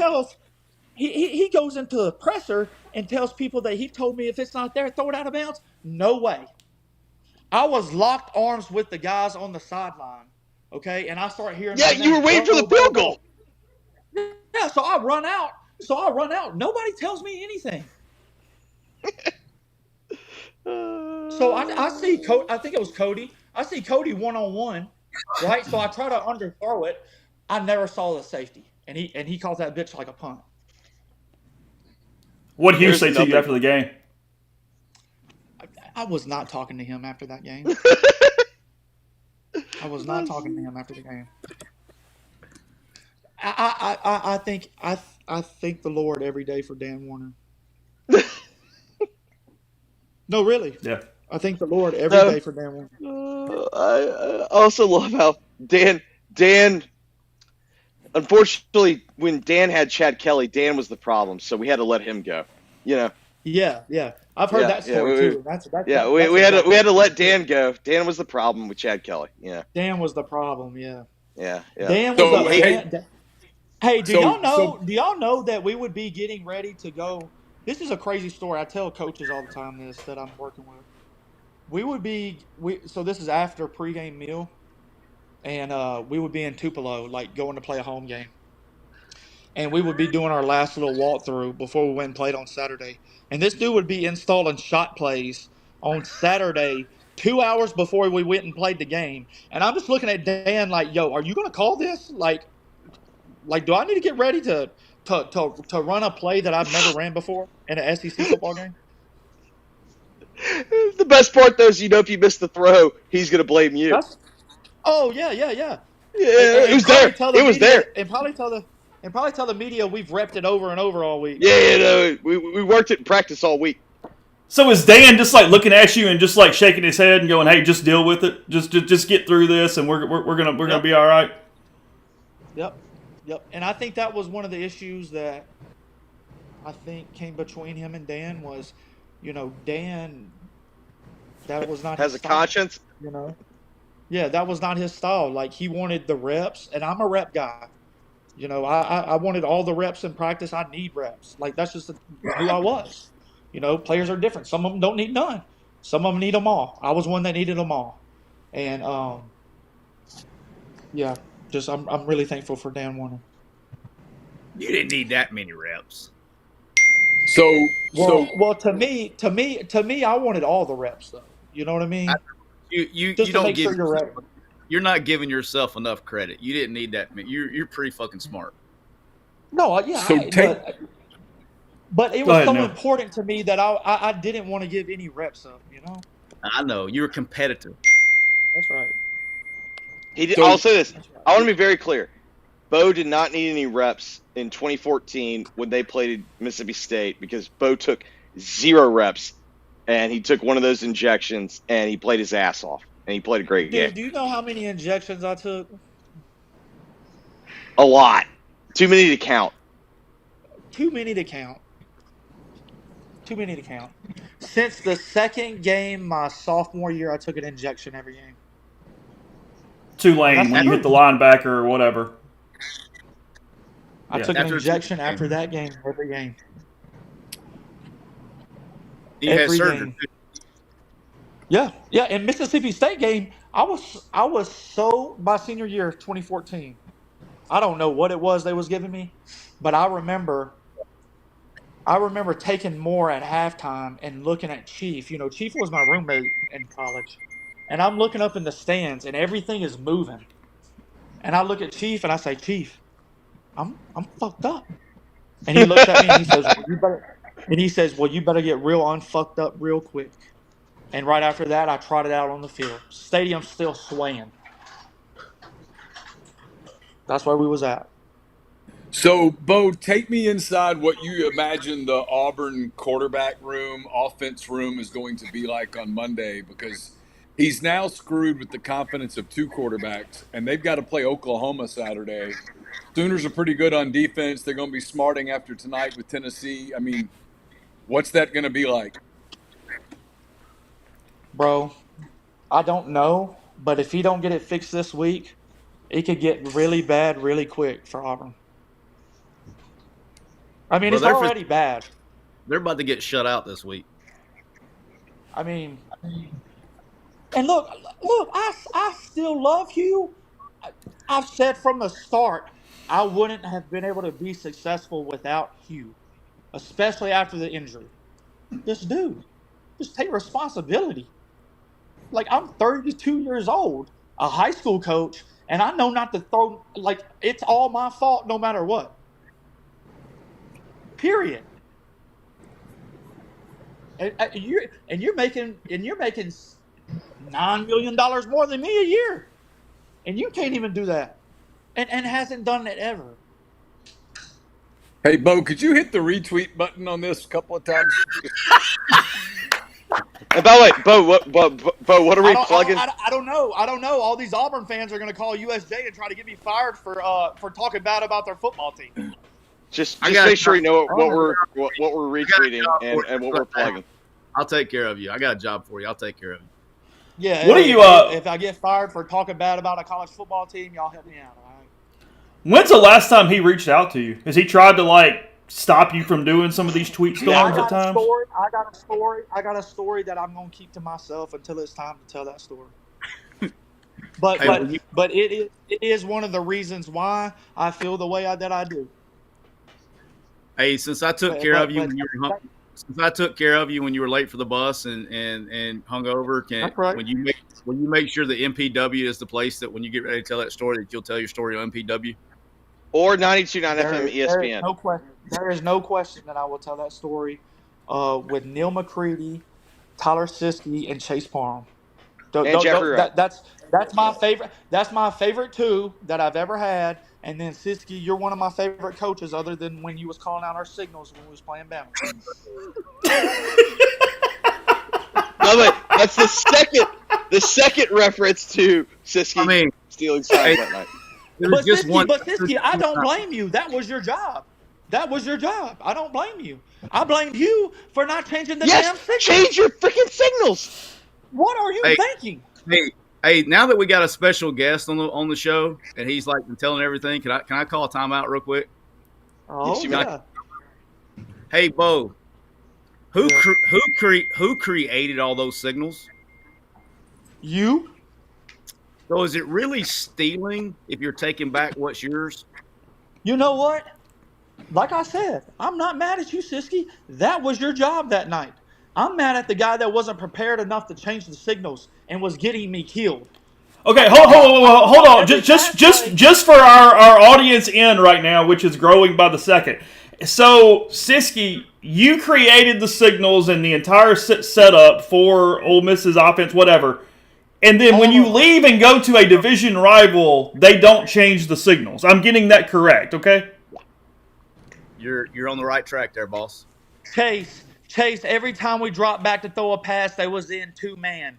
He goes into a presser and tells people that he told me if it's not there, throw it out of bounds. No way. I was locked arms with the guys on the sideline. Okay, and I start hearing. Yeah, you were waiting for the field goal. Yeah, so I run out. Nobody tells me anything. So I see Cody. I think it was Cody. I see Cody one-on-one, right? So I try to underthrow it. I never saw the safety, and he calls that bitch like a punt. What did Hugh say to you after the game? I was not talking to him after that game. I was not talking to him after the game. I thank the Lord every day for Dan Warner. No, really. Yeah. I thank the Lord every day for Dan Warner. I also love how Dan. Unfortunately, when Dan had Chad Kelly, Dan was the problem, so we had to let him go. You know. Yeah. I've heard that story too. We had to let Dan go. Dan was the problem with Chad Kelly. Yeah. Dan was the problem. Yeah. Yeah. Dan was Hey, do y'all know that we would be getting ready to go? This is a crazy story. I tell coaches all the time this that I'm working with. So this is after pregame meal, and we would be in Tupelo, like going to play a home game. And we would be doing our last little walkthrough before we went and played on Saturday. And this dude would be installing shot plays on Saturday, 2 hours before we went and played the game. And I'm just looking at Dan like, yo, are you going to call this? Like, do I need to get ready to run a play that I've never ran before in an SEC football game? The best part, though, is if you miss the throw, he's going to blame you. Yeah. Yeah, it was there. It was there. And probably tell the media we've repped it over and over all week. Yeah, we worked it in practice all week. So is Dan just like looking at you and just like shaking his head and going, "Hey, just deal with it. Just get through this, and we're gonna be all right." Yep. And I think that was one of the issues that I think came between him and Dan was, Dan. That was not has his a style, conscience. Yeah, that was not his style. Like, he wanted the reps, and I'm a rep guy. I wanted all the reps in practice. I need reps. Like, that's just who I was. Players are different. Some of them don't need none. Some of them need them all. I was one that needed them all. And, yeah, just I'm really thankful for Dan Warner. You didn't need that many reps. Well, to me, I wanted all the reps, though. You know what I mean? You Just to don't make give. sure you're ready. You're not giving yourself enough credit. You didn't need that. You're pretty fucking smart. No, yeah. But it was so important to me that I didn't want to give any reps up. I know you were competitive. That's right. I'll say this. I want to be very clear. Bo did not need any reps in 2014 when they played Mississippi State because Bo took 0 reps, and he took one of those injections, and he played his ass off, and he played a great game. Do you know how many injections I took? A lot. Too many to count. Too many to count. Too many to count. Since the second game my sophomore year, I took an injection every game. Tulane That's when you true. hit the linebacker or whatever. I Yeah. took an After injection the after that game every game. He had Every surgery. game. Yeah. In Mississippi State game, I was so my senior year, 2014. I don't know what it was they was giving me, but I remember taking more at halftime and looking at Chief. You know, Chief was my roommate in college, and I'm looking up in the stands and everything is moving. And I look at Chief and I say, Chief, I'm fucked up. And he looks at me and he says, well, you better get real unfucked up real quick. And right after that, I trotted out on the field. Stadium's still swaying. That's where we was at. So, Bo, take me inside what you imagine the Auburn quarterback room, offense room is going to be like on Monday, because he's now screwed with the confidence of two quarterbacks, and they've got to play Oklahoma Saturday. Sooners are pretty good on defense. They're going to be smarting after tonight with Tennessee. I mean, what's that going to be like? Bro, I don't know, but if he don't get it fixed this week, it could get really bad really quick for Auburn. I mean, Well, it's already bad. They're about to get shut out this week. I mean, and look, I still love Hugh. I've said from the start, I wouldn't have been able to be successful without Hugh, especially after the injury. Just take responsibility. Like, I'm 32 years old, a high school coach, and I know not to throw, like, it's all my fault no matter what. Period. And you're making $9 million more than me a year, and you can't even do that, and hasn't done it ever. Hey, Bo, could you hit the retweet button on this a couple of times? And by the way, Bo, what are we plugging? I don't know. All these Auburn fans are going to call USJ and try to get me fired for talking bad about their football team. Just make sure you know what we're retweeting and what we're plugging. I'll take care of you. I got a job for you. I'll take care of you. Yeah. What do you? If I get fired for talking bad about a college football team, y'all help me out. All right? When's the last time he reached out to you? Has he tried to stop you from doing some of these tweet storms at times? I got a story that I'm gonna keep to myself until it's time to tell that story. But it is one of the reasons why I feel the way that I do. Hey, since I took care of you when you were late for the bus and hungover, will you make sure that MPW is the place that when you get ready to tell that story that you'll tell your story on MPW? Or 92.9 FM ESPN. There is no question that I will tell that story with Neil McCready, Tyler Siskey, and Chase Parham. That's my favorite. That's my favorite two that I've ever had. And then Siskey, you're one of my favorite coaches, other than when you was calling out our signals when we was playing Bama. No, but that's the second reference to Siskey stealing signs that night. But Siskey, I don't blame you. That was your job. I don't blame you. I blamed you for not changing the damn signals. Change your freaking signals. What are you thinking? Hey, now that we got a special guest on the show and he's telling everything, can I call a timeout real quick? Oh, yeah. Hey, Bo, who created all those signals? You. So is it really stealing if you're taking back what's yours? You know what? Like I said, I'm not mad at you, Siskey. That was your job that night. I'm mad at the guy that wasn't prepared enough to change the signals and was getting me killed. Okay, hold on. Just for our audience in right now, which is growing by the second. So, Siskey, you created the signals and the entire setup for Ole Miss's offense, whatever. And then when you leave and go to a division rival, they don't change the signals. I'm getting that correct, okay? You're on the right track there, boss. Chase, every time we dropped back to throw a pass, they was in two-man.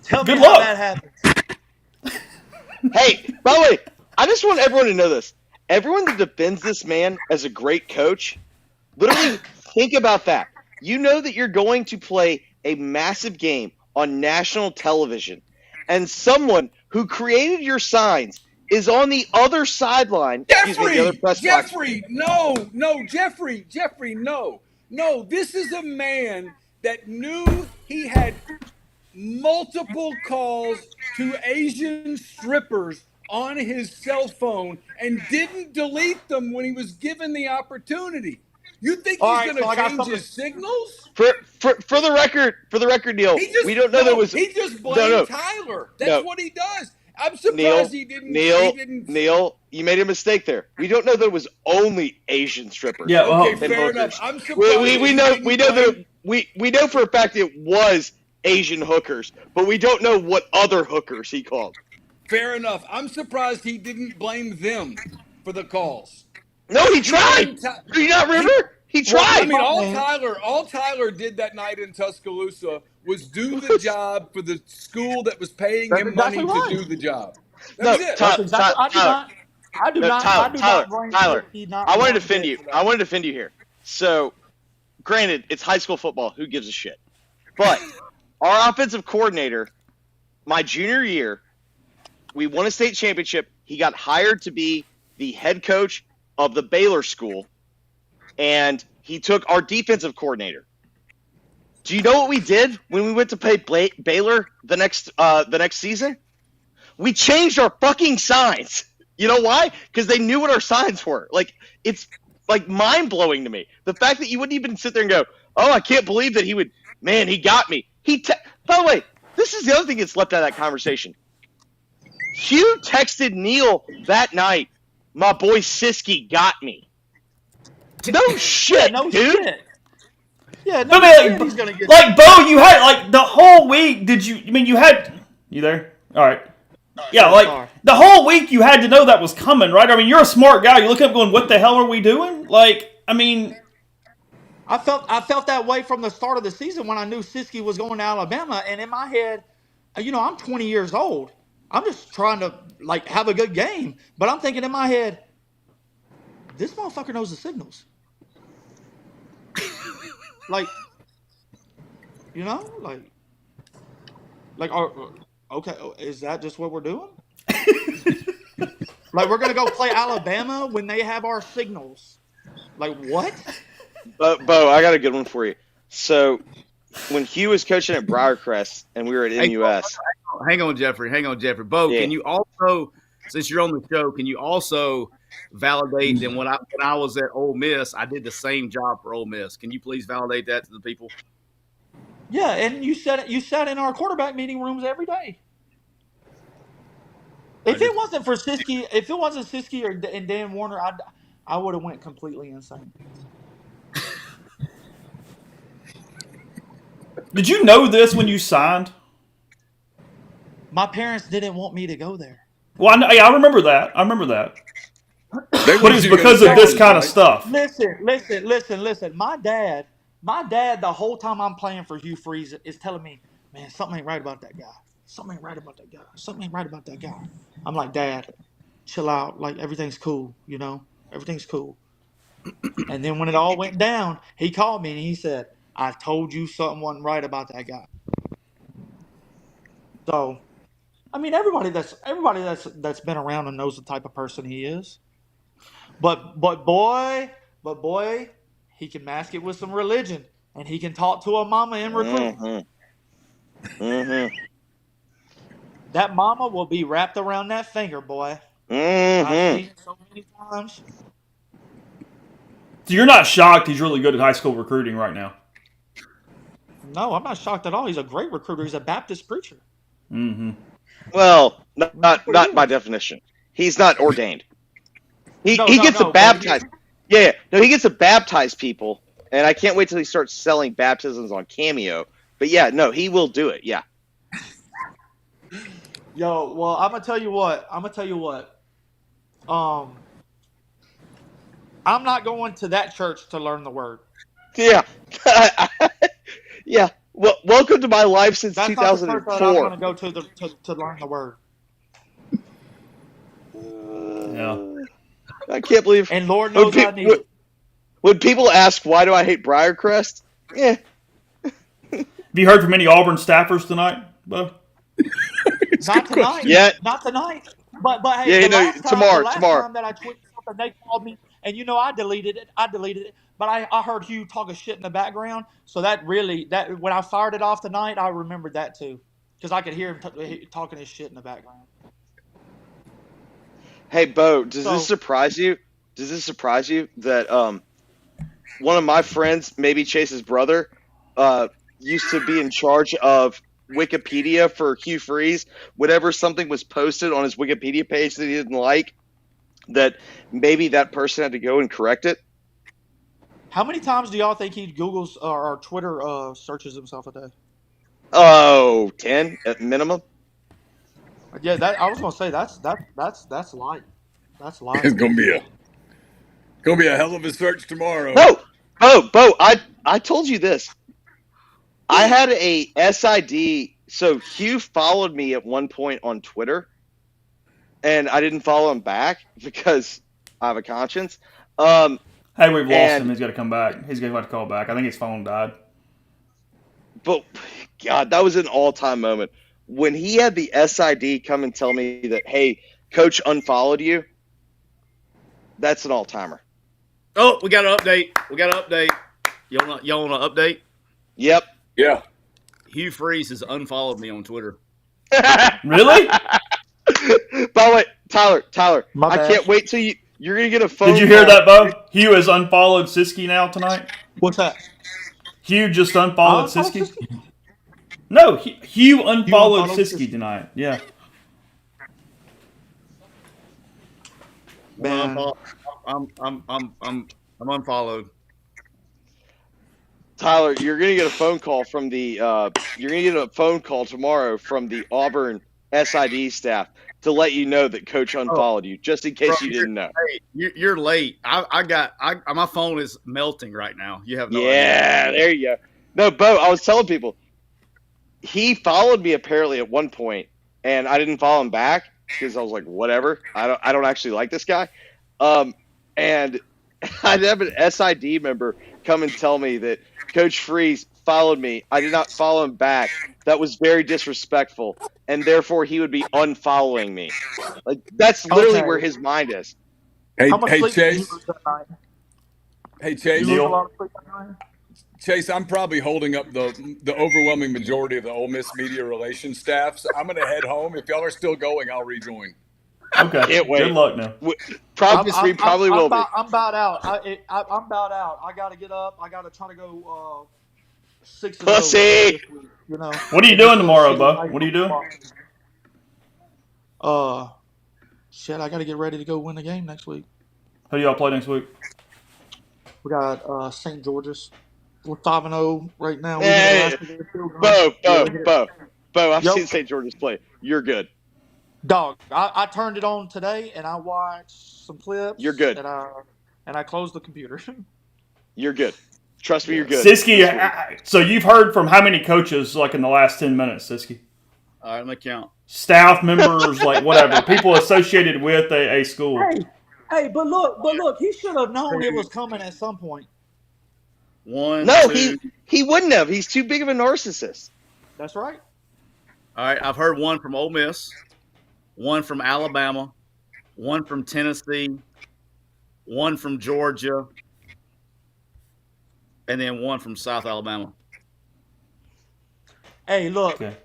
Tell me how that happened. Hey, by the way, I just want everyone to know this. Everyone that defends this man as a great coach, literally think about that. You know that you're going to play a massive game on national television, and someone who created your signs is on the other sideline. Jeffrey, the other press box. Jeffrey, no, Jeffrey, no. This is a man that knew he had multiple calls to Asian strippers on his cell phone and didn't delete them when he was given the opportunity. You think he's going to change his signals? For the record, Neil, we don't know there was. He just blamed Tyler. That's what he does. I'm surprised he didn't. Neil, you made a mistake there. We don't know there was only Asian strippers. Yeah, well, okay, fair enough. I'm surprised. We know for a fact it was Asian hookers, but we don't know what other hookers he called. Fair enough. I'm surprised he didn't blame them for the calls. No, he tried. Do you not remember? He tried. Well, I mean, all Tyler did that night in Tuscaloosa was do the job for the school that was paying him money to do the job. That's it. I do not blame Tyler, you. I want to defend you. I want to defend you here. So, granted, it's high school football. Who gives a shit? But our offensive coordinator, my junior year, we won a state championship. He got hired to be the head coach of the Baylor school, and he took our defensive coordinator. Do you know what we did when we went to play Baylor the next season? We changed our fucking signs. You know why? Because they knew what our signs were. Like, it's like mind-blowing to me. The fact that you wouldn't even sit there and go, oh, I can't believe that he would, man, he got me. By the way, this is the other thing that's left out of that conversation. Hugh texted Neil that night, my boy Siski got me. No shit, dude. Shit. Yeah, no, man, he's gonna get like, Bo, you had, like, the whole week, you there? All right. Yeah, like, the whole week you had to know that was coming, right? I mean, you're a smart guy. You look up going, what the hell are we doing? Like, I mean... I felt that way from the start of the season when I knew Siski was going to Alabama, and in my head, I'm 20 years old. I'm just trying to, like, have a good game. But I'm thinking in my head, this motherfucker knows the signals. Like, okay, is that just what we're doing? Like, we're going to go play Alabama when they have our signals. Like, what? Bo, I got a good one for you. So, when Hugh was coaching at Briarcrest and we were at MUS. Hang on, Jeffrey. Bo, Can you also, since you're on the show, can you also validate that when I was at Ole Miss, I did the same job for Ole Miss? Can you please validate that to the people? Yeah, and you sat in our quarterback meeting rooms every day. If it wasn't Siski and Dan Warner, I would have went completely insane. Did you know this when you signed? My parents didn't want me to go there. Well, I remember that. But it's because of this kind of stuff. Listen. My dad, the whole time I'm playing for Hugh Freeze is telling me, man, something ain't right about that guy. Something ain't right about that guy. I'm like, Dad, chill out. Like, everything's cool, Everything's cool. And then when it all went down, he called me and he said, I told you something wasn't right about that guy. So, I mean, everybody that's been around him knows the type of person he is. But boy, he can mask it with some religion, and he can talk to a mama in recruiting. Mm-hmm. That mama will be wrapped around that finger, boy. Mm-hmm. I've seen it so many times. So you're not shocked he's really good at high school recruiting right now? No, I'm not shocked at all. He's a great recruiter. He's a Baptist preacher. Mm-hmm. Well, not by definition. He's not ordained. He gets to baptize. Yeah, no, he gets to baptize people, and I can't wait till he starts selling baptisms on Cameo. But yeah, no, he will do it. Yeah. Yo, well, I'm gonna tell you what. I'm not going to that church to learn the word. Yeah. Yeah. Well, welcome to my life since That's 2004. not the church that I'm going to go to learn the word. I can't believe. And Lord knows I need it. When people ask why do I hate Briarcrest, Have you heard from any Auburn staffers tonight, Bo? Not tonight. Yeah. Not tonight. But hey, Yeah, the last tomorrow. time that I tweeted something, they called me, and I deleted it. But I heard Hugh talking shit in the background, so that when I fired it off tonight, I remembered that too, because I could hear him talking his shit in the background. Hey, Bo, does this surprise you? Does this surprise you that one of my friends, maybe Chase's brother, used to be in charge of Wikipedia for Hugh Freeze? Whenever something was posted on his Wikipedia page that he didn't like, that maybe that person had to go and correct it? How many times do y'all think he Googles or Twitter searches himself a day? Oh, 10 at minimum. Yeah, I was gonna say that's light. That's light. It's gonna be a hell of a search tomorrow. Bo, I told you this. I had a SID. So Hugh followed me at one point on Twitter, and I didn't follow him back because I have a conscience. Hey, we've lost him. He's got to come back. He's going to have to call back. I think his phone died. But, God, that was an all-time moment. When he had the SID come and tell me that, hey, Coach unfollowed you, that's an all-timer. Oh, we got an update. Y'all want to update? Yep. Yeah. Hugh Freeze has unfollowed me on Twitter. Really? By the way, Tyler, My bad. I can't wait till you're going to get a phone Did you hear that, Bo? Hugh has unfollowed Siski now tonight. What's that? Hugh just unfollowed Siski. No, Hugh unfollowed Siski tonight. Yeah. Man. I'm unfollowed. Tyler, you're gonna get a phone call from tomorrow from the Auburn SID staff to let you know that Coach unfollowed you, just in case you didn't know. Hey, you're late. My phone is melting right now. You have no idea. Yeah, there you go. No, Bo, I was telling people he followed me apparently at one point, and I didn't follow him back because I was like, whatever. I don't actually like this guy. And I'd have an SID member come and tell me that Coach Freeze followed me. I did not follow him back. That was very disrespectful, and therefore he would be unfollowing me. Like, that's literally where his mind is. Hey, How much sleep did you Chase. lose that night? Hey, Chase. You lose a lot of sleep that night? Chase, I'm probably holding up the overwhelming majority of the Ole Miss media relations staff. So I'm going to head home. If y'all are still going, I'll rejoin. Okay. Can't wait. Good luck now. We probably will be. I'm about out. I'm about out. I got to get up. I got to try to go 6-0. Pussy! You know. What are you doing tomorrow, Bo? What are you doing? Shit, I got to get ready to go win the game next week. Who do y'all play next week? We got St. George's. We're 5-0 right now. Hey, Bo, I've seen St. George's play. You're good. Dog, I turned it on today and I watched some clips. You're good. And I closed the computer. You're good. Trust me, you're good. Siski, so you've heard from how many coaches like in the last 10 minutes, Siski? All right, let me count. Staff members, like whatever, people associated with a school. Hey, but look, he should have known it was coming at some point. He wouldn't have. He's too big of a narcissist. That's right. All right, I've heard one from Ole Miss, one from Alabama, one from Tennessee, one from Georgia, and then one from South Alabama. Hey, look. Okay.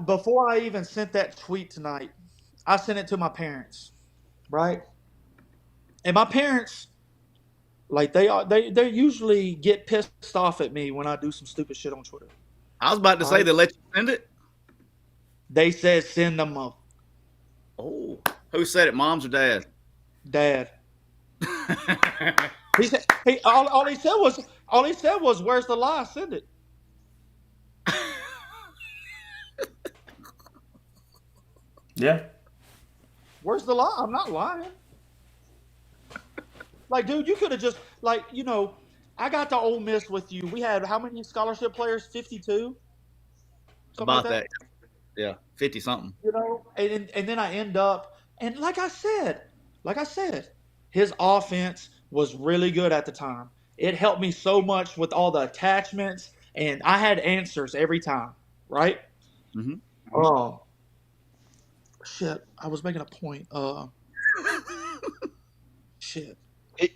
Before I even sent that tweet tonight, I sent it to my parents, right? And my parents, like they usually get pissed off at me when I do some stupid shit on Twitter. I was about to say they let you send it. They said send them up. Oh, who said it? Moms or dad? Dad. He said all he said was where's the lie? Send it. Yeah. Where's the lie? I'm not lying. Like, dude, you could have just I got to Ole Miss with you. We had how many scholarship players? 52. About that. Yeah, 50 something. And then I end up And like I said, his offense was really good at the time. It helped me so much with all the attachments, and I had answers every time, right? Mm-hmm. Oh, shit. I was making a point. Shit.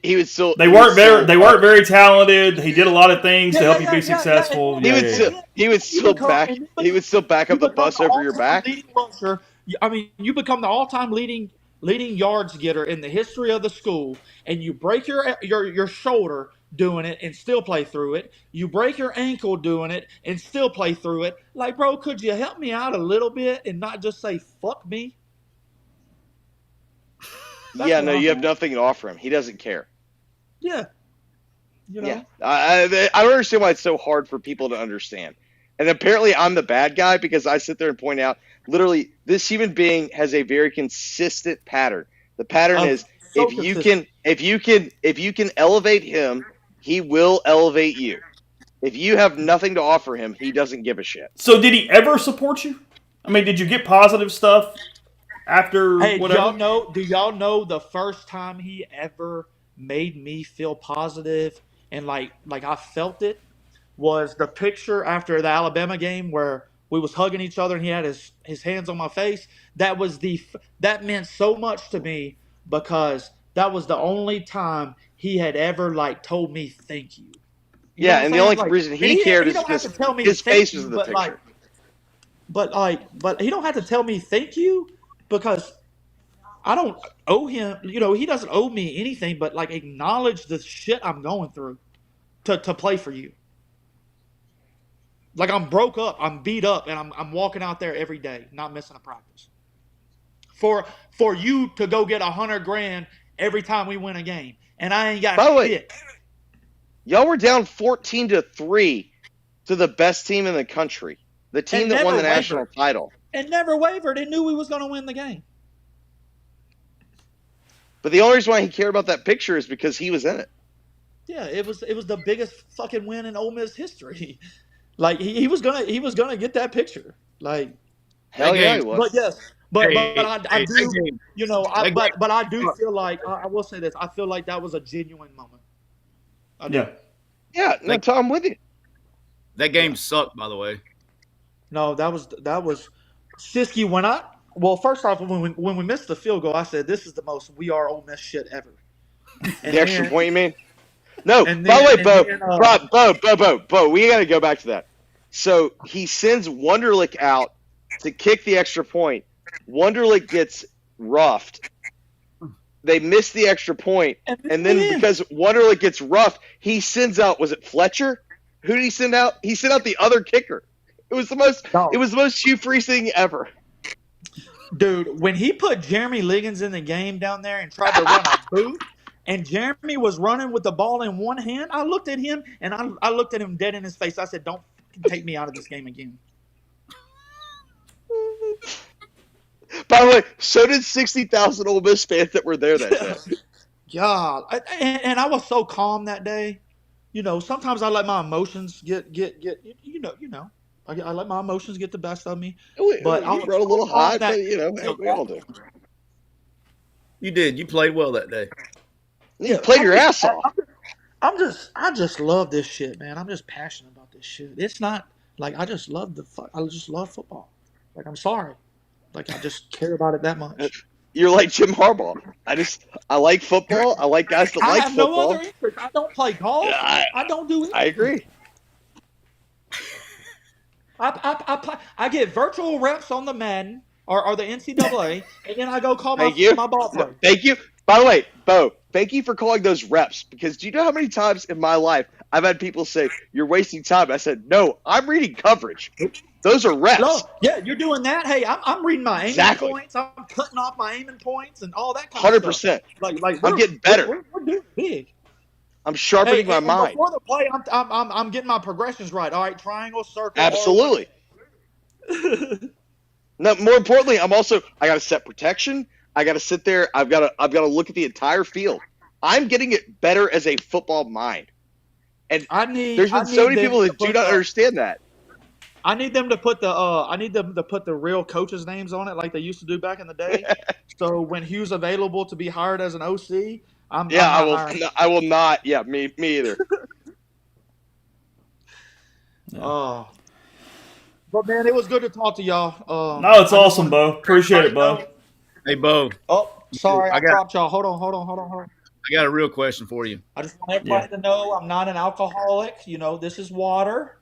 He was still. They weren't very talented. He did a lot of things to help you be successful. He would still back up the bus over your back. Rusher. I mean, you become the all-time leading yards getter in the history of the school, and you break your shoulder doing it and still play through it. You break your ankle doing it and still play through it. Like, bro, could you help me out a little bit and not just say fuck me? You have nothing to offer him. He doesn't care. Yeah. Yeah. I don't understand why it's so hard for people to understand. And apparently I'm the bad guy because I sit there and point out, literally, this human being has a very consistent pattern. The pattern is if you can elevate him, he will elevate you. If you have nothing to offer him, he doesn't give a shit. So did he ever support you? I mean, did you get positive stuff after whatever? Do y'all know the first time he ever made me feel positive and like I felt it was the picture after the Alabama game where we was hugging each other and he had his hands on my face. That meant so much to me because that was the only time he had ever told me thank you. Yeah, and the only reason he cared is because his face was in the picture. But he don't have to tell me thank you because I don't owe him. He doesn't owe me anything but acknowledge the shit I'm going through to play for you. Like I'm broke up, I'm beat up, and I'm walking out there every day, not missing a practice. For you to go get $100,000 every time we win a game, and I ain't got shit. Y'all were down 14-3 to the best team in the country, the team that won the national title, and never wavered and knew we was going to win the game. But the only reason why he cared about that picture is because he was in it. Yeah, it was the biggest fucking win in Ole Miss history. He was gonna get that picture. Hell yeah, he was. But yes, but I do feel like I will say this. I feel like that was a genuine moment. Yeah. No, Tom, I'm with you. That game sucked, by the way. No, that was Siski. First off, when we missed the field goal, I said this is the most we are Ole Miss shit ever. And the extra point, you mean? No, by the way, Bo, we got to go back to that. So he sends Wunderlich out to kick the extra point. Wunderlich gets roughed. They miss the extra point, and then because Wunderlich gets roughed, he sends out. Was it Fletcher? Who did he send out? He sent out the other kicker. It was the most Hugh Freeze thing ever. Dude, when he put Jeremy Liggins in the game down there and tried to run a boot, and Jeremy was running with the ball in one hand, I looked at him and I looked at him dead in his face. I said, "Don't take me out of this game again." By the way, so did 60,000 Ole Miss fans that were there that day. God, and I was so calm that day. Sometimes I let my emotions get. I let my emotions get the best of me. But I wrote a little hot, but we all do. You did. You played well that day. You played your ass off. I just love this shit, man. I'm just passionate about this shit. It's not I just love football. I'm sorry. I just care about it that much. You're like Jim Harbaugh. I like football. I like guys that like football. No other interest. I don't play golf. Yeah, I don't do anything. I agree. I get virtual reps on the Madden or the NCAA, and then I go call my ball player. Thank you. By the way, Bo, thank you for calling those reps, because do you know how many times in my life I've had people say, "You're wasting time"? I said, "No, I'm reading coverage. Those are reps." No, yeah, you're doing that. Hey, I'm reading my aiming points. I'm cutting off my aiming points and all that kind of stuff. 100%. I'm getting better. We're doing big. I'm sharpening my mind. Before the play, I'm getting my progressions right. All right, triangle, circle. Absolutely. No, more importantly, I got to set protection. I got to sit there. I've got to look at the entire field. I'm getting it better as a football mind. And there's been so many people that do not understand that. I need them to put the real coaches' names on it like they used to do back in the day. So when Hugh's available to be hired as an OC, I'm Yeah, not hiring. I will not. Yeah, me either. Oh. But man, it was good to talk to y'all. No, it's awesome, Bo. Appreciate it, Bo. Hey, Bo. Oh, sorry, I I got- dropped y'all. Hold on. I got a real question for you. I just want everybody to know I'm not an alcoholic. This is water.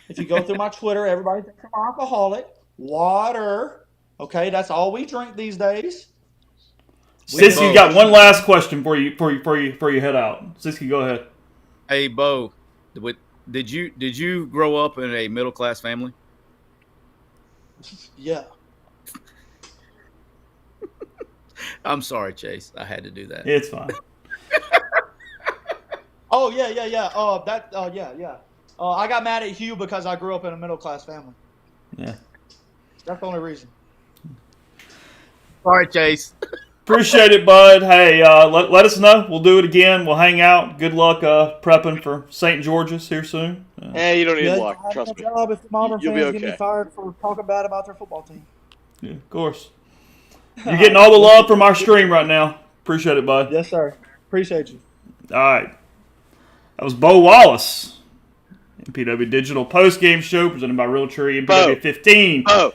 If you go through my Twitter, everybody thinks I'm an alcoholic. Water. Okay, that's all we drink these days. Sissy, you got one last question for you head out. Sissy, go ahead. Hey, Bo, did you grow up in a middle class family? Yeah. I'm sorry, Chase. I had to do that. It's fine. Oh yeah. Yeah. I got mad at Hugh because I grew up in a middle class family. Yeah. That's the only reason. Sorry, Chase. Appreciate it, bud. Hey, let us know. We'll do it again. We'll hang out. Good luck prepping for St. George's here soon. You don't need luck. Trust me. Job if the Auburn You'll be fans get me okay. fired for talking bad about their football team. Yeah, of course. You're getting all the love from our stream right now. Appreciate it, bud. Yes, sir. Appreciate you. All right. That was Bo Wallace. MPW Digital Postgame Show presented by Realtree. MPW 15 for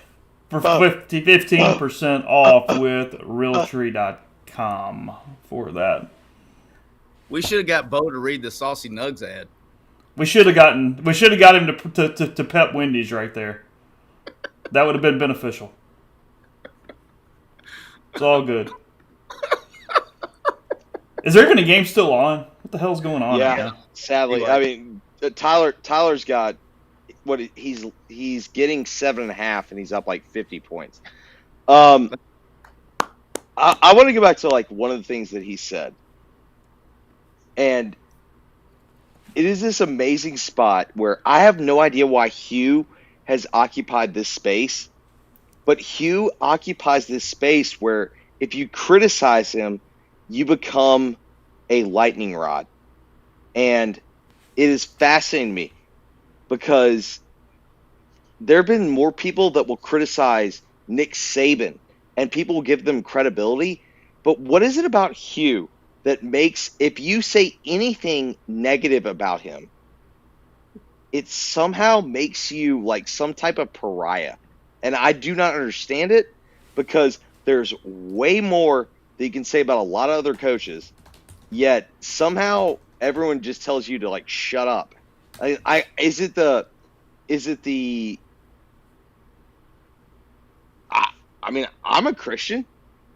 15% off with Realtree.com for that. We should have got Bo to read the Saucy Nugs ad. We should have got him to pep Wendy's right there. That would have been beneficial. It's all good. Is there even a game still on? What the hell's going on? Yeah, right now? sadly. I mean, Tyler's got what he's getting 7.5, and he's up like 50 points. I want to go back to like one of the things that he said, and it is this amazing spot where I have no idea why Hugh has occupied this space, but Hugh occupies this space where if you criticize him, you become a lightning rod. And it is fascinating to me because there have been more people that will criticize Nick Saban and people will give them credibility. But what is it about Hugh that makes, if you say anything negative about him, it somehow makes you like some type of pariah? And I do not understand it because there's way more that you can say about a lot of other coaches, yet somehow everyone just tells you to like shut up. Is it the I mean, I'm a Christian.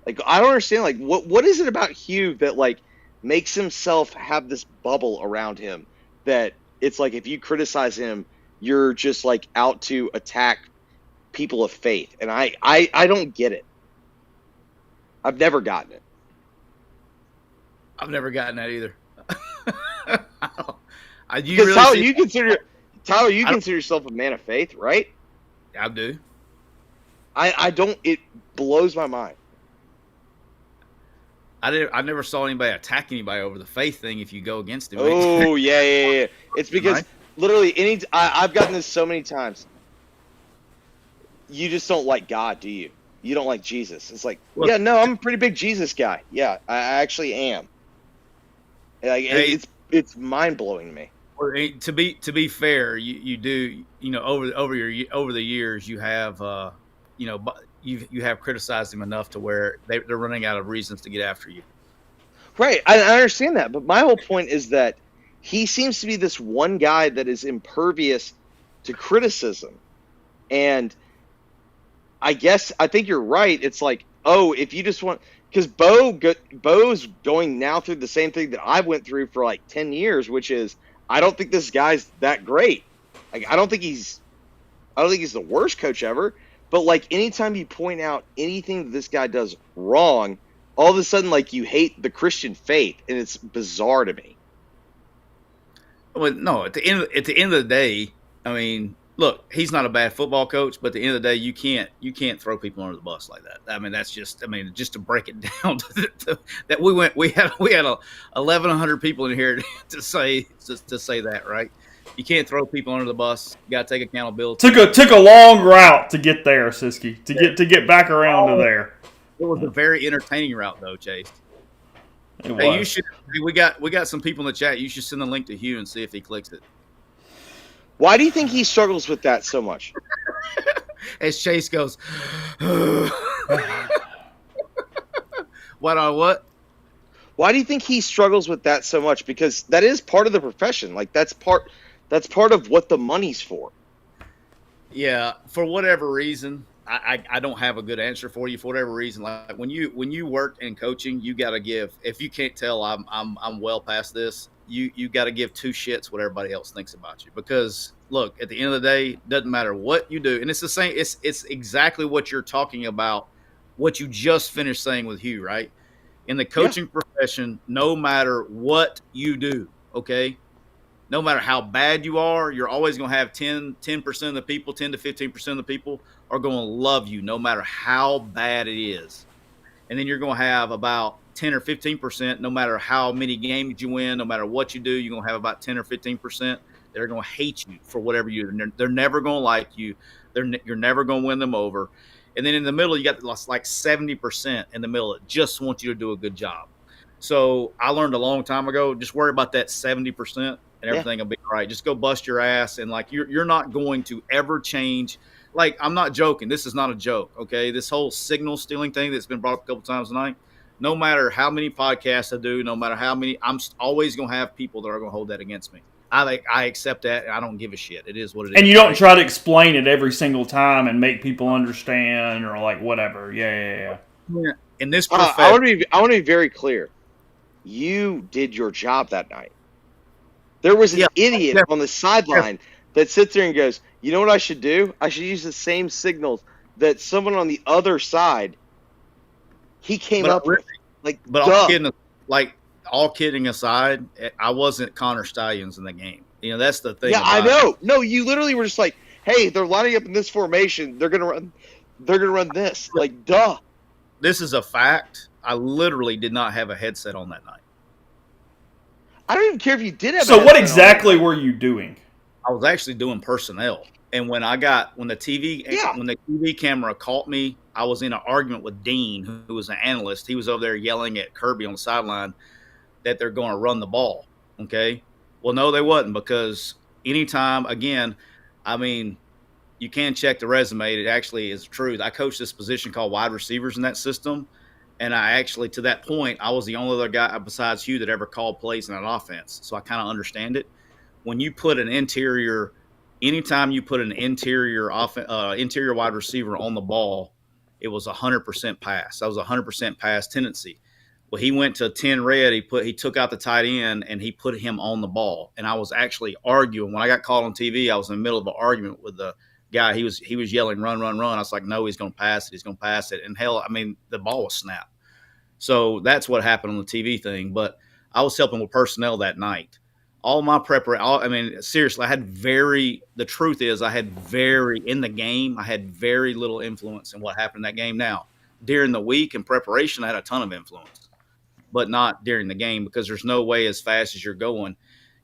Like, I don't understand. Like, what is it about Hugh that like makes himself have this bubble around him that it's like if you criticize him, you're just like out to attack people of faith? And I don't get it. I've never gotten it. I've never gotten that either. Tyler, you consider yourself a man of faith, right? I do. I don't. It blows my mind. I never saw anybody attack anybody over the faith thing if you go against him. Oh, yeah. It's because literally I've gotten this so many times. You just don't like God, do you? You don't like Jesus. It's like, yeah, no, I'm a pretty big Jesus guy. Yeah, I actually am. Like, it's mind blowing to me. To be fair, you do, over the years you have you have criticized him enough to where they're running out of reasons to get after you. Right, I understand that, but my whole point is that he seems to be this one guy that is impervious to criticism, and I think you're right. It's like, oh, if you just want, because Bo's going now through the same thing that I went through for like 10 years, which is I don't think this guy's that great. Like, I don't think he's the worst coach ever. But like anytime you point out anything that this guy does wrong, all of a sudden like you hate the Christian faith, and it's bizarre to me. Well, no, at the end of the day, I mean, look, he's not a bad football coach, but at the end of the day, you can't throw people under the bus like that. I mean, just to break it down that we had 1,100 people in here to say that, right? You can't throw people under the bus. You got to take accountability. Took a long route to get there, Siski. To get back around to there. It was a very entertaining route, though, Chase. It Hey, you was. should. We got some people in the chat. You should send the link to Hugh and see if he clicks it. Why do you think he struggles with that so much? As Chase goes, what? Why do you think he struggles with that so much? Because that is part of the profession. Like that's part of what the money's for. Yeah, for whatever reason, I don't have a good answer for you. For whatever reason, like when you work in coaching, you got to give. If you can't tell, I'm well past this. You got to give two shits what everybody else thinks about you. Because look, at the end of the day, doesn't matter what you do, and it's the same. It's exactly what you're talking about. What you just finished saying with Hugh, right? In the coaching profession, no matter what you do, okay, no matter how bad you are, you're always going to have 10% of the people, 10 to 15% of the people are going to love you no matter how bad it is. And then you're going to have about 10 or 15%, no matter how many games you win, no matter what you do, you're going to have about 10 or 15% that are going to hate you for whatever you do. They're never going to like you. You're never going to win them over. And then in the middle, you got like 70% in the middle that just want you to do a good job. So I learned a long time ago, just worry about that 70% and everything will be all right. Just go bust your ass. And like, you're not going to ever change. Like, I'm not joking. This is not a joke. Okay. This whole signal stealing thing that's been brought up a couple times tonight, no matter how many podcasts I do, no matter how many, I'm always going to have people that are going to hold that against me. I accept that. And I don't give a shit. It is what it is. And you don't try to explain it every single time and make people understand or like whatever. Yeah. In this I want to be very clear. You did your job that night. There was an idiot on the sideline that sits there and goes, "You know what I should do? I should use the same signals that someone on the other side he came up with." Like, but all kidding aside, I wasn't Connor Stallions in the game. You know, that's the thing. Yeah, I know. No, you literally were just like, "Hey, they're lining up in this formation. They're gonna run this." Like, duh. This is a fact. I literally did not have a headset on that night. I don't even care if you did have. So what exactly were you doing? I was actually doing personnel, and when the TV camera caught me, I was in an argument with Dean, who was an analyst. He was over there yelling at Kirby on the sideline that they're going to run the ball. Okay, well, no, they wasn't, because anytime, again, I mean, you can check the resume. It actually is the truth. I coached this position called wide receivers in that system. And I actually, to that point, I was the only other guy besides Hugh that ever called plays in an offense. So I kind of understand it. When you put anytime you put an interior wide receiver on the ball, it was 100% pass. That was 100% pass tendency. Well, he went to 10 red. He took out the tight end and he put him on the ball. And I was actually arguing. When I got called on TV, I was in the middle of an argument with the guy. He was yelling, "Run, run, run." I was like, "No, he's going to pass it. He's going to pass it." And hell, I mean, the ball was snapped. So that's what happened on the TV thing. But I was helping with personnel that night. All my preparation, seriously, the truth is I had in the game, I had very little influence in what happened in that game. Now, during the week in preparation, I had a ton of influence, but not during the game, because there's no way as fast as you're going.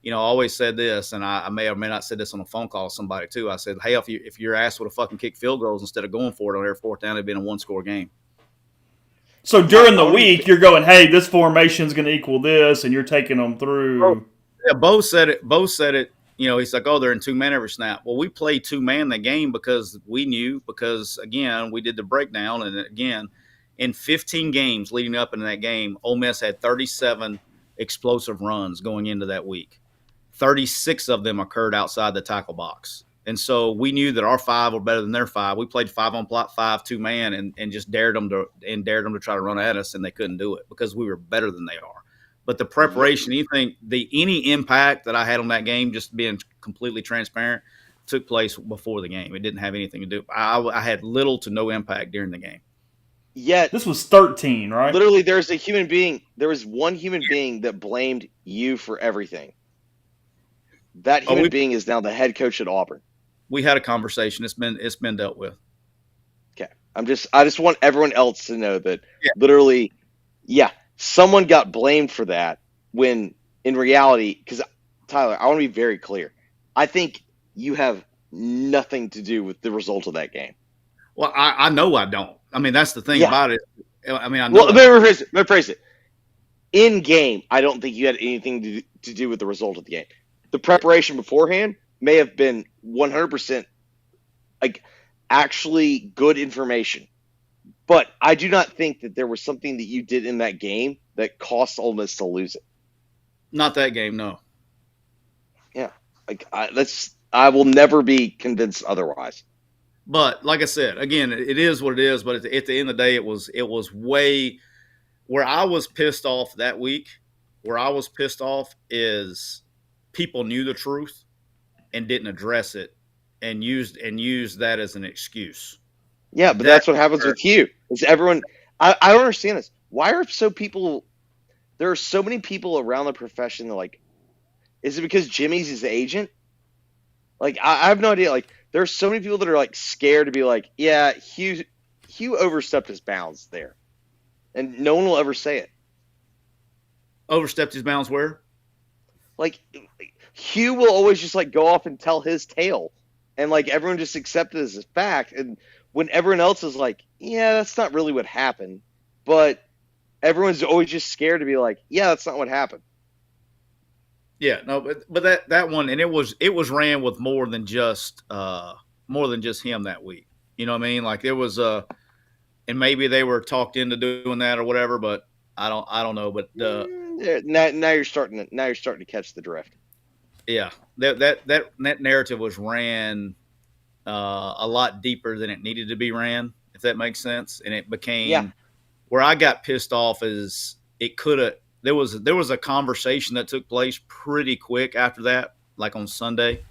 You know, I always said this, and I may or may not said this on a phone call with somebody too. I said, "Hey, if you're asked to fucking kick field goals instead of going for it on every fourth down, it'd been a one-score game." So during the week, you're going, "Hey, this formation's going to equal this," and you're taking them through. Yeah, Bo said it. You know, he's like, "Oh, they're in two-man every snap." Well, we played two-man the game because we knew, because, again, we did the breakdown. And, again, in 15 games leading up into that game, Ole Miss had 37 explosive runs going into that week. 36 of them occurred outside the tackle box. And so we knew that our five were better than their five. We played 5-on-5, two-man, and just dared them to try to run at us, and they couldn't do it because we were better than they are. But the preparation, any impact that I had on that game, just being completely transparent, took place before the game. It didn't have anything to do. I had little to no impact during the game. Yet this was 13, right? Literally, there was one human being that blamed you for everything. That human being is now the head coach at Auburn. We had a conversation. It's been dealt with. Okay. I just want everyone else to know that literally, someone got blamed for that, when in reality, because Tyler, I want to be very clear. I think you have nothing to do with the result of that game. Well, I know I don't. I mean, that's the thing Yeah. about it. I mean, I know. Well, let me rephrase it. In game, I don't think you had anything to do with the result of the game. The preparation beforehand may have been 100% like actually good information. But I do not think that there was something that you did in that game that cost Ole Miss to lose it. Not that game, no. Yeah. Like I will never be convinced otherwise. But like I said, again, it is what it is. But at the end of the day, it was way where I was pissed off that week. Where I was pissed off is people knew the truth and didn't address it and used that as an excuse. Yeah, but that's what happens with Hugh. Is everyone? I don't understand this. Why are there are so many people around the profession that like, is it because Jimmy's his agent? Like, I have no idea. Like, there are so many people that are like scared to be like, yeah, Hugh overstepped his bounds there, and no one will ever say it. Overstepped his bounds where? Like, Hugh will always just like go off and tell his tale, and like everyone just accepts it as a fact. And when everyone else is like, yeah, that's not really what happened, but everyone's always just scared to be like, yeah, that's not what happened. Yeah, no, but that one, and it was ran with more than just him that week. You know what I mean? Like there was and maybe they were talked into doing that or whatever, but I don't know. But now you're starting to catch the drift. Yeah, that narrative was ran a lot deeper than it needed to be ran, if that makes sense, and it became where I got pissed off is it could have. There was a conversation that took place pretty quick after that, like on Sunday.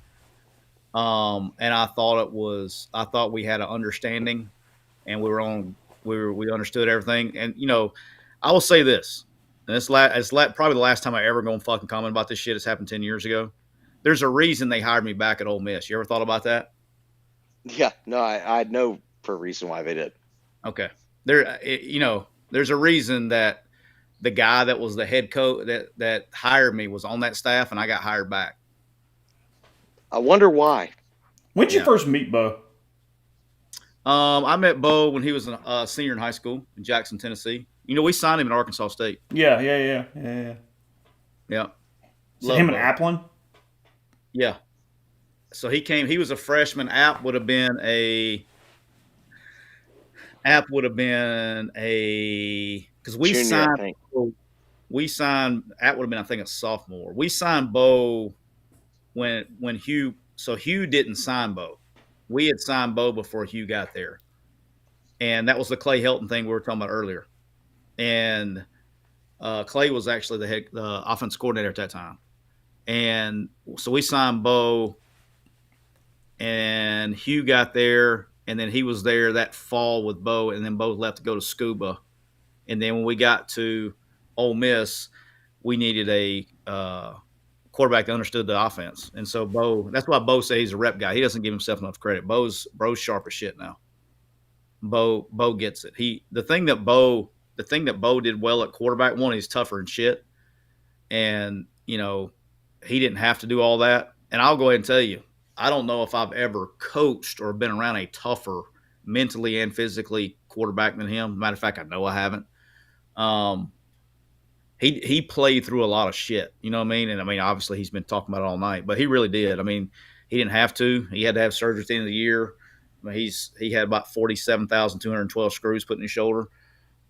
And I thought we had an understanding and we understood everything. And, you know, I will say this, and it's probably the last time I ever going to fucking comment about this shit. It's happened 10 years ago. There's a reason they hired me back at Ole Miss. You ever thought about that? Yeah, no, I know for a reason why they did. Okay. There's a reason that the guy that was the head coach that hired me was on that staff, and I got hired back. I wonder why. When did you first meet Bo? I met Bo when he was a senior in high school in Jackson, Tennessee. You know, we signed him at Arkansas State. Yeah. Yeah. So him and Applin? Yeah. So he came. He was a freshman. App would have been a because we Junior, signed. App would have been, I think, a sophomore. We signed Bo when Hugh. So Hugh didn't sign Bo. We had signed Bo before Hugh got there, and that was the Clay Helton thing we were talking about earlier. And Clay was actually the offense coordinator at that time, and so we signed Bo, and Hugh got there, and then he was there that fall with Bo, and then Bo left to go to Scuba, and then when we got to Ole Miss, we needed a quarterback that understood the offense. And so Bo, that's why Bo says he's a rep guy. He doesn't give himself enough credit. Bro's sharp as shit now. Bo gets it. The thing that Bo did well at quarterback, one, he's tougher and shit. And, you know, he didn't have to do all that. And I'll go ahead and tell you, I don't know if I've ever coached or been around a tougher mentally and physically quarterback than him. Matter of fact, I know I haven't. He played through a lot of shit, you know what I mean? And I mean, obviously he's been talking about it all night, but he really did. I mean, he didn't have to. He had to have surgery at the end of the year. I mean, he had about 47,212 screws put in his shoulder.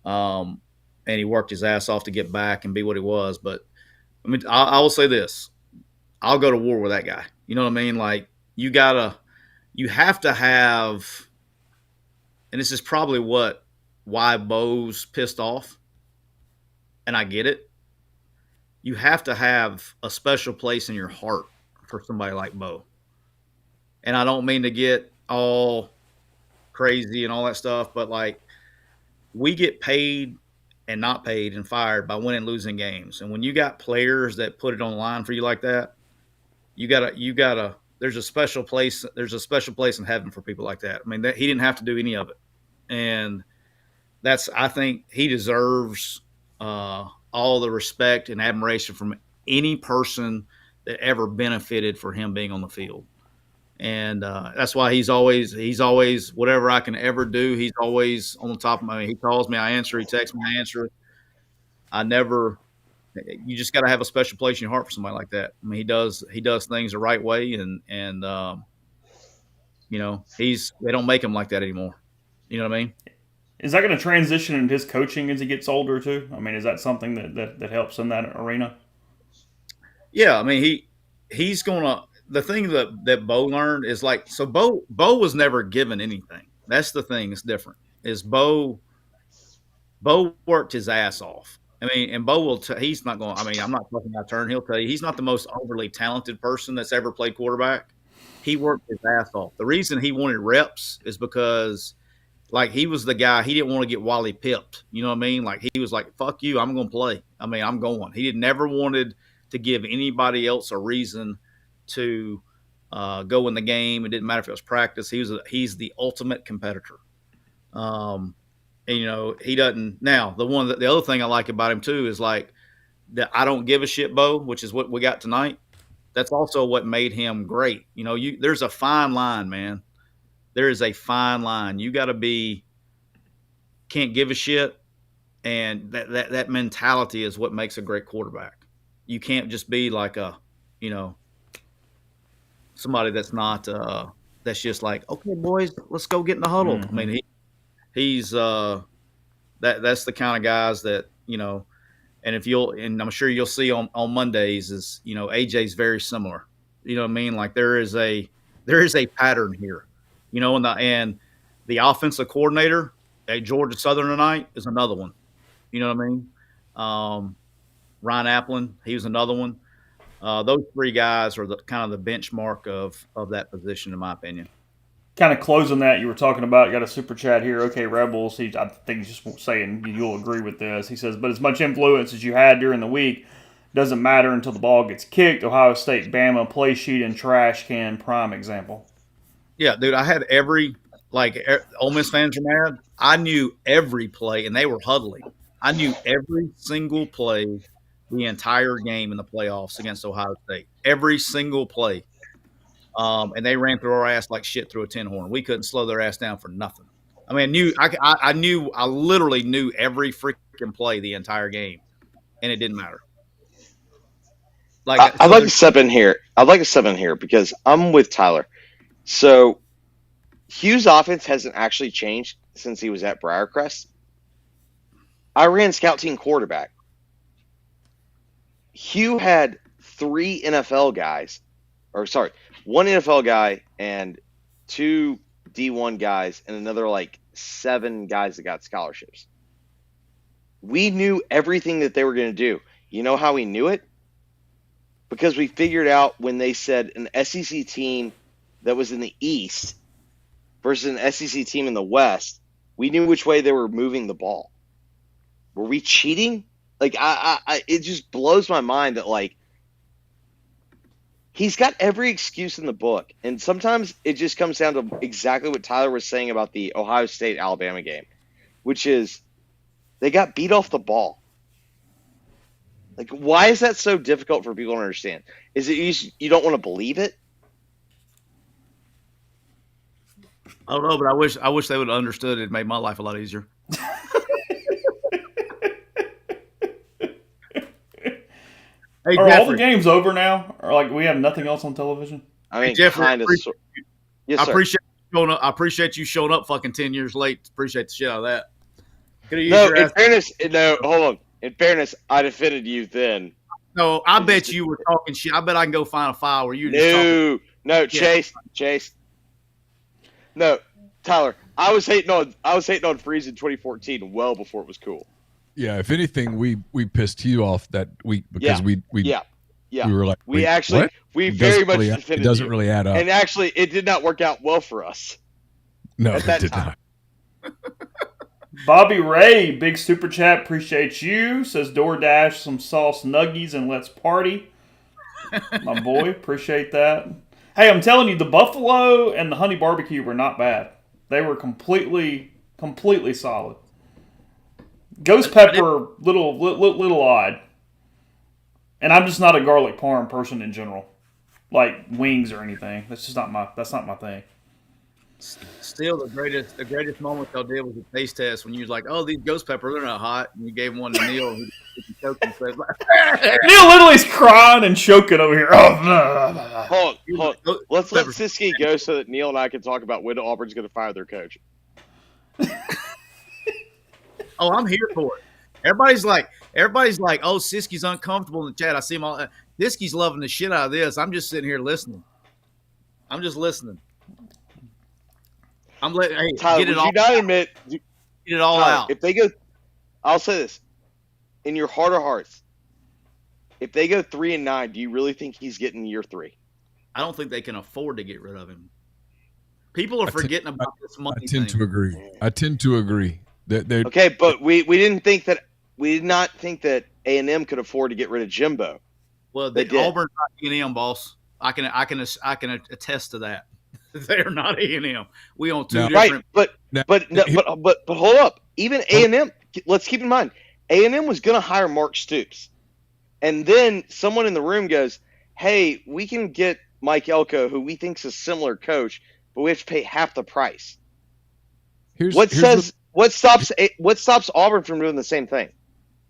And he worked his ass off to get back and be what he was. But I mean, I will say this. I'll go to war with that guy. You know what I mean? Like you have to have, and this is probably why Bo's pissed off. And I get it. You have to have a special place in your heart for somebody like Bo. And I don't mean to get all crazy and all that stuff, but like we get paid and not paid and fired by winning and losing games. And when you got players that put it on the line for you like that, you gotta there's a special place in heaven for people like that. I mean, he didn't have to do any of it. And I think he deserves all the respect and admiration from any person ever benefited for him being on the field. And that's why he's always whatever I can ever do. He's always on the top of my. He calls me, I answer. He texts me, I answer. I never. You just got to have a special place in your heart for somebody like that. I mean, he does things the right way, and you know, they don't make him like that anymore. You know what I mean? Is that going to transition into his coaching as he gets older too? I mean, is that something that helps in that arena? Yeah, I mean he's gonna. The thing that Bo learned is like, so Bo was never given anything. That's the thing that's different. Is Bo worked his ass off. I mean, and Bo will. He's not going. I mean, I'm not talking out turn. He'll tell you he's not the most overly talented person that's ever played quarterback. He worked his ass off. The reason he wanted reps is because, like, he was the guy. He didn't want to get Wally pipped. You know what I mean? Like, he was like, "Fuck you, I'm going to play." I mean, I'm going. He never wanted to give anybody else a reason to go in the game. It didn't matter if it was practice. He's the ultimate competitor. And you know, he doesn't. Now, the other thing I like about him too is like that I don't give a shit, Bo, which is what we got tonight. That's also what made him great. You know, there's a fine line, man. There is a fine line. You got to can't give a shit, and that mentality is what makes a great quarterback. You can't just be like somebody that's not that's just like, okay, boys, let's go get in the huddle. Mm-hmm. I mean, he's that's the kind of guys that, you know, and I'm sure you'll see on Mondays is, you know, AJ's very similar. You know what I mean? Like there is a pattern here, you know, and the offensive coordinator at Georgia Southern tonight is another one. You know what I mean? Ryan Applin, he was another one. Those three guys are the kind of the benchmark of that position, in my opinion. Kind of closing that, you were talking about, got a super chat here. Okay, Rebels, I think he's just saying you'll agree with this. He says, but as much influence as you had during the week doesn't matter until the ball gets kicked. Ohio State, Bama, play sheet, and trash can, prime example. Yeah, dude, I had Ole Miss fans are mad. I knew every play, and they were huddling. I knew every single play the entire game in the playoffs against Ohio State. Every single play. And they ran through our ass like shit through a tin horn. We couldn't slow their ass down for nothing. I mean, I literally knew every freaking play the entire game, and it didn't matter. I'd like to step in here. I'd like to step in here because I'm with Tyler. So Hugh's offense hasn't actually changed since he was at Briarcrest. I ran scout team quarterback. Hugh had one NFL guy and two D1 guys and another like 7 guys that got scholarships. We knew everything that they were going to do. You know how we knew it? Because we figured out when they said an SEC team that was in the East versus an SEC team in the West, we knew which way they were moving the ball. Were we cheating? Like, it just blows my mind that, like, he's got every excuse in the book. And sometimes it just comes down to exactly what Tyler was saying about the Ohio State-Alabama game, which is they got beat off the ball. Like, why is that so difficult for people to understand? Is it you don't want to believe it? I don't know, but I wish they would have understood it. It made my life a lot easier. Hey, Are Jeffrey, all the games over now? Or like we have nothing else on television? I mean, Jeffrey, kind of. Yes, sir. I appreciate you showing up fucking 10 years late. Appreciate the shit out of that. No, in fairness, hold on. In fairness, I defended you then. No, I bet you were talking shit. I bet I can go find a file where you just talking. Chase. No, Tyler. I was hating on Freeze in 2014 well before it was cool. Yeah, if anything, we pissed you off that week because we were like, we very much defended it doesn't you. really add up, and actually it did not work out well for us. No, at that time. Not. Bobby Ray, big super chat, appreciate you. Says DoorDash some sauce nuggies and let's party. My boy, appreciate that. Hey, I'm telling you, the buffalo and the honey barbecue were not bad. They were completely solid. Ghost pepper, little odd. And I'm just not a garlic parm person in general, like wings or anything. That's not my thing. Still, the greatest moment y'all did was the taste test when you was like, "Oh, these ghost peppers, they're not hot," and you gave one to Neil. Neil literally's crying and choking over here. Oh, hold on. Let's let Siski go so that Neil and I can talk about when Auburn's going to fire their coach. Oh, I'm here for it. Everybody's like, "Oh, Siski's uncomfortable in the chat." I see him all. Siski's loving the shit out of this. I'm just sitting here listening. I'm just listening. I'm letting. Hey, Tyler, get it all. You not admit? Get it all Tyler, out. If they go, I'll say this: in your heart of hearts, if they go 3-9, do you really think he's getting year 3? I don't think they can afford to get rid of him. People are forgetting about this money. I tend to agree. Okay, but we did not think that A&M could afford to get rid of Jimbo. Well, Auburn's not A&M, boss. I can attest to that. They're not A&M. We own two different. Right, but hold up. Even A&M. Let's keep in mind, A&M was going to hire Mark Stoops, and then someone in the room goes, "Hey, we can get Mike Elko, who we think's a similar coach, but we have to pay half the price." What stops Auburn from doing the same thing?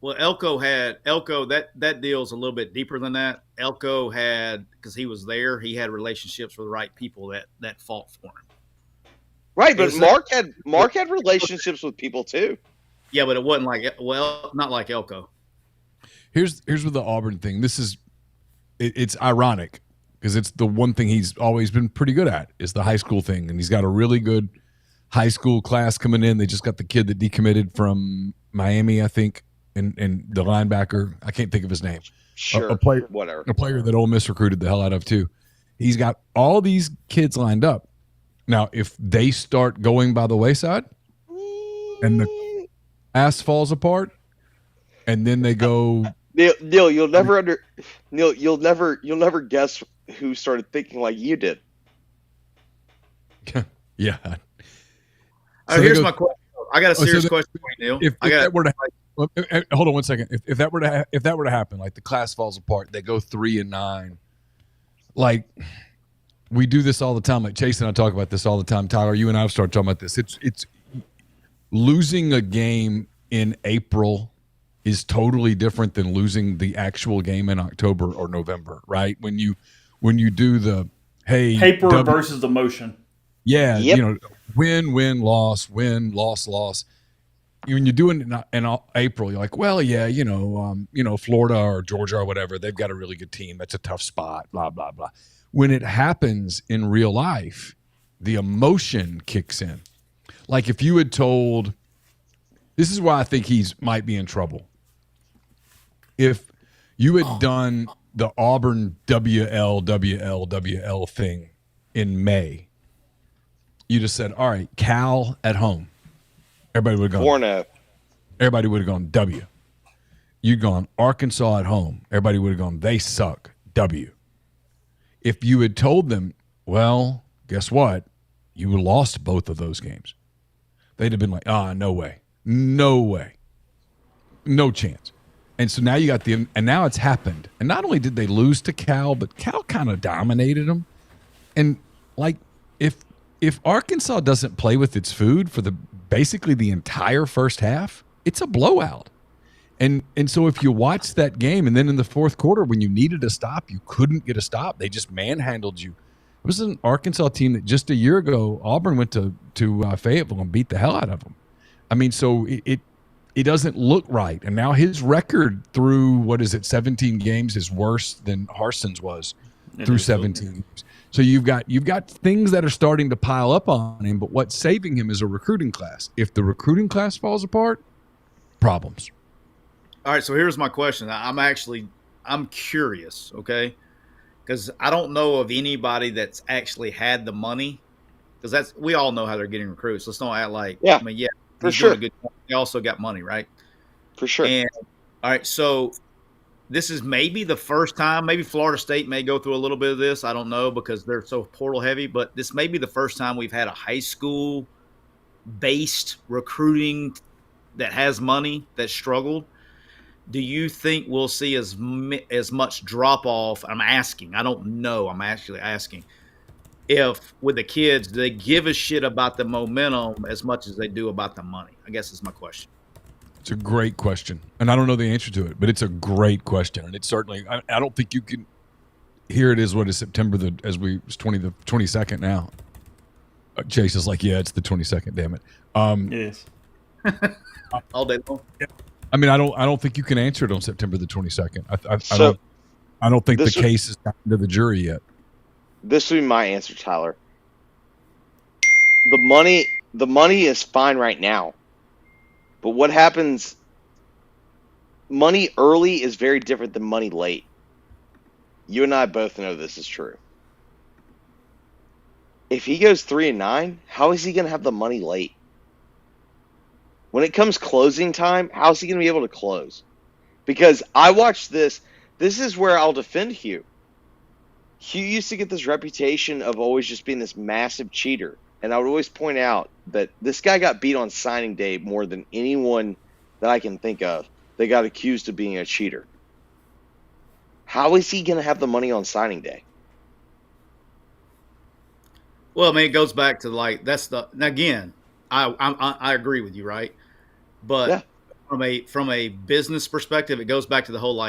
Well, Elko that deal's a little bit deeper than that. Elko had, because he was there, he had relationships with the right people that fought for him. Right, but Mark had relationships with people too. Yeah, but it wasn't not like Elko. Here's with the Auburn thing. It's ironic because it's the one thing he's always been pretty good at is the high school thing, and he's got a really good high school class coming in. They just got the kid that decommitted from Miami, I think. And the linebacker, I can't think of his name. Sure, a player that Ole Miss recruited the hell out of too. He's got all these kids lined up. Now, if they start going by the wayside, and the ass falls apart, and then they go, Neil, you'll never guess who started thinking like you did. Yeah. So here's my question. I got a serious question for you, Neil. Hold on 1 second. If that were to happen, like the class falls apart, they go 3-9. Like we do this all the time. Like Chase and I talk about this all the time. Tyler, you and I have started talking about this. It's losing a game in April is totally different than losing the actual game in October or November, right? When you do the paper versus emotion. Yeah, yep. Win, loss, loss. When you're doing it in April, you're like, well, yeah, Florida or Georgia or whatever, they've got a really good team. That's a tough spot, blah, blah, blah. When it happens in real life, the emotion kicks in. Like if you had told, this is why I think might be in trouble. If you had done the Auburn WL thing in May, you just said, all right, Cal at home. Everybody would have gone 4-0. Everybody would have gone W. You'd gone Arkansas at home. Everybody would have gone, they suck, W. If you had told them, well, guess what? You lost both of those games. They'd have been like, no way. No chance. And so now you got and now it's happened. And not only did they lose to Cal, but Cal kind of dominated them. And like, if Arkansas doesn't play with its food for basically the entire first half, it's a blowout. And so if you watch that game and then in the fourth quarter when you needed a stop, you couldn't get a stop. They just manhandled you. It was an Arkansas team that just a year ago, Auburn went to Fayetteville and beat the hell out of them. I mean, so it doesn't look right. And now his record through, 17 games is worse than Harson's was through 17 games. So you've got things that are starting to pile up on him, but what's saving him is a recruiting class. If the recruiting class falls apart, problems. All right, so here's my question. I'm curious, okay? Because I don't know of anybody that's actually had the money. Because we all know how they're getting recruits. Let's not act like, for sure. They also got money, right? For sure. And all right, so this is maybe the first time. Maybe Florida State may go through a little bit of this. I don't know because they're so portal heavy. But this may be the first time we've had a high school based recruiting that has money that struggled. do you think we'll see as much drop off? I'm asking. I don't know. I'm actually asking. If with the kids, do they give a shit about the momentum as much as they do about the money? I guess is my question. It's a great question, and I don't know the answer to it, but it's a great question, and it's certainly. I don't think you can. Here it is. What is September the 22nd now? Chase is like, yeah, it's the 22nd. Damn it. Yes. All day long. I mean, I don't think you can answer it on September the 22nd. I don't think the case is gotten to the jury yet. This would be my answer, Tyler. The money is fine right now. But what happens, money early is very different than money late. You and I both know this is true. If he goes 3-9, how is he going to have the money late? When it comes closing time, how is he going to be able to close? Because I watched this. This is where I'll defend Hugh. Hugh used to get this reputation of always just being this massive cheater. And I would always point out that this guy got beat on signing day more than anyone that I can think of that got accused of being a cheater. How is he going to have the money on signing day? Well, I mean, it goes back to and again, I agree with you, right? But yeah. from a business perspective, it goes back to the whole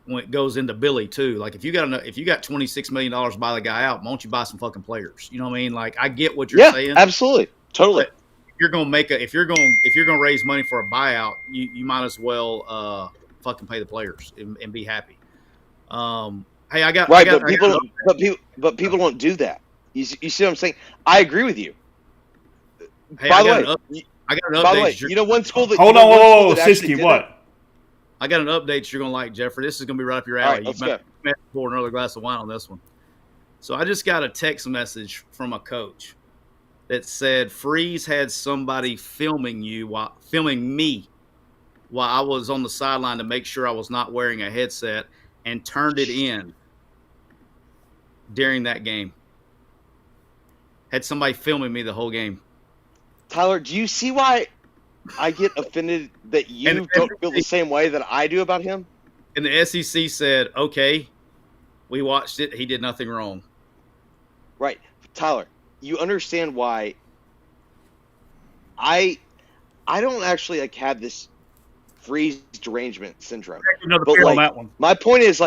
when it goes into Billy too. Like if you got $26 million to buy the guy out, why don't you buy some fucking players? You know what I mean? Like I get what you're saying. Absolutely, totally. But if you're gonna raise money for a buyout, you might as well fucking pay the players and be happy. Hey, I got right, but people don't do that. You see what I'm saying? I agree with you. Hey, by the way, I got an update. By the way, you know one school that hold on, whoa, Siski, what? I got an update you're gonna like, Jeffrey. This is gonna be right up your alley. Right, let's you might pour another glass of wine on this one. So I just got a text message from a coach that said Freeze had somebody filming me while I was on the sideline to make sure I was not wearing a headset and turned it in during that game. Had somebody filming me the whole game. Tyler, do you see why I get offended that you don't feel the same way that I do about him? And the SEC said, okay, we watched it. He did nothing wrong. Right. Tyler, you understand why I don't actually have this Freeze derangement syndrome. But on that one. My point is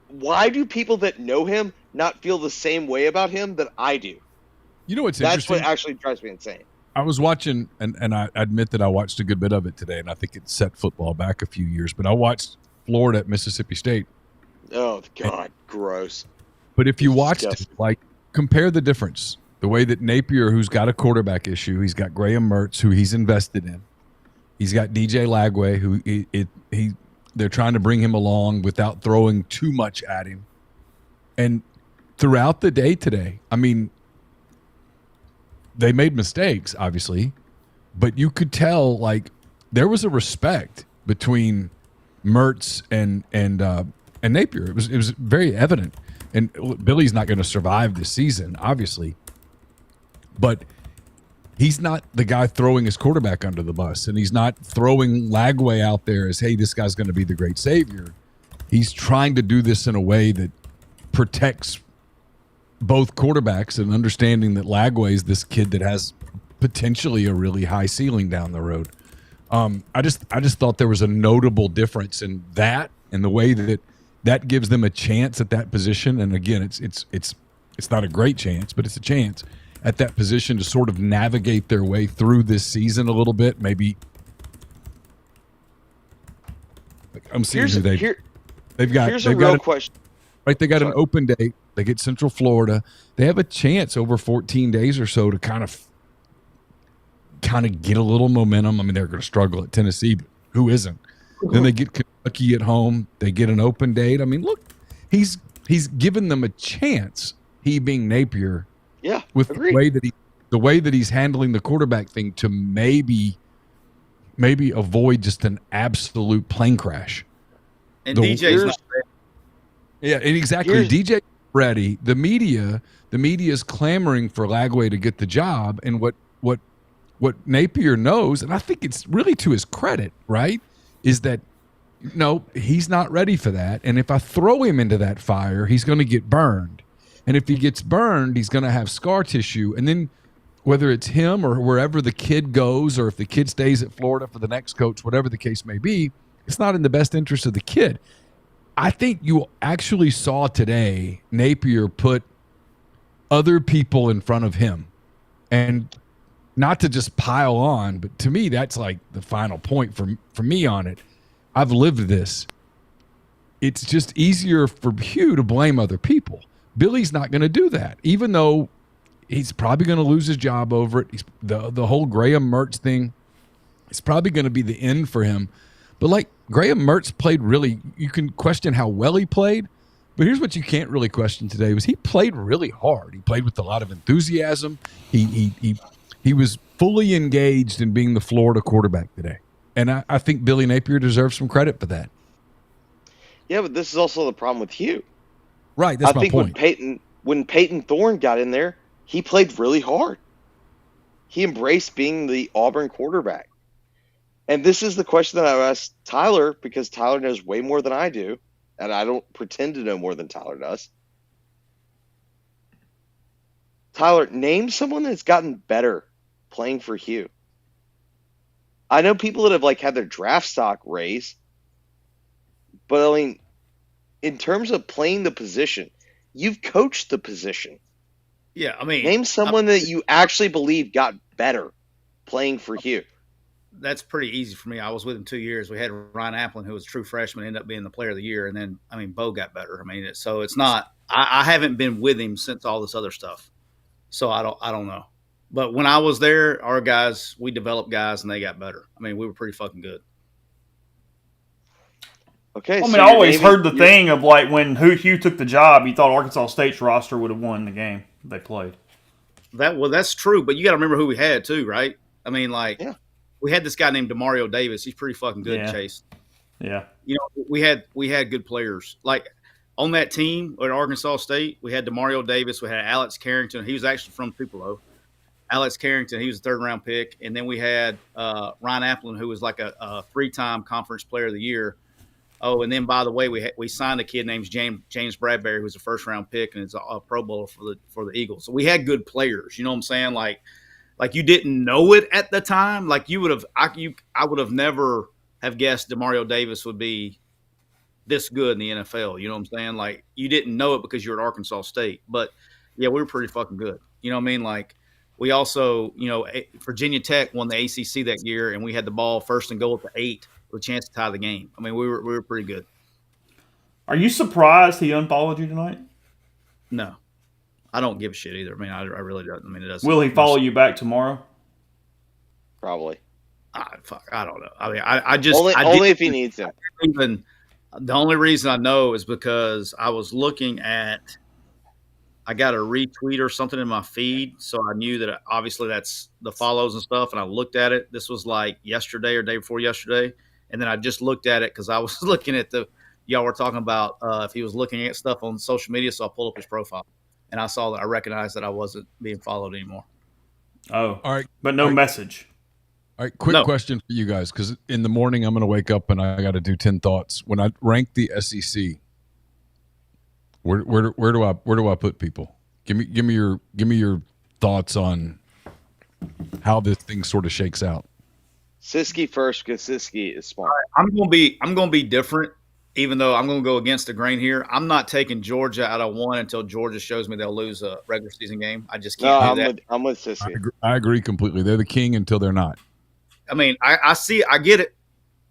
why do people that know him not feel the same way about him that I do? You know what's interesting? interesting? That's what actually drives me insane. I was watching, and I admit that I watched a good bit of it today, and I think it set football back a few years. But I watched Florida at Mississippi State. Oh God, gross! But if you watched it, compare the difference. The way that Napier, who's got a quarterback issue, he's got Graham Mertz, who he's invested in. He's got DJ Lagway, who they're trying to bring him along without throwing too much at him. And throughout the day today, I mean, they made mistakes, obviously, but you could tell there was a respect between Mertz and Napier. It was very evident. And Billy's not going to survive this season, obviously, but he's not the guy throwing his quarterback under the bus, and he's not throwing Lagway out there as, hey, this guy's going to be the great savior. He's trying to do this in a way that protects both quarterbacks and understanding that Lagway is this kid that has potentially a really high ceiling down the road. I just thought there was a notable difference in that and the way that gives them a chance at that position. And again, it's not a great chance, but it's a chance at that position to sort of navigate their way through this season a little bit. Maybe I'm seeing they've got a real question. Right, they got an open date. They get Central Florida. They have a chance over 14 days or so to kind of get a little momentum. I mean, they're going to struggle at Tennessee, but who isn't? Then they get Kentucky at home. They get an open date. I mean, look, he's given them a chance. He being Napier, with the way that he's handling the quarterback thing to maybe avoid just an absolute plane crash. And DJ's not ready. Yeah, and exactly. DJ ready. The media is clamoring for Lagway to get the job, and what Napier knows, and I think it's really to his credit, right, is that no, he's not ready for that. And if I throw him into that fire, he's going to get burned. And if he gets burned, he's going to have scar tissue. And then whether it's him or wherever the kid goes, or if the kid stays at Florida for the next coach, whatever the case may be, it's not in the best interest of the kid. I think you actually saw today Napier put other people in front of him. And not to just pile on, but to me, that's like the final point for me on it. I've lived this. It's just easier for Hugh to blame other people. Billy's not going to do that, even though he's probably going to lose his job over it. The whole Graham Mertz thing, it's probably going to be the end for him. But like Graham Mertz played really, you can question how well he played, but here's what you can't really question today was he played really hard. He played with a lot of enthusiasm. He was fully engaged in being the Florida quarterback today. And I think Billy Napier deserves some credit for that. Yeah, but this is also the problem with Hugh. Right, that's my point. When Peyton Thorne got in there, he played really hard. He embraced being the Auburn quarterback. And this is the question that I asked Tyler, because Tyler knows way more than I do, and I don't pretend to know more than Tyler does. Tyler, name someone that's gotten better playing for Hugh. I know people that have like had their draft stock raise, but I mean, in terms of playing the position, you've coached the position. Yeah, I mean, name someone that you actually believe got better playing for Hugh. That's pretty easy for me. I was with him 2 years. We had Ryan Applin, who was a true freshman, ended up being the player of the year. And then, I mean, Bo got better. I mean, so it's not, I haven't been with him since all this other stuff. So I don't know. But when I was there, our guys, we developed guys and they got better. I mean, we were pretty fucking good. Okay. I mean, I always heard the thing of like when Hugh took the job, he thought Arkansas State's roster would have won the game they played. That's true, but you got to remember who we had too, right? I mean, like, yeah. We had this guy named Demario Davis. He's pretty fucking good, Chase. Yeah. You know, we had good players. Like on that team at Arkansas State, we had Demario Davis. We had Alex Carrington. He was actually from Tupelo. Alex Carrington, he was a third-round pick. And then we had Ryan Applin, who was like a three-time conference player of the year. Oh, and then, by the way, we signed a kid named James Bradbury, who's a first-round pick and is a Pro Bowler for the Eagles. So we had good players. You know what I'm saying? Like you didn't know it at the time. Like you would have, I would have never have guessed Demario Davis would be this good in the NFL. You know what I'm saying? Like you didn't know it because you're at Arkansas State. But yeah, we were pretty fucking good. You know what I mean? Like we also, you know, Virginia Tech won the ACC that year, and we had the ball first and goal at the 8 with a chance to tie the game. I mean, we were pretty good. Are you surprised he unfollowed you tonight? No. I don't give a shit either. I mean, I really don't. I mean, it doesn't. Will he follow you back tomorrow? Probably. I don't know. I mean, I just only if he needs him. Even the only reason I know is because I was looking at. I got a retweet or something in my feed, so I knew that obviously that's the follows and stuff. And I looked at it. This was like yesterday or day before yesterday, and then I just looked at it because I was looking at y'all were talking about if he was looking at stuff on social media, so I pulled up his profile. And I saw that I recognized that I wasn't being followed anymore. Oh, all right. But no message. All right. Quick question for you guys, because in the morning I'm going to wake up and I got to do 10 thoughts. When I rank the SEC, where do I put people? Give me your thoughts on how this thing sort of shakes out. Siski first, because Siski is smart. I'm gonna be different. Even though I'm going to go against the grain here, I'm not taking Georgia out of one until Georgia shows me they'll lose a regular season game. I just can't do that. I'm with Sissy. I agree completely. They're the king until they're not. I mean, I get it,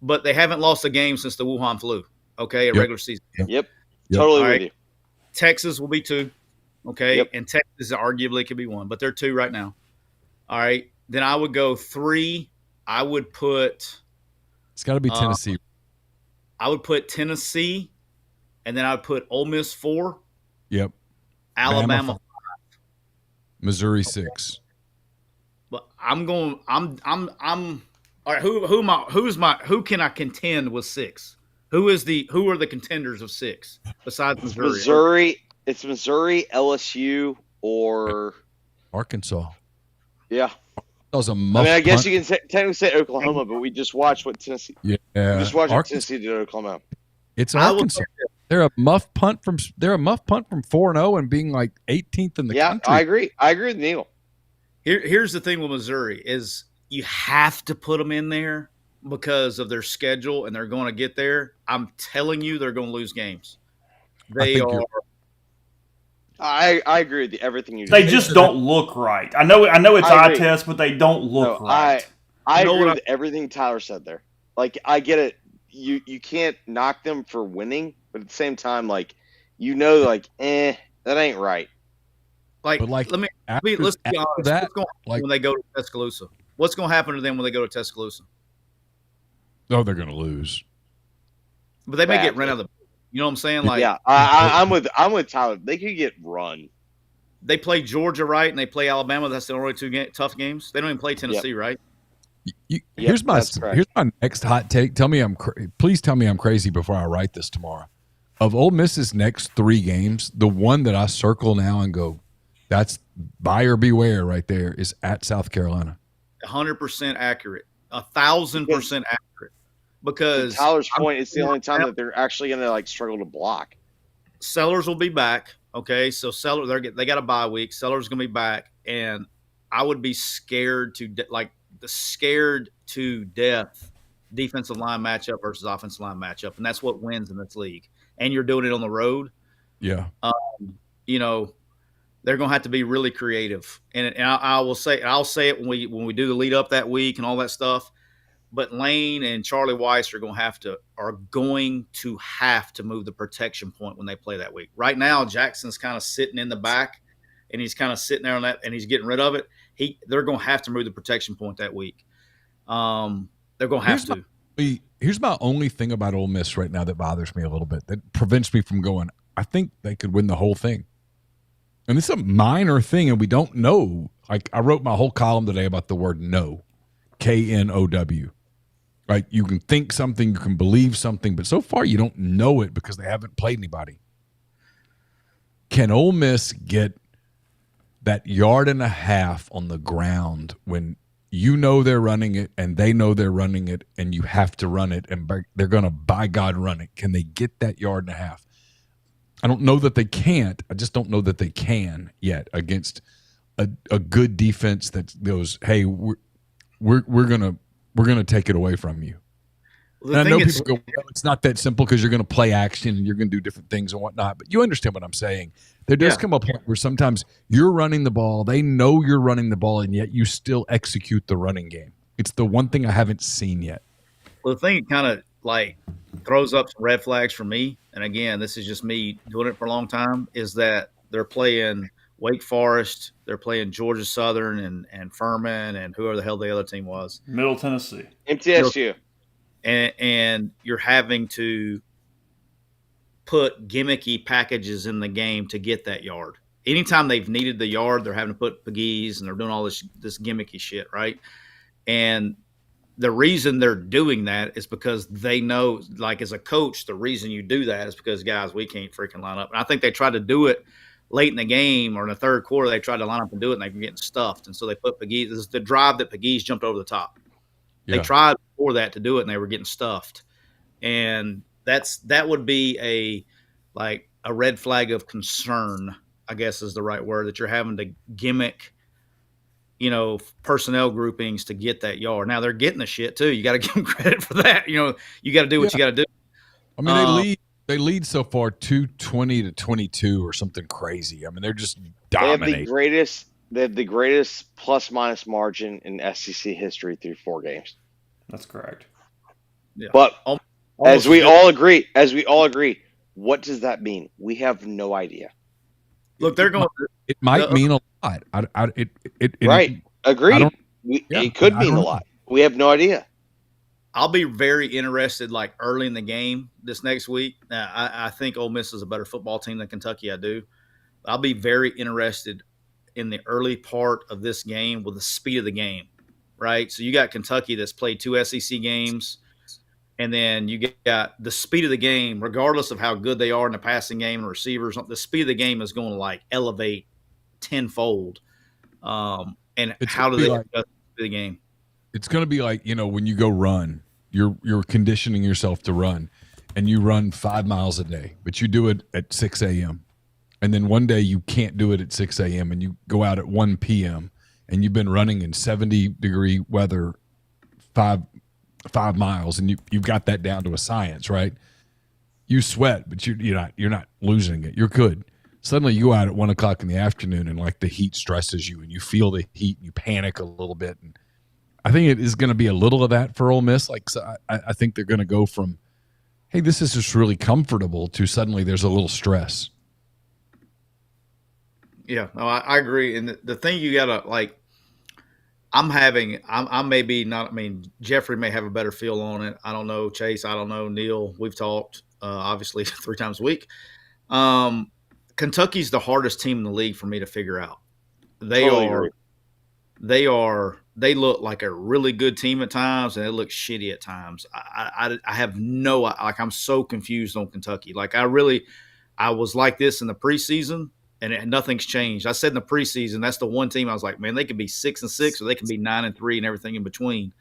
but they haven't lost a game since the Wuhan flu, okay, regular season. Yep. Totally with you. Texas will be 2, okay, Yep. and Texas arguably could be 1, but they're 2 right now. All right, then I would go 3. I would put – it's got to be Tennessee. I would put Tennessee, and then I would put Ole Miss 4. Yep. Alabama 5. Missouri 6. But I'm all right. Who can I contend with 6? Who are the contenders of 6 besides Missouri? It's Missouri, LSU, or Arkansas. Yeah. was a I muff mean, I guess punt. you can technically say Oklahoma, but we just watched what Tennessee. Yeah, We just watched what Arkansas, Tennessee did to Oklahoma. it's I will Arkansas. say this. They're a muff punt from 4-0 and being like 18th in the Yeah, country. I agree. I agree with Neil. Here's the thing with Missouri is you have to put them in there because of their schedule, and they're going to get there. I'm telling you, they're going to lose games. They are. I agree with everything you They said. just don't look right. I know it's I eye agree. test, but they don't look No, right. I know agree what with everything Tyler said there. Like, I get it. You can't knock them for winning, but at the same time, like, that ain't right. Like, But, like, let's be after honest. that, What's going to happen like- when they go to Tuscaloosa? What's going to happen to them when they go to Tuscaloosa? Oh, they're going to lose. But they may get Badly. run out of the. You know what I'm saying? Like, Yeah, I'm with Tyler. They could get run. they play Georgia, right, and they play Alabama. That's the only two tough games. They don't even play Tennessee, right? Here's my that's correct. next hot take. Please tell me I'm crazy before I write this tomorrow. Of Ole Miss's next 3 games, the one that I circle now and go, that's buyer beware right there, is at South Carolina. 100% accurate, 1,000% accurate. Because To Tyler's point, it's the only time that they're actually going to like struggle to block. Sellers will be back. Okay, so they got a bye week. Sellers going to be back, and I would be scared to death defensive line matchup versus offensive line matchup, and that's what wins in this league. And you're doing it on the road. Yeah. You know, they're going to have to be really creative. And I'll say it when we do the lead up that week and all that stuff. But Lane and Charlie Weiss are going to have to move the protection point when they play that week. Right now, Jackson's kind of sitting in the back, and he's kind of sitting there on that, and he's getting rid of it. They're going to have to move the protection point that week. They're going to have to. Here's my only thing about Ole Miss right now that bothers me a little bit, that prevents me from going, I think they could win the whole thing. And it's a minor thing, and we don't know. Like, I wrote my whole column today about the word know, K-N-O-W. Right? You can think something, you can believe something, but so far you don't know it because they haven't played anybody. Can Ole Miss get that yard and a half on the ground when you know they're running it and they know they're running it and you have to run it and they're going to, by God, run it? Can they get that yard and a half? I don't know that they can't. I just don't know that they can yet against a good defense that goes, hey, we're gonna take it away from you. Well, and I know people go, well, it's not that simple because you're going to play action and you're going to do different things and whatnot. But you understand what I'm saying. There does come a point where sometimes you're running the ball, they know you're running the ball, and yet you still execute the running game. It's the one thing I haven't seen yet. Well, the thing that kind of like throws up some red flags for me, and again, this is just me doing it for a long time, is that they're playing Wake Forest, they're playing Georgia Southern and Furman and whoever the hell the other team was. Middle Tennessee. MTSU. And you're having to put gimmicky packages in the game to get that yard. Anytime they've needed the yard, they're having to put piggies and they're doing all this gimmicky shit, right? And the reason they're doing that is because they know, like as a coach, the reason you do that is because, guys, we can't freaking line up. And I think they tried to do it late in the game or in the third quarter. They tried to line up and do it, and they've been getting stuffed. And so they put piggies. This is the drive that piggies jumped over the top. Yeah. They tried before that to do it, and they were getting stuffed. And that would be a red flag of concern, I guess is the right word, that you're having to gimmick, personnel groupings to get that yard. Now they're getting the shit too. You got to give them credit for that. You got to do what you got to do. I mean, they lead so far 220-22 or something crazy. I mean, they're just dominating. They have the greatest plus-minus margin in SEC history through 4 games. That's correct. Yeah. But as we all agree, what does that mean? We have no idea. Look, they're going. It might mean a lot. Right. Agreed. It could mean a lot. We have no idea. I'll be very interested, like early in the game this next week. I think Ole Miss is a better football team than Kentucky. I do. I'll be very interested in the early part of this game with the speed of the game, right? So you got Kentucky that's played 2 SEC games, and then you got the speed of the game, regardless of how good they are in the passing game and receivers. The speed of the game is going to like elevate tenfold. And how do they? the game. It's going to be like, when you go run, you're conditioning yourself to run, and you run 5 miles a day, but you do it at 6 a.m. And then one day you can't do it at 6 a.m. and you go out at 1 p.m. and you've been running in 70-degree weather 5 miles, and you've got that down to a science, right? You sweat, but you're not losing it. You're good. Suddenly you go out at 1 o'clock in the afternoon and like the heat stresses you and you feel the heat and you panic a little bit. And I think it is going to be a little of that for Ole Miss. Like, so I think they're going to go from, hey, this is just really comfortable, to suddenly there's a little stress. Yeah, no, I agree. And the thing you got to, like, I may be not, I mean, Jeffrey may have a better feel on it. I don't know. Chase, I don't know. Neil, we've talked, obviously 3 times a week. Kentucky's the hardest team in the league for me to figure out. They look like a really good team at times, and they look shitty at times. I have no, like, I'm so confused on Kentucky. Like, I was like this in the preseason, and nothing's changed. I said in the preseason, that's the one team I was like, man, they could be 6-6 or they can be 9-3 and everything in between.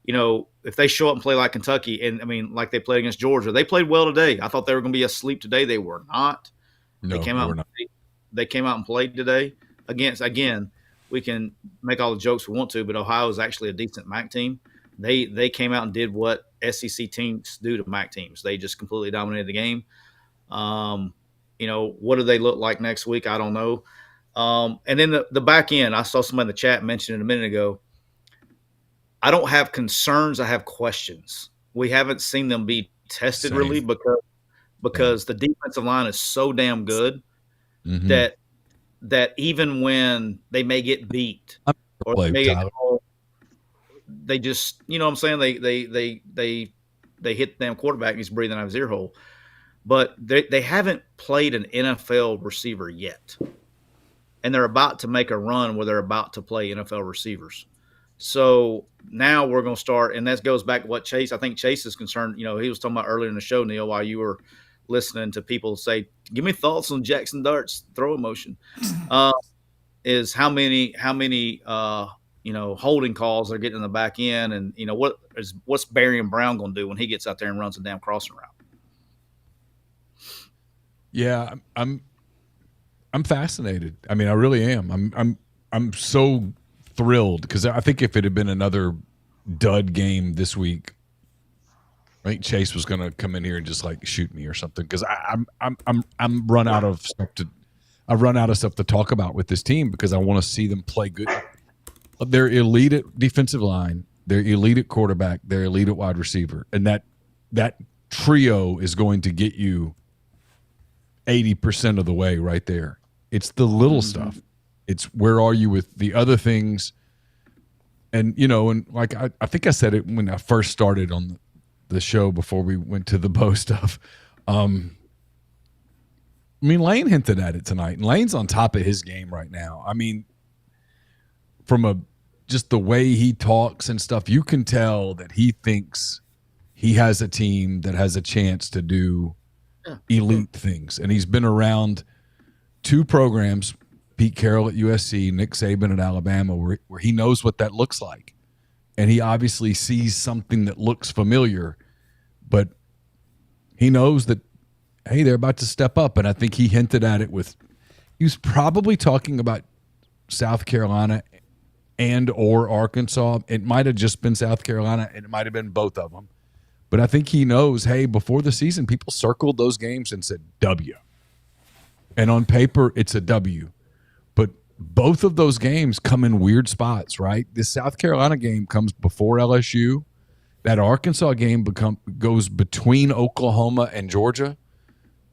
If they show up and play like Kentucky, and I mean, like they played against Georgia, they played well today. I thought they were going to be asleep today. They were not. No, they came out and played today against, again, we can make all the jokes we want to, but Ohio is actually a decent MAC team. They came out and did what SEC teams do to MAC teams. They just completely dominated the game. What do they look like next week? I don't know. And then the back end, I saw somebody in the chat mention it a minute ago. I don't have concerns. I have questions. We haven't seen them be tested really because the defensive line is so damn good that even when they may get beat or they may get called, they just, what I'm saying? They hit the damn quarterback and he's breathing out of his ear hole. But they haven't played an NFL receiver yet. And they're about to make a run where they're about to play NFL receivers. So now we're going to start, and that goes back to what Chase, I think Chase is concerned. He was talking about earlier in the show, Neil, while you were listening to people say, give me thoughts on Jackson Dart's throw motion, is how many holding calls are getting in the back end, and what's Barry and Brown going to do when he gets out there and runs a damn crossing route. Yeah, I'm fascinated. I mean, I really am. I'm so thrilled because I think if it had been another dud game this week, I think Chase was going to come in here and just like shoot me or something, because I'm run out of stuff to. I've run out of stuff to talk about with this team because I want to see them play good. They're elite at defensive line. They're elite at quarterback. They're elite at wide receiver, and that trio is going to get you 80% of the way right there. It's the little stuff. It's where are you with the other things? And, and like I think I said it when I first started on the show before we went to the Bo stuff. I mean, Lane hinted at it tonight, and Lane's on top of his game right now. I mean, from just the way he talks and stuff, you can tell that he thinks he has a team that has a chance to do elite things. And he's been around 2 programs, Pete Carroll at USC, Nick Saban at Alabama, where he knows what that looks like. And he obviously sees something that looks familiar, but he knows that, hey, they're about to step up. And I think he hinted at it he was probably talking about South Carolina and or Arkansas. It might have just been South Carolina, and it might have been both of them. But I think he knows, hey, before the season, people circled those games and said W. And on paper, it's a W. But both of those games come in weird spots, right? This South Carolina game comes before LSU. That Arkansas game goes between Oklahoma and Georgia.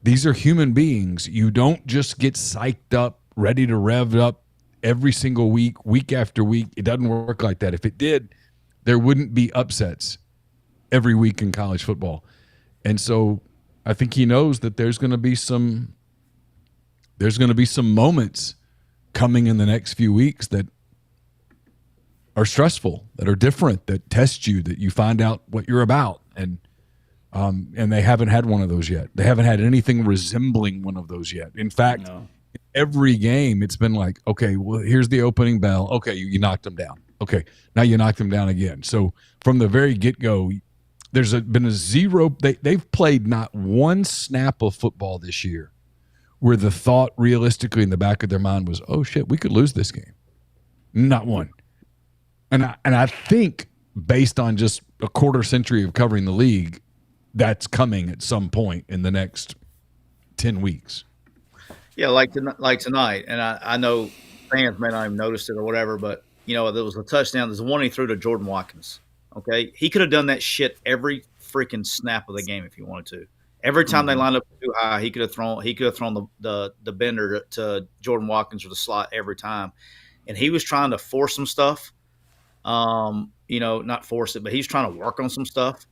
These are human beings. You don't just get psyched up, ready to rev up every single week, week after week. It doesn't work like that. If it did, there wouldn't be upsets every week in college football. And so I think he knows that there's going to be some moments coming in the next few weeks that are stressful, that are different, that test you, that you find out what you're about. And they haven't had one of those yet. They haven't had anything resembling one of those yet. In fact, every game it's been like, okay, well, here's the opening bell. Okay, you knocked them down. Okay, now you knock them down again. So from the very get-go, been a zero. They've played not one snap of football this year where the thought realistically in the back of their mind was, oh, shit, we could lose this game. Not one. And I think based on just a quarter century of covering the league, that's coming at some point in the next 10 weeks. Yeah, like tonight. And I know fans may not even notice it or whatever, but, there was a touchdown. There's one he threw to Jordan Watkins. Okay, he could have done that shit every freaking snap of the game if he wanted to. Every time they lined up too high, he could have thrown the bender to Jordan Watkins or the slot every time, and he was trying to force some stuff. Not force it, but he's trying to work on some stuff.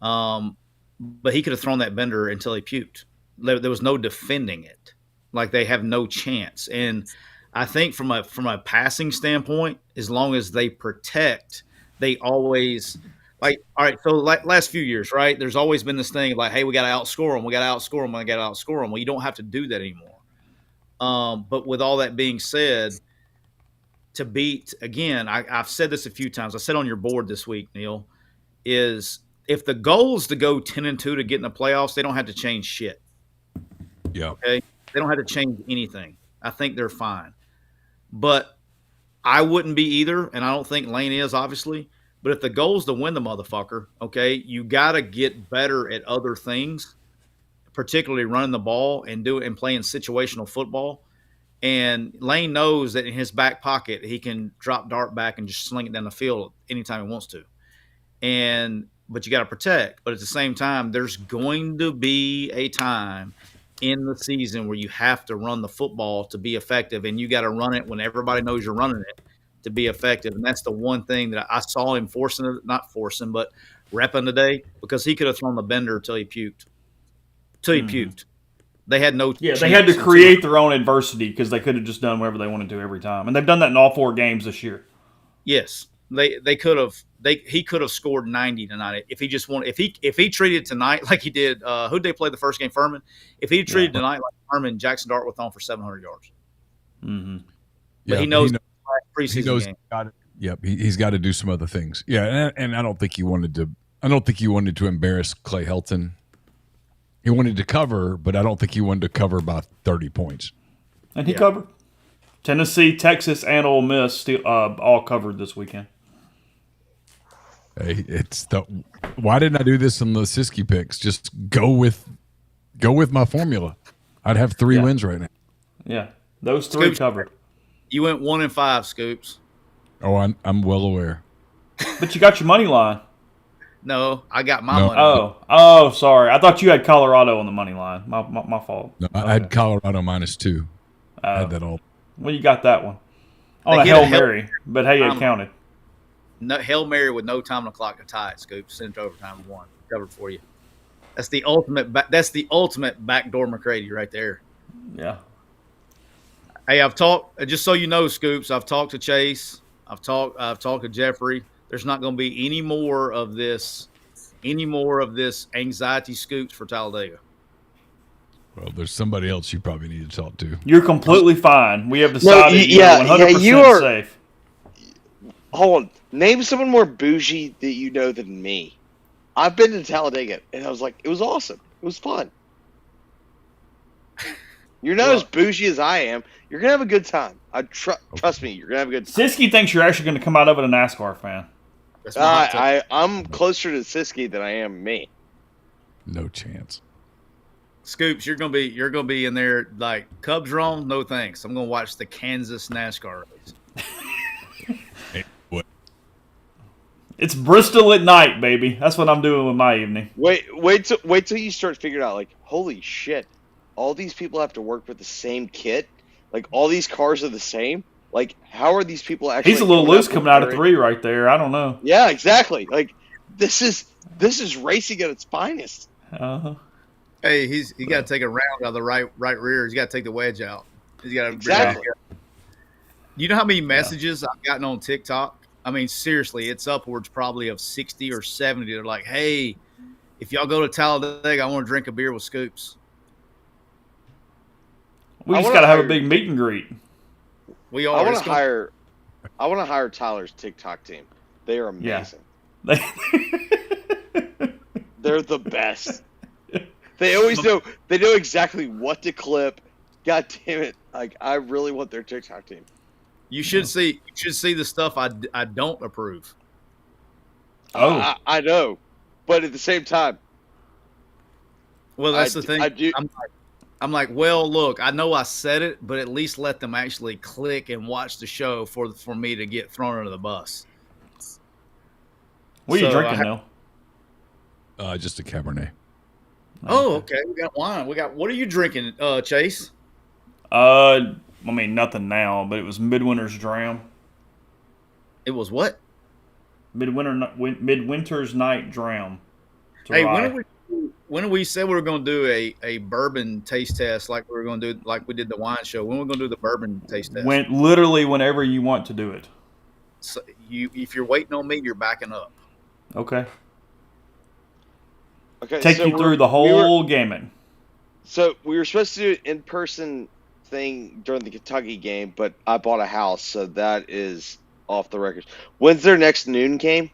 But he could have thrown that bender until he puked. There was no defending it. Like they have no chance. And I think from a passing standpoint, as long as they protect. They always all right. So last few years, right? There's always been this thing like, hey, we got to outscore them. We got to outscore them. We got to outscore them. Well, you don't have to do that anymore. But with all that being said, to beat again, I've said this a few times. I said on your board this week, Neil, is if the goal is to go 10-2 to get in the playoffs, they don't have to change shit. Yeah. Okay. They don't have to change anything. I think they're fine. But I wouldn't be either, and I don't think Lane is, obviously. But if the goal is to win the motherfucker, okay, you got to get better at other things, particularly running the ball and playing situational football. And Lane knows that in his back pocket, he can drop dart back and just sling it down the field anytime he wants to. But you got to protect. But at the same time, there's going to be a time in the season where you have to run the football to be effective, and you got to run it when everybody knows you're running it to be effective. And that's the one thing that I saw him but repping today, because he could have thrown the bender till he puked. They had no chance. They had to create their own adversity because they could have just done whatever they wanted to every time. And they've done that in all 4 games this year. Yes. They could have he could have scored 90 tonight if he just wanted. If he treated tonight like he did, who'd they play the first game? Furman. If he treated tonight like Furman, Jackson Dart was on for 700 yards. Mm-hmm. But he knows preseason game. He's got to do some other things. Yeah, and I don't think he wanted to. I don't think he wanted to embarrass Clay Helton. He wanted to cover, but I don't think he wanted to cover by 30 points. And he covered. Tennessee, Texas, and Ole Miss still, all covered this weekend. Hey, why didn't I do this in the Siskey picks? Just go with my formula. I'd have 3 wins right now. Yeah, those 3 Scoops, covered. You went 1-5, Scoops. Oh, I'm well aware. But you got your money line. No, I got my money. Oh, sorry. I thought you had Colorado on the money line. My fault. No, I had Colorado -2. I had that all. Well, you got that one on a Hail Mary, but hey, it counted. No, Hail Mary with no time on the clock to tie it, Scoop. Send it to overtime and 1. Covered for you. That's the ultimate. That's the ultimate backdoor McCready right there. Yeah. Hey, I've talked. Just so you know, Scoops. I've talked to Chase. I've talked to Jeffrey. There's not going to be any more of this anxiety scoops for Talladega. Well, there's somebody else you probably need to talk to. You're completely fine. We have decided you're 100% you are safe. Hold on. Name someone more bougie that you know than me. I've been to Talladega, and I was like, it was awesome. It was fun. You're not as bougie as I am. You're going to have a good time. Trust me, you're going to have a good time. Siskey thinks you're actually going to come out of it a NASCAR fan. I'm closer to Siskey than I am me. No chance. Scoops, you're gonna be in there like Cubs wrong. No thanks. I'm gonna watch the Kansas NASCAR race. Hey, what? It's Bristol at night, baby. That's what I'm doing with my evening. Wait till you start figuring out, like, holy shit, all these people have to work with the same kit. Like, all these cars are the same. Like, how are these people actually? He's a little loose coming out of 3 right there. I don't know. Yeah, exactly. Like, this is racing at its finest. Uh-huh. Hey, he got to take a round out of the right rear. He's got to take the wedge out. He's got to exactly. You know how many messages I've gotten on TikTok? I mean, seriously, it's upwards probably of 60 or 70. They're like, hey, if y'all go to Talladega, I want to drink a beer with Scoops. We just got to have a big meet and greet. We are. I want to hire I want to hire Tyler's TikTok team. They are Yeah. amazing. They're the best. They always know. They know exactly what to clip. God damn it! Like I really want their TikTok team. You should see the stuff I don't approve. Oh. I know, but at the same time, Well, that's the thing. I do. I'm like, well, look, I know I said it, but at least let them actually click and watch the show for me to get thrown under the bus. What are you So drinking now? Just a Cabernet. Oh, okay. We got wine. What are you drinking, Chase? I mean, nothing now, but it was Midwinter's Dram. It was what? Midwinter's Night Dram. It's a Hey, rye. when we said we were going to do a bourbon taste test, like we were going to do, like we did the wine show, when we're going to do the bourbon taste test? Literally whenever you want to do it. So if you're waiting on me, you're backing up. Okay. Okay, Take so you through the whole gamut. So we were supposed to do an in-person thing during the Kentucky game, but I bought a house, so that is off the record. When's their next noon game?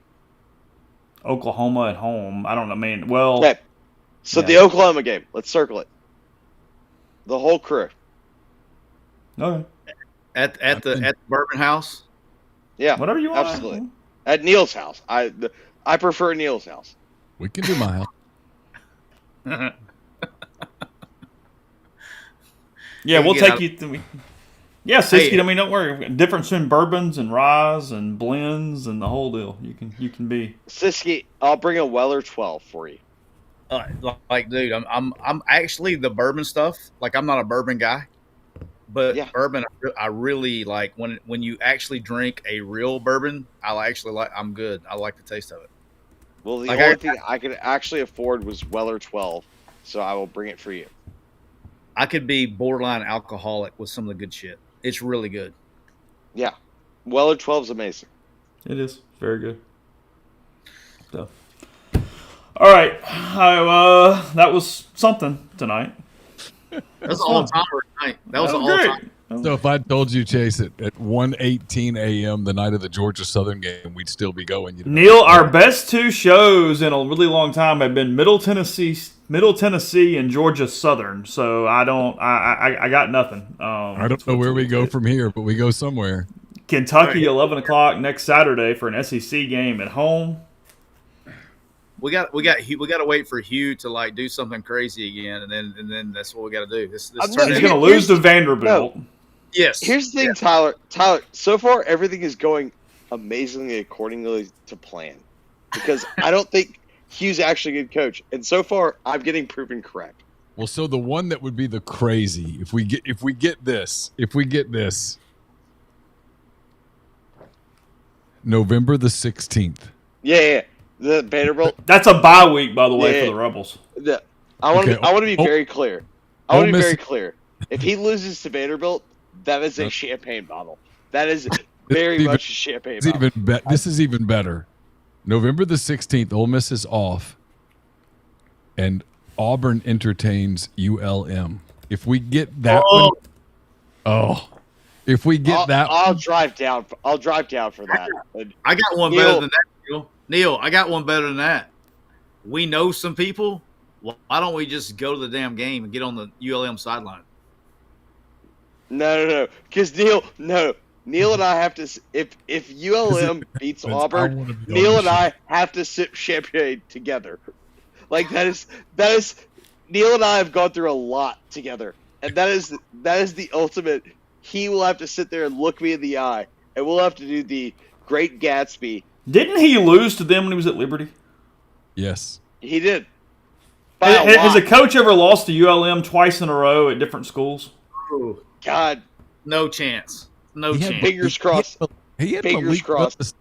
Oklahoma at home. I don't know. I mean, well, Okay. So yeah. the Oklahoma game. Let's circle it. The whole crew. Okay. At the bourbon house. Yeah. Whatever you want. Absolutely. At Neil's house. I prefer Neil's house. We can do my house. Yeah, we'll get take out- you through. Yeah, Siski. Hey. I mean, don't worry. Difference between bourbons and ryes and blends and the whole deal. You can be. Siski, I'll bring a Weller 12 for you. Like, dude, I'm actually the bourbon stuff. Like, I'm not a bourbon guy, but Yeah. bourbon, I really like when you actually drink a real bourbon. I'm good. I like the taste of it. Well, the Like, only thing I could actually afford was Weller 12, so I will bring it for you. I could be borderline alcoholic with some of the good shit. It's really good. Yeah. Weller 12 is amazing. It is very good. So, all right. That was something tonight. That was all time tonight. That was all great. time. So if I told you, Chase, at 1:18 a.m. the night of the Georgia Southern game, we'd still be going. Neil, our best two shows in a really long time have been Middle Tennessee, and Georgia Southern. So I got nothing. I don't know where we go from here, but we go somewhere. Kentucky, 11 o'clock next Saturday for an SEC game at home. We got to wait for Hugh to like do something crazy again, and then that's what we got to do. This I'm turn not- He's into- going to lose to Vanderbilt. yes. Here's the thing, Tyler. So far, everything is going amazingly accordingly to plan. Because I don't think Hugh's actually a good coach. And so far, I'm getting proven correct. Well, so the one that would be the crazy if we get this November the 16th. Yeah. The Vanderbilt. That's a bye week, by the way, Yeah. for the Rebels. I want Okay. to be very clear. I Ole want to be Miss- very clear. If he loses to Vanderbilt, that is a champagne bottle. That is very even- much a champagne It's bottle. this is even better. November the 16th, Ole Miss is off, and Auburn entertains ULM. If we get that if we get I'll drive down. I'll drive down for that. I got one Neil- better than that, Neil. Neil, I got one better than that. We know some people. Why don't we just go to the damn game and get on the ULM sideline? No. Because Neil and I have to. If ULM beats I Auburn, wanna be on Neil the and I have to sip champagne together. Like that is Neil and I have gone through a lot together, and that is the ultimate. He will have to sit there and look me in the eye, and we'll have to do the Great Gatsby. Didn't he lose to them when he was at Liberty? Yes. He did. By a Has lot. a coach ever lost to ULM twice in a row at different schools? Ooh, God, no chance. No He had- chance. fingers crossed. He had Fingers Malik crossed.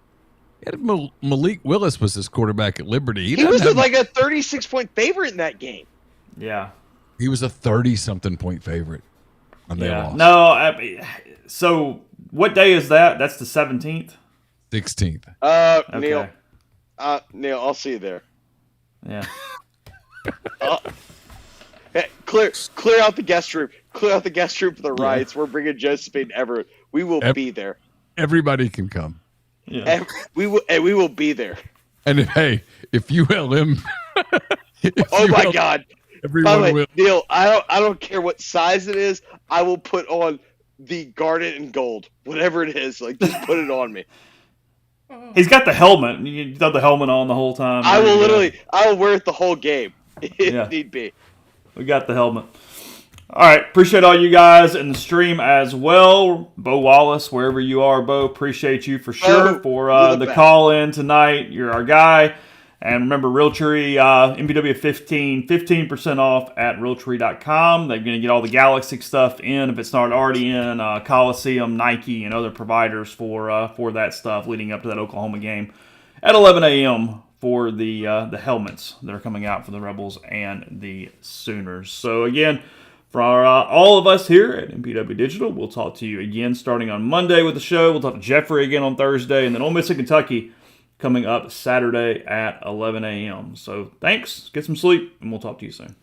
Willis. Malik Willis was his quarterback at Liberty. He doesn't was have- like a 36-point favorite in that game. Yeah. he was a 30-something point favorite. And they lost. No. So what day is that? That's the 17th. 16th. Okay. Neil, I'll see you there. Yeah. Hey, clear out the guest room. Clear out the guest room for the riots. We're bringing Josephine Everett. We will be there. Everybody can come. Yeah. We will be there. And if ULM, Oh my God! By everyone the way, will. Neil, I don't care what size it is. I will put on the garnet and gold, whatever it is. Like, just put it on me. He's got the helmet. You got the helmet on the whole time. I will wear it the whole game if Yeah. need be. We got the helmet. All right. Appreciate all you guys in the stream as well. Bo Wallace, wherever you are, Bo, appreciate you for sure Bo, for you're the the best. call in tonight. You're our guy. And remember, Realtree, MPW 15% off at Realtree.com. They're going to get all the Galaxy stuff in, if it's not already in, Coliseum, Nike, and other providers for that stuff leading up to that Oklahoma game at 11 a.m. for the helmets that are coming out for the Rebels and the Sooners. So again, for all of us here at MPW Digital, we'll talk to you again starting on Monday with the show. We'll talk to Jeffrey again on Thursday, and then Ole Miss and Kentucky coming up Saturday at 11 a.m. So thanks, get some sleep, and we'll talk to you soon.